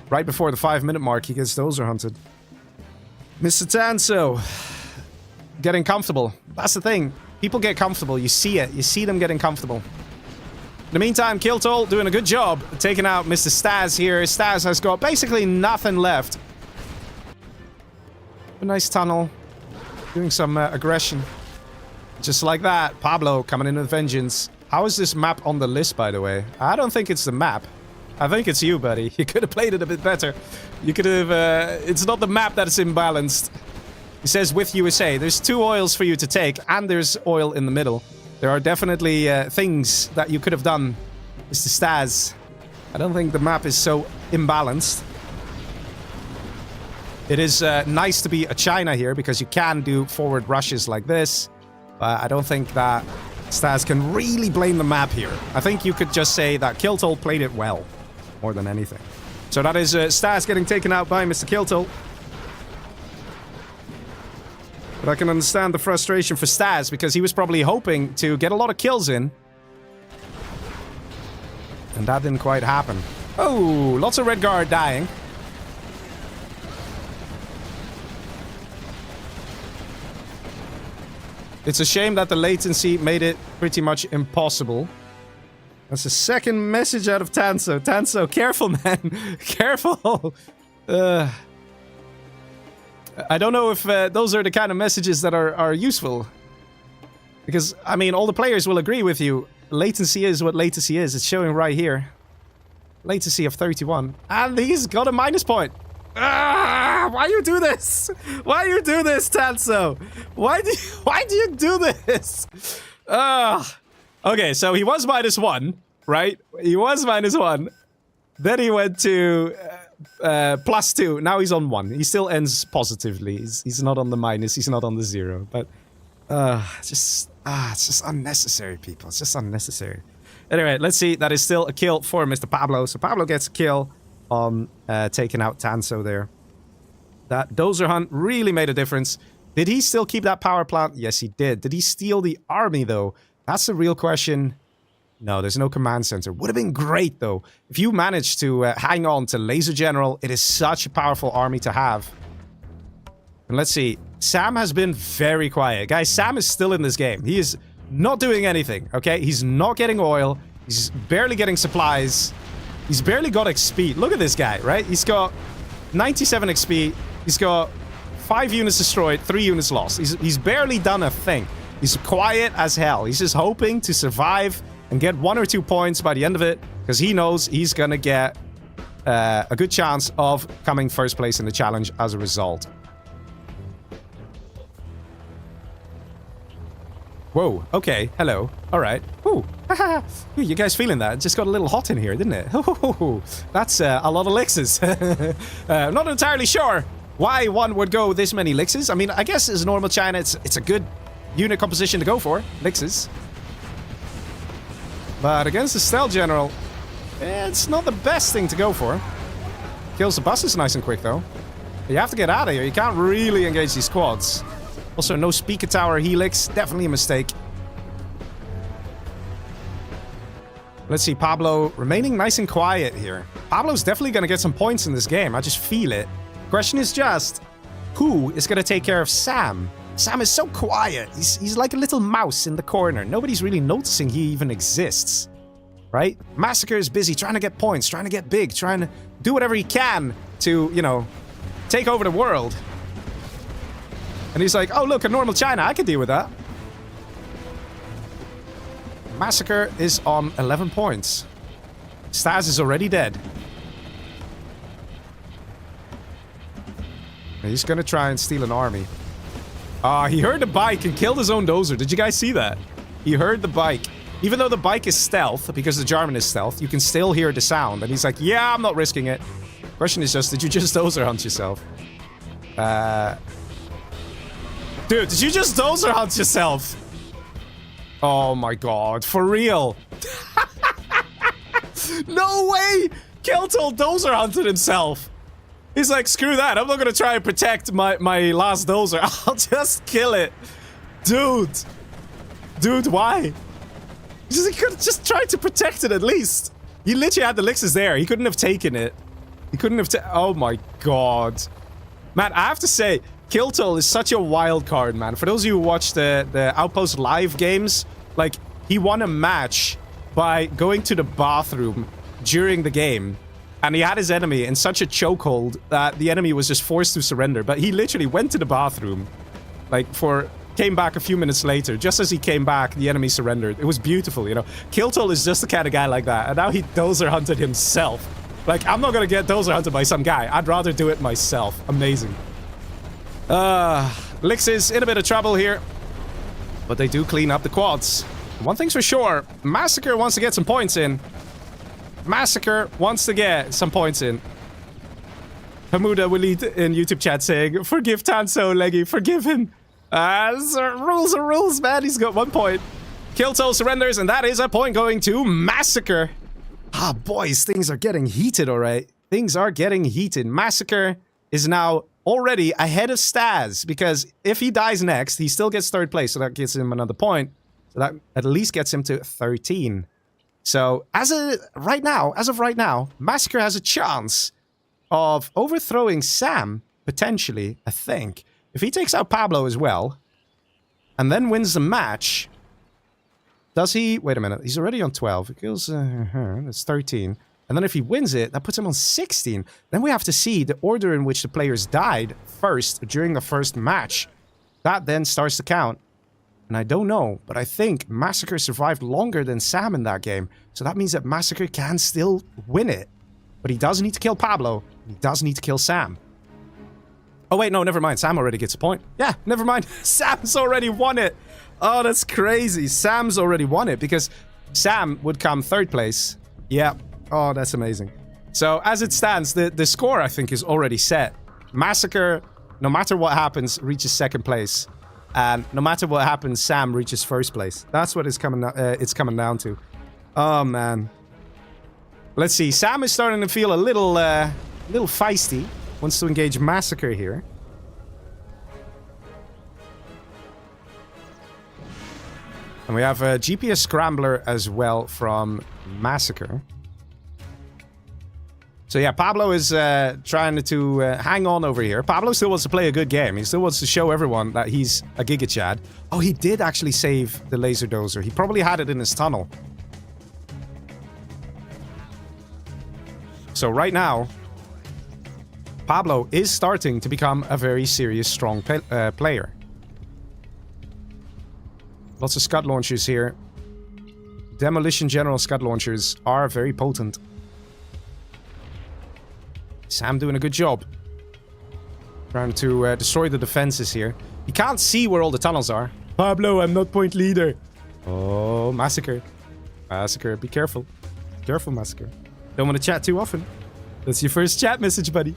Right before the 5-minute mark, he gets dozer hunted. Mr. Tanso. Getting comfortable. That's the thing. People get comfortable. You see it. You see them getting comfortable. In the meantime, Kiltol doing a good job taking out Mr. Staz here. Staz has got basically nothing left. A nice tunnel. Doing some aggression. Just like that. Pablo coming in with vengeance. How is this map on the list, by the way? I don't think it's the map. I think it's you, buddy. You could have played it a bit better. You could have... it's not the map that's imbalanced. He says, with USA, there's 2 oils for you to take, and there's oil in the middle. There are definitely things that you could have done, Mr. Staz. I don't think the map is so imbalanced. It is nice to be a China here, because you can do forward rushes like this. But I don't think that Staz can really blame the map here. I think you could just say that Kiltol played it well, more than anything. So that is Staz getting taken out by Mr. Kiltol. But I can understand the frustration for Staz, because he was probably hoping to get a lot of kills in. And that didn't quite happen. Oh, lots of red guard dying. It's a shame that the latency made it pretty much impossible. That's the second message out of Tanso. Tanso, careful, man. Careful. I don't know if those are the kind of messages that are useful. Because, I mean, all the players will agree with you. Latency is what latency is. It's showing right here. Latency of 31. And he's got a minus point. Why you do this? Why you do this, Tanso? Why do you do this? Okay, so he was -1, right? He was -1. Then he went to +2. Now he's on 1. He still ends positively. He's not on the minus. He's not on the 0. But it's just unnecessary, people. It's just unnecessary. Anyway, let's see. That is still a kill for Mr. Pablo. So Pablo gets a kill on taking out Tanso there. That dozer hunt really made a difference. Did he still keep that power plant? Yes, he did. Did he steal the army, though? That's the real question. No, there's no command center. Would have been great, though. If you managed to hang on to Laser General, it is such a powerful army to have. And let's see. Sam has been very quiet. Guys, Sam is still in this game. He is not doing anything, okay? He's not getting oil. He's barely getting supplies. He's barely got XP. Look at this guy, right? He's got 97 XP. He's got 5 units destroyed, 3 units lost. He's barely done a thing. He's quiet as hell. He's just hoping to survive and get 1 or 2 points by the end of it, because he knows he's gonna get a good chance of coming first place in the challenge as a result. Whoa, okay, hello, alright. Ooh, you guys feeling that? It just got a little hot in here, didn't it? That's a lot of elixirs. Not entirely sure why one would go this many elixirs. I mean, I guess as normal China, it's a good unit composition to go for, elixirs. But against the Stealth General, it's not the best thing to go for. Kills the buses nice and quick, though. You have to get out of here. You can't really engage these squads. Also, no Speaker Tower Helix. Definitely a mistake. Let's see. Pablo remaining nice and quiet here. Pablo's definitely going to get some points in this game. I just feel it. Question is just, who is going to take care of Sam? Sam is so quiet. He's like a little mouse in the corner. Nobody's really noticing he even exists. Right? Massacre is busy trying to get points, trying to get big, trying to do whatever he can to, you know, take over the world. And he's like, oh, look, a normal China. I can deal with that. Massacre is on 11 points. Stas is already dead. He's gonna try and steal an army. He heard the bike and killed his own dozer. Did you guys see that? He heard the bike. Even though the bike is stealth, because the Jarman is stealth, you can still hear the sound. And he's like, yeah, I'm not risking it. Question is just, did you just dozer hunt yourself? Dude, did you just dozer hunt yourself? Oh my god, for real? No way! Kiltol dozer hunted himself. He's like, screw that, I'm not gonna try and protect my last dozer. I'll just kill it. Dude. Dude, why? He could have just tried to protect it at least. He literally had the elixirs there. He couldn't have taken it. He couldn't have oh my god. Man, I have to say, Kiltol is such a wild card, man. For those of you who watch the Outpost live games, like, he won a match by going to the bathroom during the game. And he had his enemy in such a chokehold that the enemy was just forced to surrender. But he literally went to the bathroom, like, came back a few minutes later. Just as he came back, the enemy surrendered. It was beautiful, you know. Kiltol is just the kind of guy like that. And now he dozer hunted himself. Like, I'm not gonna get dozer hunted by some guy. I'd rather do it myself. Amazing. Lix is in a bit of trouble here. But they do clean up the quads. One thing's for sure. Massacre wants to get some points in. Massacre wants to get some points in. Hamuda will lead in YouTube chat saying, forgive Tanso, Leggy, forgive him. Rules are rules, man. He's got 1 point. Kiltol surrenders, and that is a point going to Massacre. Ah, boys, things are getting heated, alright. Things are getting heated. Massacre is now already ahead of Stas, because if he dies next, he still gets 3rd place, so that gets him another point. So that at least gets him to 13. So, as of right now, Massacre has a chance of overthrowing Sam, potentially, I think. If he takes out Pablo as well, and then wins the match, does he... Wait a minute, he's already on 12. It kills... that's 13. And then if he wins it, that puts him on 16. Then we have to see the order in which the players died first during the first match. That then starts to count. And I don't know, but I think Massacre survived longer than Sam in that game. So that means that Massacre can still win it. But he does need to kill Pablo. He does need to kill Sam. Oh wait, no, never mind. Sam already gets a point. Yeah, never mind. Sam's already won it. Oh, that's crazy. Sam's already won it because Sam would come 3rd place. Yeah. Oh, that's amazing. So as it stands, the score, I think, is already set. Massacre, no matter what happens, reaches 2nd place. And no matter what happens, Sam reaches 1st place. That's what it's coming down to. Oh, man. Let's see. Sam is starting to feel a little feisty. Wants to engage Massacre here. And we have a GPS Scrambler as well from Massacre. So yeah, Pablo is trying to hang on over here. Pablo still wants to play a good game. He still wants to show everyone that he's a Giga Chad. Oh, he did actually save the laser dozer. He probably had it in his tunnel. So right now, Pablo is starting to become a very serious, strong player. Lots of Scud launchers here. Demolition General Scud launchers are very potent. Sam doing a good job. Trying to destroy the defenses here. You can't see where all the tunnels are. Pablo, I'm not point leader. Oh, Massacre. Massacre, be careful. Careful, Massacre. Don't want to chat too often. That's your first chat message, buddy.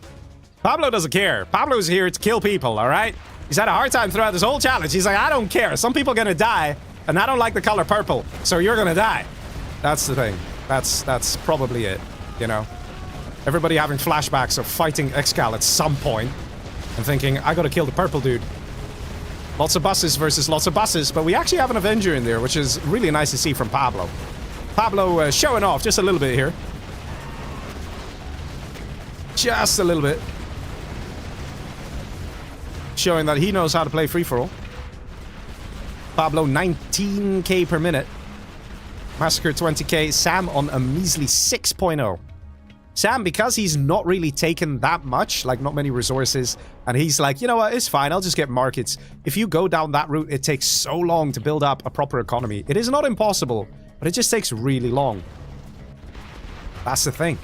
Pablo doesn't care. Pablo's here to kill people, alright? He's had a hard time throughout this whole challenge. He's like, I don't care. Some people are gonna die, and I don't like the color purple, so you're gonna die. That's the thing. That's probably it, you know? Everybody having flashbacks of fighting Excal at some point and thinking, I gotta kill the purple dude. Lots of buses versus lots of buses, but we actually have an Avenger in there, which is really nice to see from Pablo. Pablo showing off just a little bit here. Just a little bit. Showing that he knows how to play free-for-all. Pablo 19k per minute. Massacre 20k. Sam on a measly 6.0. Sam, because he's not really taken that much, like not many resources, and he's like, you know what, it's fine, I'll just get markets. If you go down that route, it takes so long to build up a proper economy. It is not impossible, But it just takes really long. That's the thing.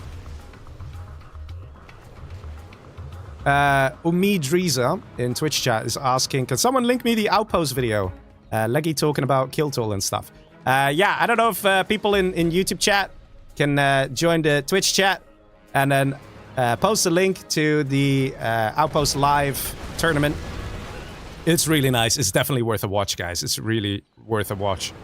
Umidriza in Twitch chat is asking, can someone link me the Outpost video? Leggy talking about kill tool and stuff. Yeah, I don't know if people in YouTube chat can join the Twitch chat and then post a link to the Outpost Live tournament. It's really nice. It's definitely worth a watch, guys. It's really worth a watch.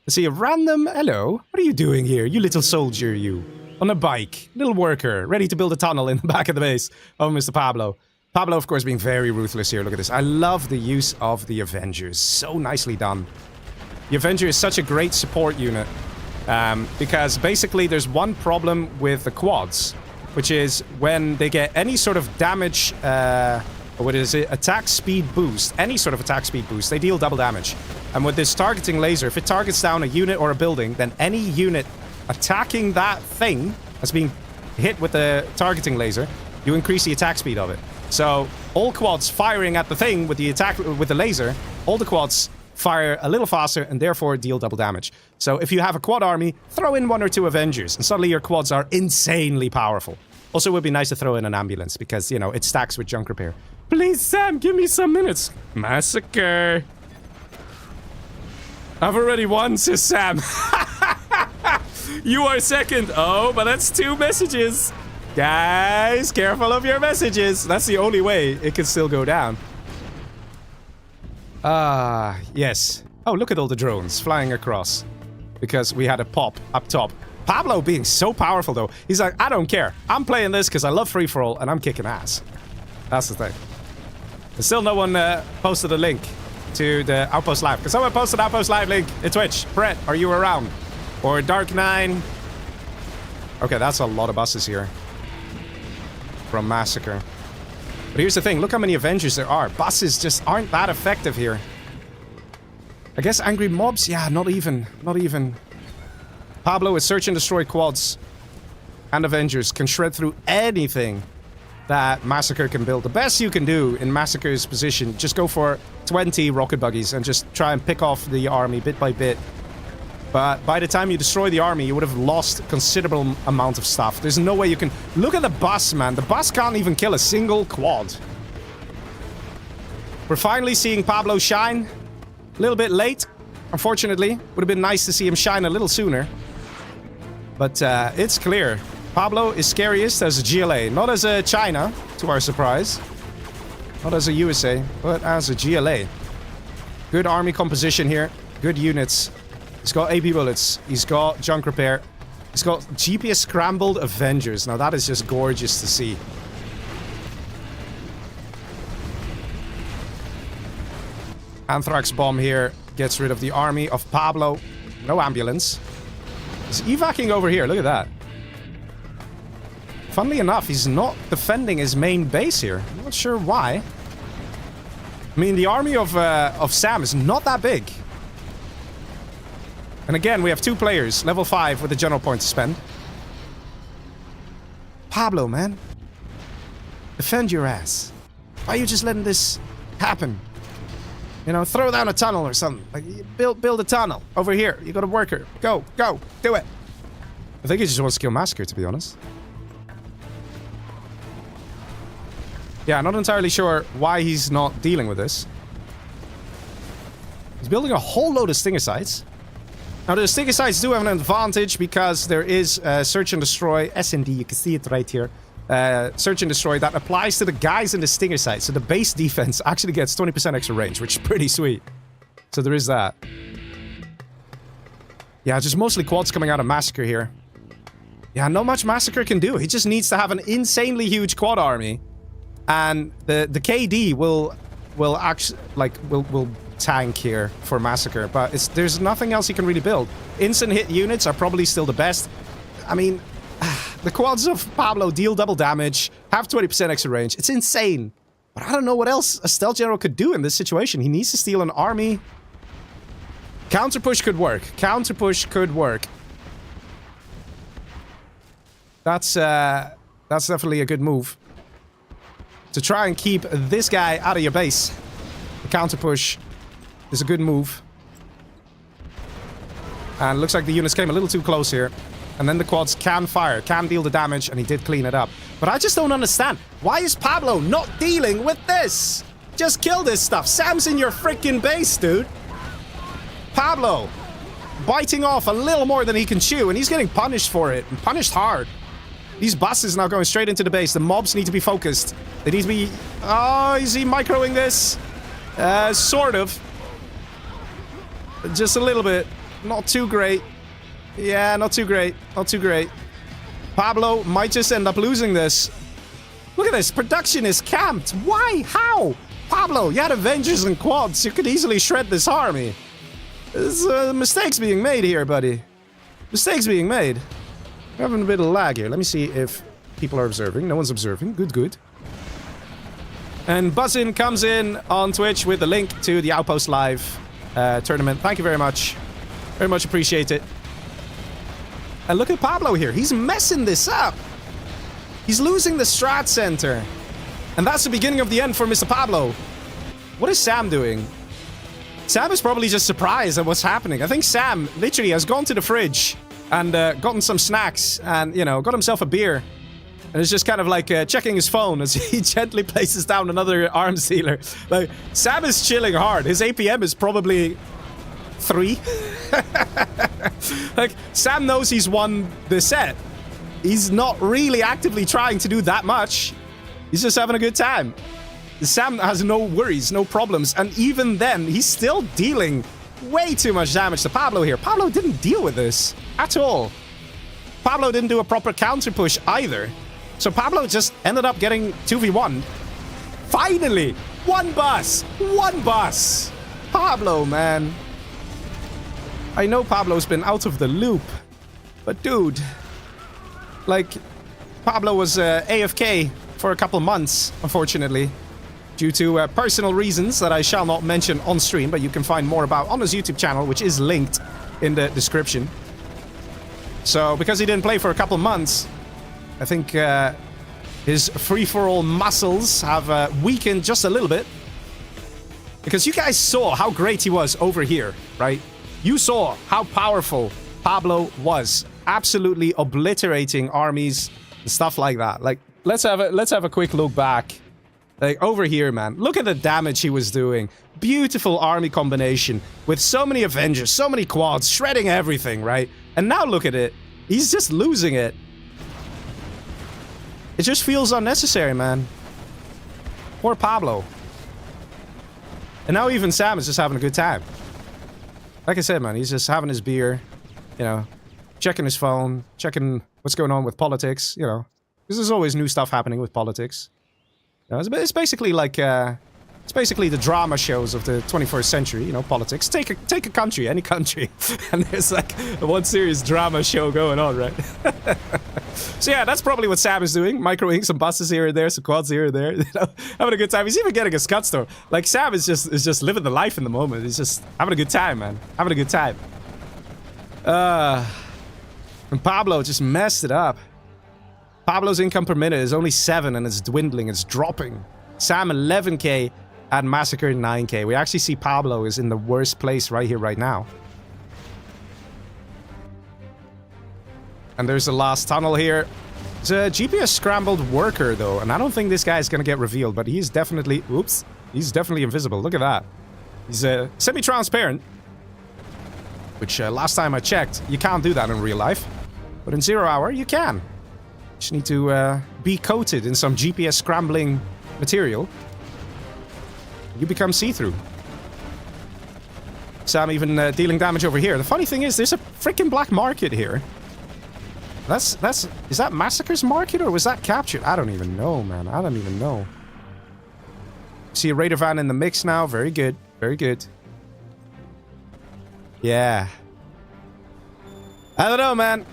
I see a random... Hello. What are you doing here, you little soldier, you? On a bike. Little worker. Ready to build a tunnel in the back of the base. Oh, Mr. Pablo. Pablo, of course, being very ruthless here. Look at this. I love the use of the Avengers. So nicely done. The Avenger is such a great support unit. Because basically there's one problem with the quads. Which is when they get any sort of damage... what is it? Attack speed boost. Any sort of attack speed boost. They deal double damage. And with this targeting laser, if it targets down a unit or a building, then any unit attacking that thing that's being hit with the targeting laser, you increase the attack speed of it. So all quads firing at the thing with the attack with the laser, all the quads fire a little faster and therefore deal double damage. So if you have a quad army, throw in 1 or 2 Avengers and suddenly your quads are insanely powerful. Also, it would be nice to throw in an ambulance because, you know, it stacks with junk repair. Please, Sam, give me some minutes. Massacre. I've already won, says Sam. You are second. Oh, but that's 2 messages. Guys, careful of your messages. That's the only way it can still go down. Yes. Oh, look at all the drones flying across. Because we had a pop up top. Pablo being so powerful, though. He's like, I don't care. I'm playing this because I love free-for-all and I'm kicking ass. That's the thing. There's still no one posted a link to the Outpost Live. Can someone post an Outpost Live link in Twitch? Brett, are you around? Or Dark9? Okay, that's a lot of buses here. From Massacre. But here's the thing. Look how many Avengers there are. Buses just aren't that effective here. I guess angry mobs? Yeah, not even. Not even. Pablo with search and destroy quads and Avengers can shred through anything that Massacre can build. The best you can do in Massacre's position, just go for 20 rocket buggies and just try and pick off the army bit by bit. But by the time you destroy the army, you would have lost a considerable amount of stuff. There's no way you can... Look at the bus, man. The bus can't even kill a single quad. We're finally seeing Pablo shine. A little bit late, unfortunately. Would have been nice to see him shine a little sooner. But it's clear. Pablo is scariest as a GLA. Not as a China, to our surprise. Not as a USA, but as a GLA. Good army composition here. Good units. He's got AP bullets. He's got junk repair. He's got GPS scrambled Avengers. Now that is just gorgeous to see. Anthrax bomb here gets rid of the army of Pablo. No ambulance. He's evacing over here. Look at that. Funnily enough, he's not defending his main base here. I'm not sure why. I mean, the army of Sam is not that big. And again, we have 2 players, level 5 with a general point to spend. Pablo, man. Defend your ass. Why are you just letting this happen? You know, throw down a tunnel or something. Like, build a tunnel over here. You got a worker. Go, do it. I think he just wants to kill Massacre, to be honest. Yeah, not entirely sure why he's not dealing with this. He's building a whole load of stinger sites. Now, the stinger sites do have an advantage because there is search and destroy. SND, you can see it right here. Search and destroy that applies to the guys in the stinger site. So the base defense actually gets 20% extra range, which is pretty sweet. So there is that. Yeah, just mostly quads coming out of Massacre here. Yeah, not much Massacre can do. He just needs to have an insanely huge quad army. And the KD will actually, like, will tank here for Massacre. But there's nothing else he can really build. Instant hit units are probably still the best. I mean... The quads of Pablo deal double damage, have 20% extra range. It's insane. But I don't know what else a stealth general could do in this situation. He needs to steal an army. Counter push could work. Counter push could work. That's definitely a good move. To try and keep this guy out of your base. The counter push is a good move. And looks like the units came a little too close here. And then the quads can fire, can deal the damage, and he did clean it up. But I just don't understand. Why is Pablo not dealing with this? Just kill this stuff. Sam's in your freaking base, dude. Pablo biting off a little more than he can chew, and he's getting punished for it, and punished hard. These buses now going straight into the base. The mobs need to be focused. They need to be... Oh, is he microing this? Sort of. Just a little bit. Not too great. Yeah, not too great. Not too great. Pablo might just end up losing this. Look at this. Production is camped. Why? How? Pablo, you had Avengers and quads. You could easily shred this army. There's mistakes being made here, buddy. Mistakes being made. We're having a bit of lag here. Let me see if people are observing. No one's observing. Good, good. And Buzzin comes in on Twitch with the link to the Outpost Live tournament. Thank you very much. Very much appreciate it. And look at Pablo here. He's messing this up. He's losing the strat center. And that's the beginning of the end for Mr. Pablo. What is Sam doing? Sam is probably just surprised at what's happening. I think Sam literally has gone to the fridge and gotten some snacks and, you know, got himself a beer. And it's just kind of like checking his phone as he gently places down another arms dealer. Like, Sam is chilling hard. His APM is probably 3. Like, Sam knows he's won the set. He's not really actively trying to do that much. He's just having a good time. Sam has no worries, no problems. And even then, he's still dealing way too much damage to Pablo here. Pablo didn't deal with this at all. Pablo didn't do a proper counter push either. So Pablo just ended up getting 2v1. Finally! One bus! One bus! Pablo, man. I know Pablo's been out of the loop. But dude... Like, Pablo was AFK for a couple months, unfortunately. Due to personal reasons that I shall not mention on stream, but you can find more about on his YouTube channel, which is linked in the description. So, because he didn't play for a couple months, I think his free-for-all muscles have weakened just a little bit. Because you guys saw how great he was over here, right? You saw how powerful Pablo was. Absolutely obliterating armies and stuff like that. Like, let's have a quick look back. Like, over here, man. Look at the damage he was doing. Beautiful army combination with so many Avengers, so many quads, shredding everything, right? And now look at it. He's just losing it. It just feels unnecessary, man. Poor Pablo. And now even Sam is just having a good time. Like I said, man, he's just having his beer, you know, checking his phone, checking what's going on with politics, you know. Because there's always new stuff happening with politics. You know, it's basically like, it's basically the drama shows of the 21st century, you know, politics. Take a country, any country, and there's like one serious drama show going on, right? So yeah, that's probably what Sam is doing. Microing some buses here and there, some quads here and there, you know, having a good time. He's even getting a scud store. Like, Sam is just living the life in the moment. He's just having a good time, man. Having a good time. And Pablo just messed it up. Pablo's income per minute is only 7 and it's dwindling, it's dropping. Sam 11k and Massacre 9k. We actually see Pablo is in the worst place right here, right now. And there's the last tunnel here. It's a GPS scrambled worker though, and I don't think this guy is gonna get revealed, but he's definitely, oops, he's definitely invisible. Look at that. He's semi-transparent, which last time I checked, you can't do that in real life. But in 0 hour, you can. You just need to be coated in some GPS scrambling material. You become see-through. Sam even dealing damage over here. The funny thing is, there's a freaking black market here. Is that Massacre's market or was that captured? I don't even know, man. I don't even know. See a Raider van in the mix now. Very good. Very good. Yeah. I don't know, man.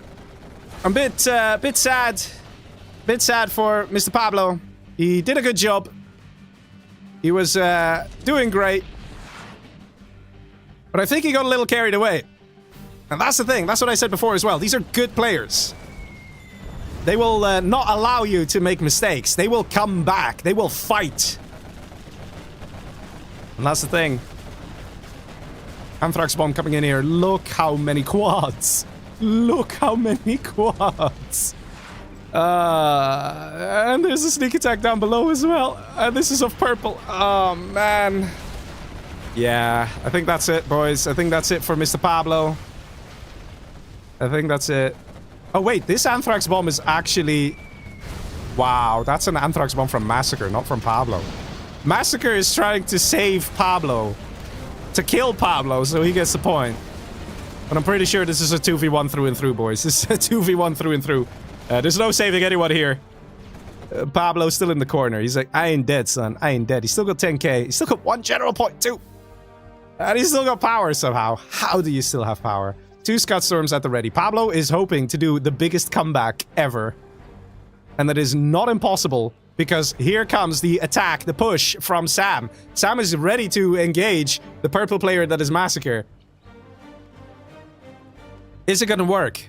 I'm a bit sad. Bit sad for Mr. Pablo. He did a good job. He was doing great. But I think he got a little carried away. And that's the thing. That's what I said before as well. These are good players. They will not allow you to make mistakes. They will come back. They will fight. And that's the thing. Anthrax bomb coming in here. Look how many quads. Look how many quads. And there's a sneak attack down below as well. This is of purple. Oh, man. Yeah, I think that's it, boys. I think that's it for Mr. Pablo. I think that's it. Oh, wait. This Anthrax bomb is actually... Wow, that's an Anthrax bomb from Massacre, not from Pablo. Massacre is trying to save Pablo. To kill Pablo, so he gets the point. But I'm pretty sure this is a 2v1 through and through, boys. This is a 2v1 through and through. There's no saving anyone here. Pablo's still in the corner. He's like, I ain't dead, son. I ain't dead. He's still got 10k. He's still got 1 general point, too. And he's still got power somehow. How do you still have power? 2 Scud Storms at the ready. Pablo is hoping to do the biggest comeback ever. And that is not impossible. Because here comes the attack, the push from Sam. Sam is ready to engage the purple player that is Massacre. Is it gonna work?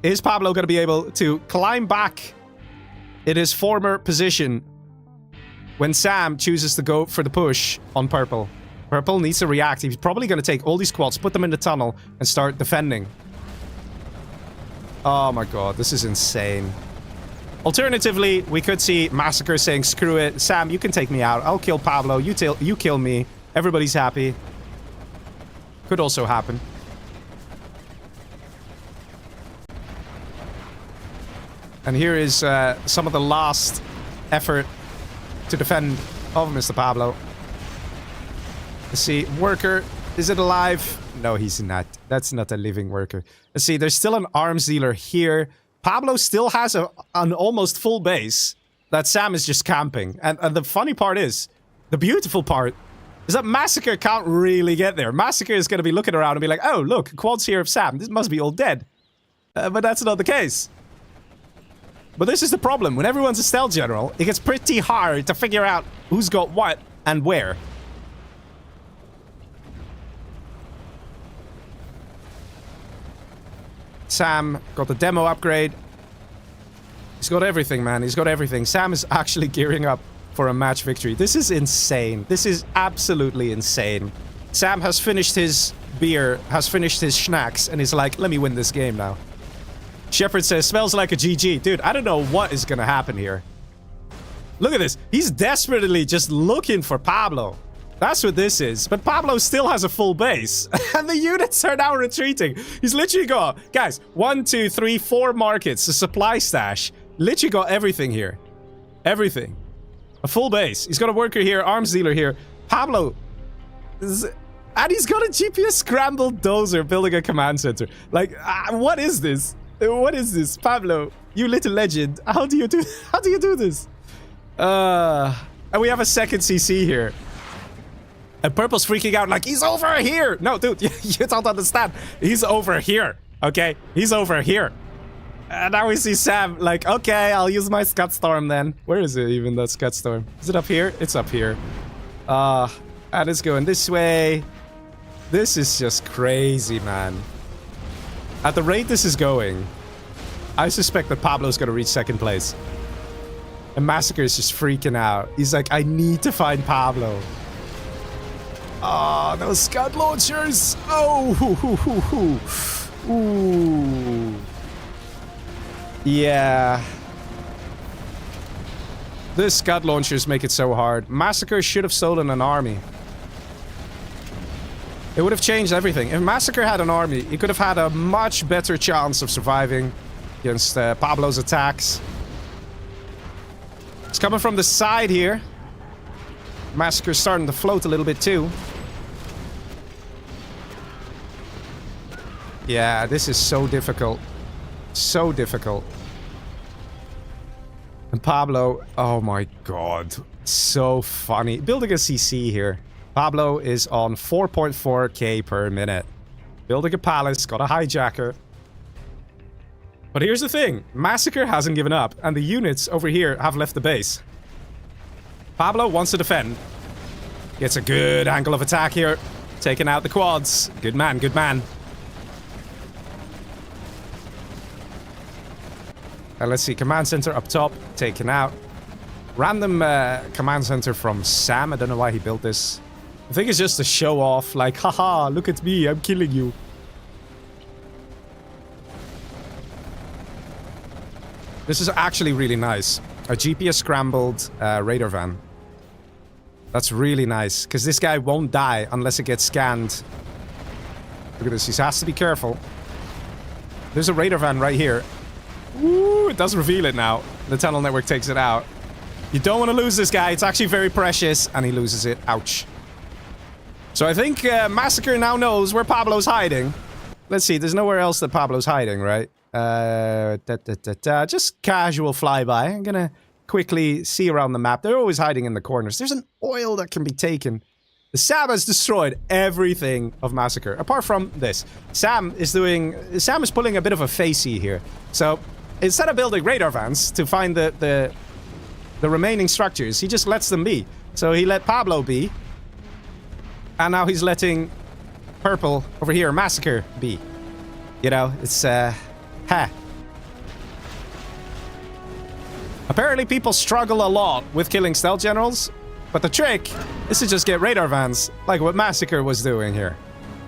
Is Pablo gonna be able to climb back in his former position when Sam chooses to go for the push on purple? Purple needs to react. He's probably gonna take all these squads, put them in the tunnel, and start defending. Oh my god, this is insane. Alternatively, we could see Massacre saying, screw it, Sam, you can take me out. I'll kill Pablo, you kill me. Everybody's happy. Could also happen. And here is some of the last effort to defend of Mr. Pablo. Let's see, worker, is it alive? No, he's not. That's not a living worker. Let's see, there's still an arms dealer here. Pablo still has an almost full base that Sam is just camping. And the funny part is, the beautiful part, is that Massacre can't really get there. Massacre is going to be looking around and be like, oh, look, quads here of Sam. This must be all dead. But that's not the case. But this is the problem. When everyone's a stealth general, it gets pretty hard to figure out who's got what and where. Sam got the demo upgrade. He's got everything, man. He's got everything. Sam is actually gearing up for a match victory. This is insane. This is absolutely insane. Sam has finished his beer, has finished his schnacks, and he's like, let me win this game now. Shepard says, smells like a GG. Dude, I don't know what is gonna happen here. Look at this. He's desperately just looking for Pablo. That's what this is. But Pablo still has a full base. And the units are now retreating. He's literally got, guys, 1, 2, 3, 4 markets, a supply stash. Literally got everything here. Everything. A full base. He's got a worker here, arms dealer here. Pablo. And he's got a GPS scrambled dozer building a command center. Like, what is this? What is this? Pablo, you little legend. How do you do this? And we have a second CC here. And Purple's freaking out like, he's over here! No, dude, you don't understand. He's over here, okay? He's over here. And now we see Sam like, okay, I'll use my Scud Storm then. Where is it even, that Scud Storm? Is it up here? It's up here. And it's going this way. This is just crazy, man. At the rate this is going, I suspect that Pablo's gonna reach second place. And Massacre is just freaking out. He's like, I need to find Pablo. Oh, those Scud launchers! Oh, ooh. Yeah. The Scud launchers make it so hard. Massacre should have stolen an army. It would have changed everything. If Massacre had an army, he could have had a much better chance of surviving against Pablo's attacks. It's coming from the side here. Massacre's starting to float a little bit too. Yeah, this is so difficult. So difficult. And Pablo, oh my god. So funny. Building a CC here. Pablo is on 4.4k per minute. Building a palace, got a hijacker. But here's the thing. Massacre hasn't given up, and the units over here have left the base. Pablo wants to defend. Gets a good angle of attack here. Taking out the quads. Good man, good man. And let's see, command center up top, taken out. Random command center from Sam. I don't know why he built this. I think it's just a show off, like, haha, look at me, I'm killing you. This is actually really nice. A GPS scrambled radar van. That's really nice, because this guy won't die unless it gets scanned. Look at this, he has to be careful. There's a radar van right here. Ooh, it does reveal it now. The tunnel network takes it out. You don't want to lose this guy, it's actually very precious, and he loses it. Ouch. So I think Massacre now knows where Pablo's hiding. Let's see, there's nowhere else that Pablo's hiding, right? Just casual flyby. I'm gonna quickly see around the map. They're always hiding in the corners. There's an oil that can be taken. The Sam has destroyed everything of Massacre, apart from this. Sam is pulling a bit of a facey here. So instead of building radar vans to find the remaining structures, he just lets them be. So he let Pablo be. And now he's letting Purple over here, Massacre, be. You know, it's, Apparently people struggle a lot with killing stealth generals, but the trick is to just get radar vans, like what Massacre was doing here.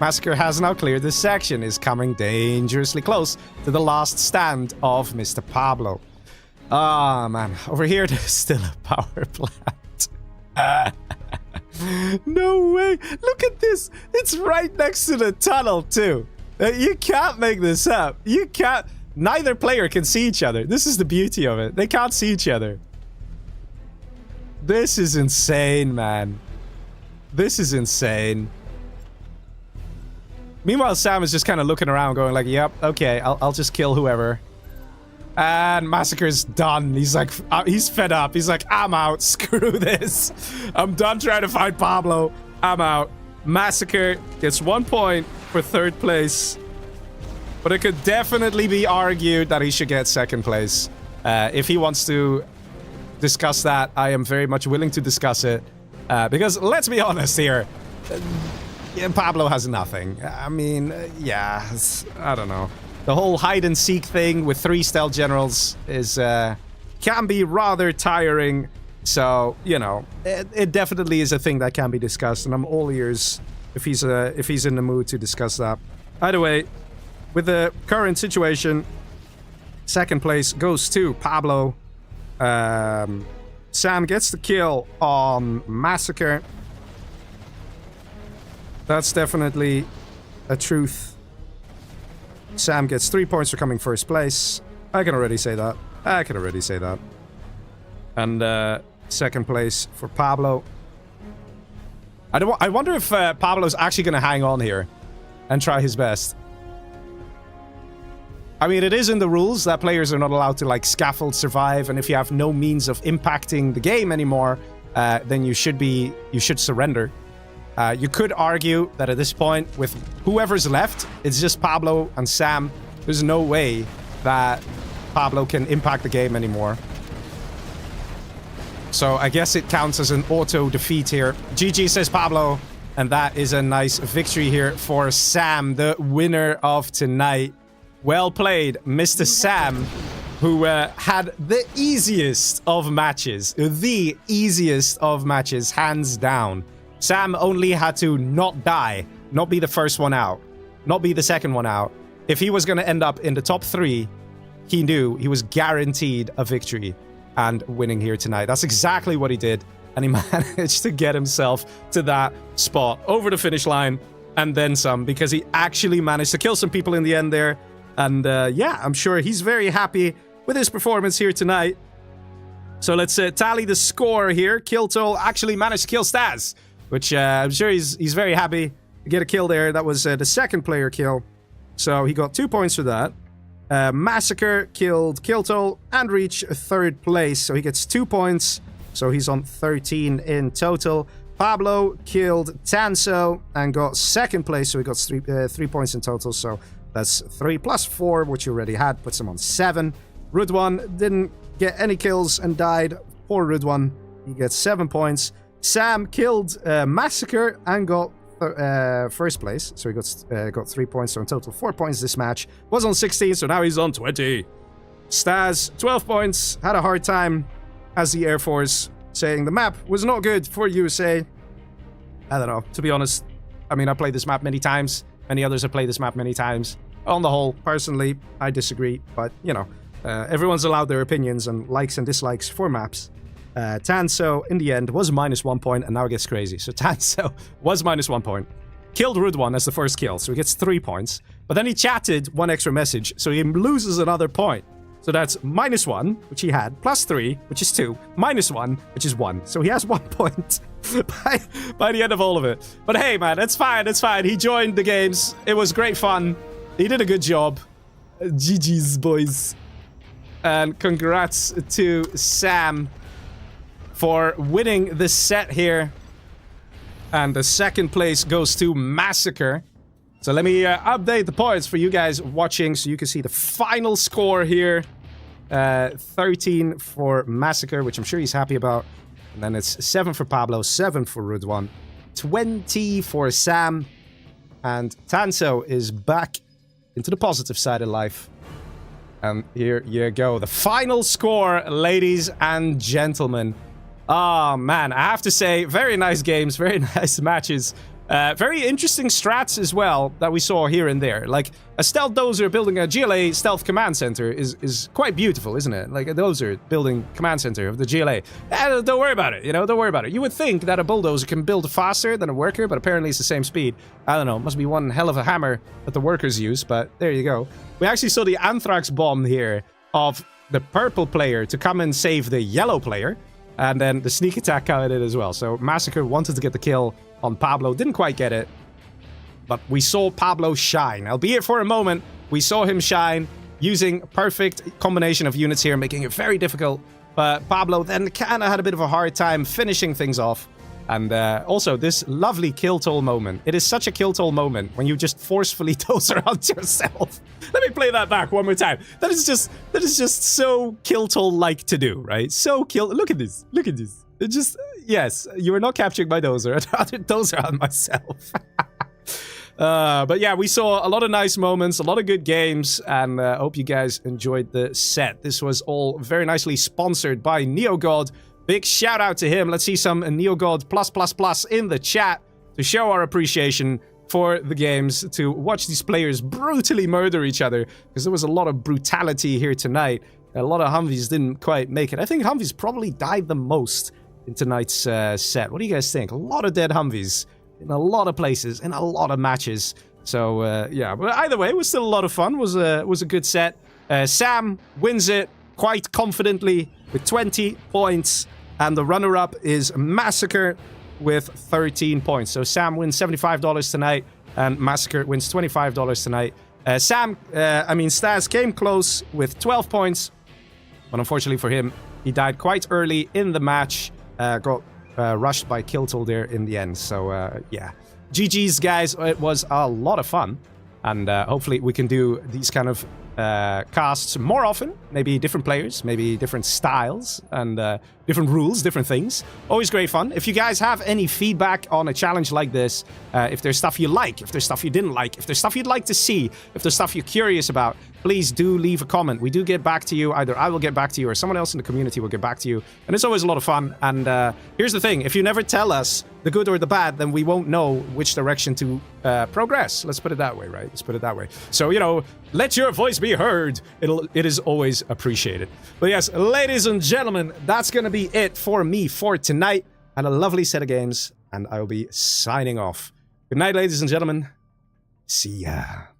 Massacre has now cleared this section, is coming dangerously close to the last stand of Mr. Pablo. Ah, man. Over here, there's still a power plant. No way. Look at this. It's right next to the tunnel, too. You can't make this up. You can't. Neither player can see each other. This is the beauty of it. They can't see each other. This is insane, man. This is insane. Meanwhile, Sam is just kind of looking around going like, yep, okay, I'll just kill whoever. And Massacre's done. He's like, he's fed up. He's like, I'm out. Screw this. I'm done trying to find Pablo. I'm out. Massacre gets 1 point for third place. But it could definitely be argued that he should get second place. If he wants to discuss that, I am very much willing to discuss it. Because let's be honest here. Pablo has nothing. I mean, yeah, I don't know. The whole hide-and-seek thing with 3 stealth generals is can be rather tiring. So, you know, it definitely is a thing that can be discussed, and I'm all ears if he's in the mood to discuss that. Either way, with the current situation, second place goes to Pablo. Sam gets the kill on Massacre. That's definitely a truth. Sam gets 3 points for coming first place. I can already say that. And second place for Pablo. I wonder if Pablo's actually going to hang on here and try his best. I mean, it is in the rules that players are not allowed to, like, scaffold survive, and if you have no means of impacting the game anymore, then you should surrender. You could argue that at this point, with whoever's left, it's just Pablo and Sam. There's no way that Pablo can impact the game anymore. So I guess it counts as an auto defeat here. GG, says Pablo. And that is a nice victory here for Sam, the winner of tonight. Well played, Mr. Sam, who had the easiest of matches. The easiest of matches, hands down. Sam only had to not die, not be the first one out, not be the second one out. If he was going to end up in the top 3, he knew he was guaranteed a victory and winning here tonight. That's exactly what he did. And he managed to get himself to that spot over the finish line and then some, because he actually managed to kill some people in the end there. And yeah, I'm sure he's very happy with his performance here tonight. So let's tally the score here. Kill toll actually managed to kill Staz, which I'm sure he's very happy to get a kill there. That was the second player kill. So he got 2 points for that. Massacre killed Killtoll and reached third place. So he gets 2 points. So he's on 13 in total. Pablo killed Tanso and got second place. So he got 3 points in total. So that's 3 plus 4, which he already had. Puts him on 7. Rudwan didn't get any kills and died. Poor Rudwan. He gets 7 points. Sam killed Massacre and got first place. So he got 3 points. So in total 4 points this match. Was on 16, so now he's on 20. Staz, 12 points. Had a hard time as the Air Force, saying the map was not good for USA. I don't know. To be honest, I mean, I played this map many times. Many others have played this map many times. On the whole, personally, I disagree. But, you know, everyone's allowed their opinions and likes and dislikes for maps. Tanso, in the end, was -1 point, and now it gets crazy. So Tanso was -1 point. Killed Rude One as the first kill, so he gets 3 points. But then he chatted 1 extra message, so he loses another point. So that's -1, which he had, +3, which is 2, -1, which is 1. So he has 1 point by the end of all of it. But hey, man, it's fine, it's fine. He joined the games. It was great fun. He did a good job. GG's, boys. And congrats to Sam for winning the set here. And the second place goes to Massacre. So let me update the points for you guys watching so you can see the final score here. 13 for Massacre, which I'm sure he's happy about. And then it's 7 for Pablo, 7 for Rude One, 20 for Sam. And Tanso is back into the positive side of life. And here you go. The final score, ladies and gentlemen. Oh, man, I have to say, very nice games, very nice matches. Very interesting strats as well that we saw here and there. Like, a stealth dozer building a GLA stealth command center is quite beautiful, isn't it? Like, a dozer building command center of the GLA. Don't worry about it, you know, don't worry about it. You would think that a bulldozer can build faster than a worker, but apparently it's the same speed. I don't know, must be one hell of a hammer that the workers use, but there you go. We actually saw the anthrax bomb here of the purple player to come and save the yellow player. And then the sneak attack coming in as well. So Massacre wanted to get the kill on Pablo. Didn't quite get it. But we saw Pablo shine. Albeit for a moment, we saw him shine using a perfect combination of units here, making it very difficult. But Pablo then kind of had a bit of a hard time finishing things off. And also, this lovely kill toll moment. It is such a kill toll moment when you just forcefully doze around yourself. Let me play that back one more time. That is just so kill toll-like to do, right? So kill. Look at this. Look at this. It just, yes, you are not capturing my dozer. I'd rather doze around myself. But yeah, we saw a lot of nice moments, a lot of good games, and I hope you guys enjoyed the set. This was all very nicely sponsored by NeoGod. Big shout out to him. Let's see some NeoGod+++ in the chat to show our appreciation for the games, to watch these players brutally murder each other, because there was a lot of brutality here tonight. A lot of Humvees didn't quite make it. I think Humvees probably died the most in tonight's set. What do you guys think? A lot of dead Humvees in a lot of places, in a lot of matches. So, yeah, but either way, it was still a lot of fun. It was a good set. Sam wins it quite confidently with 20 points, and the runner-up is Massacre with 13 points. So Sam wins $75 tonight, and Massacre wins $25 tonight. Stas came close with 12 points, but unfortunately for him, he died quite early in the match. Got rushed by Killtool there in the end. So, yeah. GG's, guys. It was a lot of fun, and hopefully we can do these kind of casts more often. Maybe different players, maybe different styles, and different rules, different things. Always great fun. If you guys have any feedback on a challenge like this, if there's stuff you like, if there's stuff you didn't like, if there's stuff you'd like to see, if there's stuff you're curious about, please do leave a comment. We do get back to you. Either I will get back to you or someone else in the community will get back to you. And it's always a lot of fun. And here's the thing. If you never tell us the good or the bad, then we won't know which direction to progress. Let's put it that way, right? Let's put it that way. So, you know, let your voice be heard. It is always appreciated. But yes, ladies and gentlemen, that's going to be it for me for tonight. And a lovely set of games. And I will be signing off. Good night, ladies and gentlemen. See ya.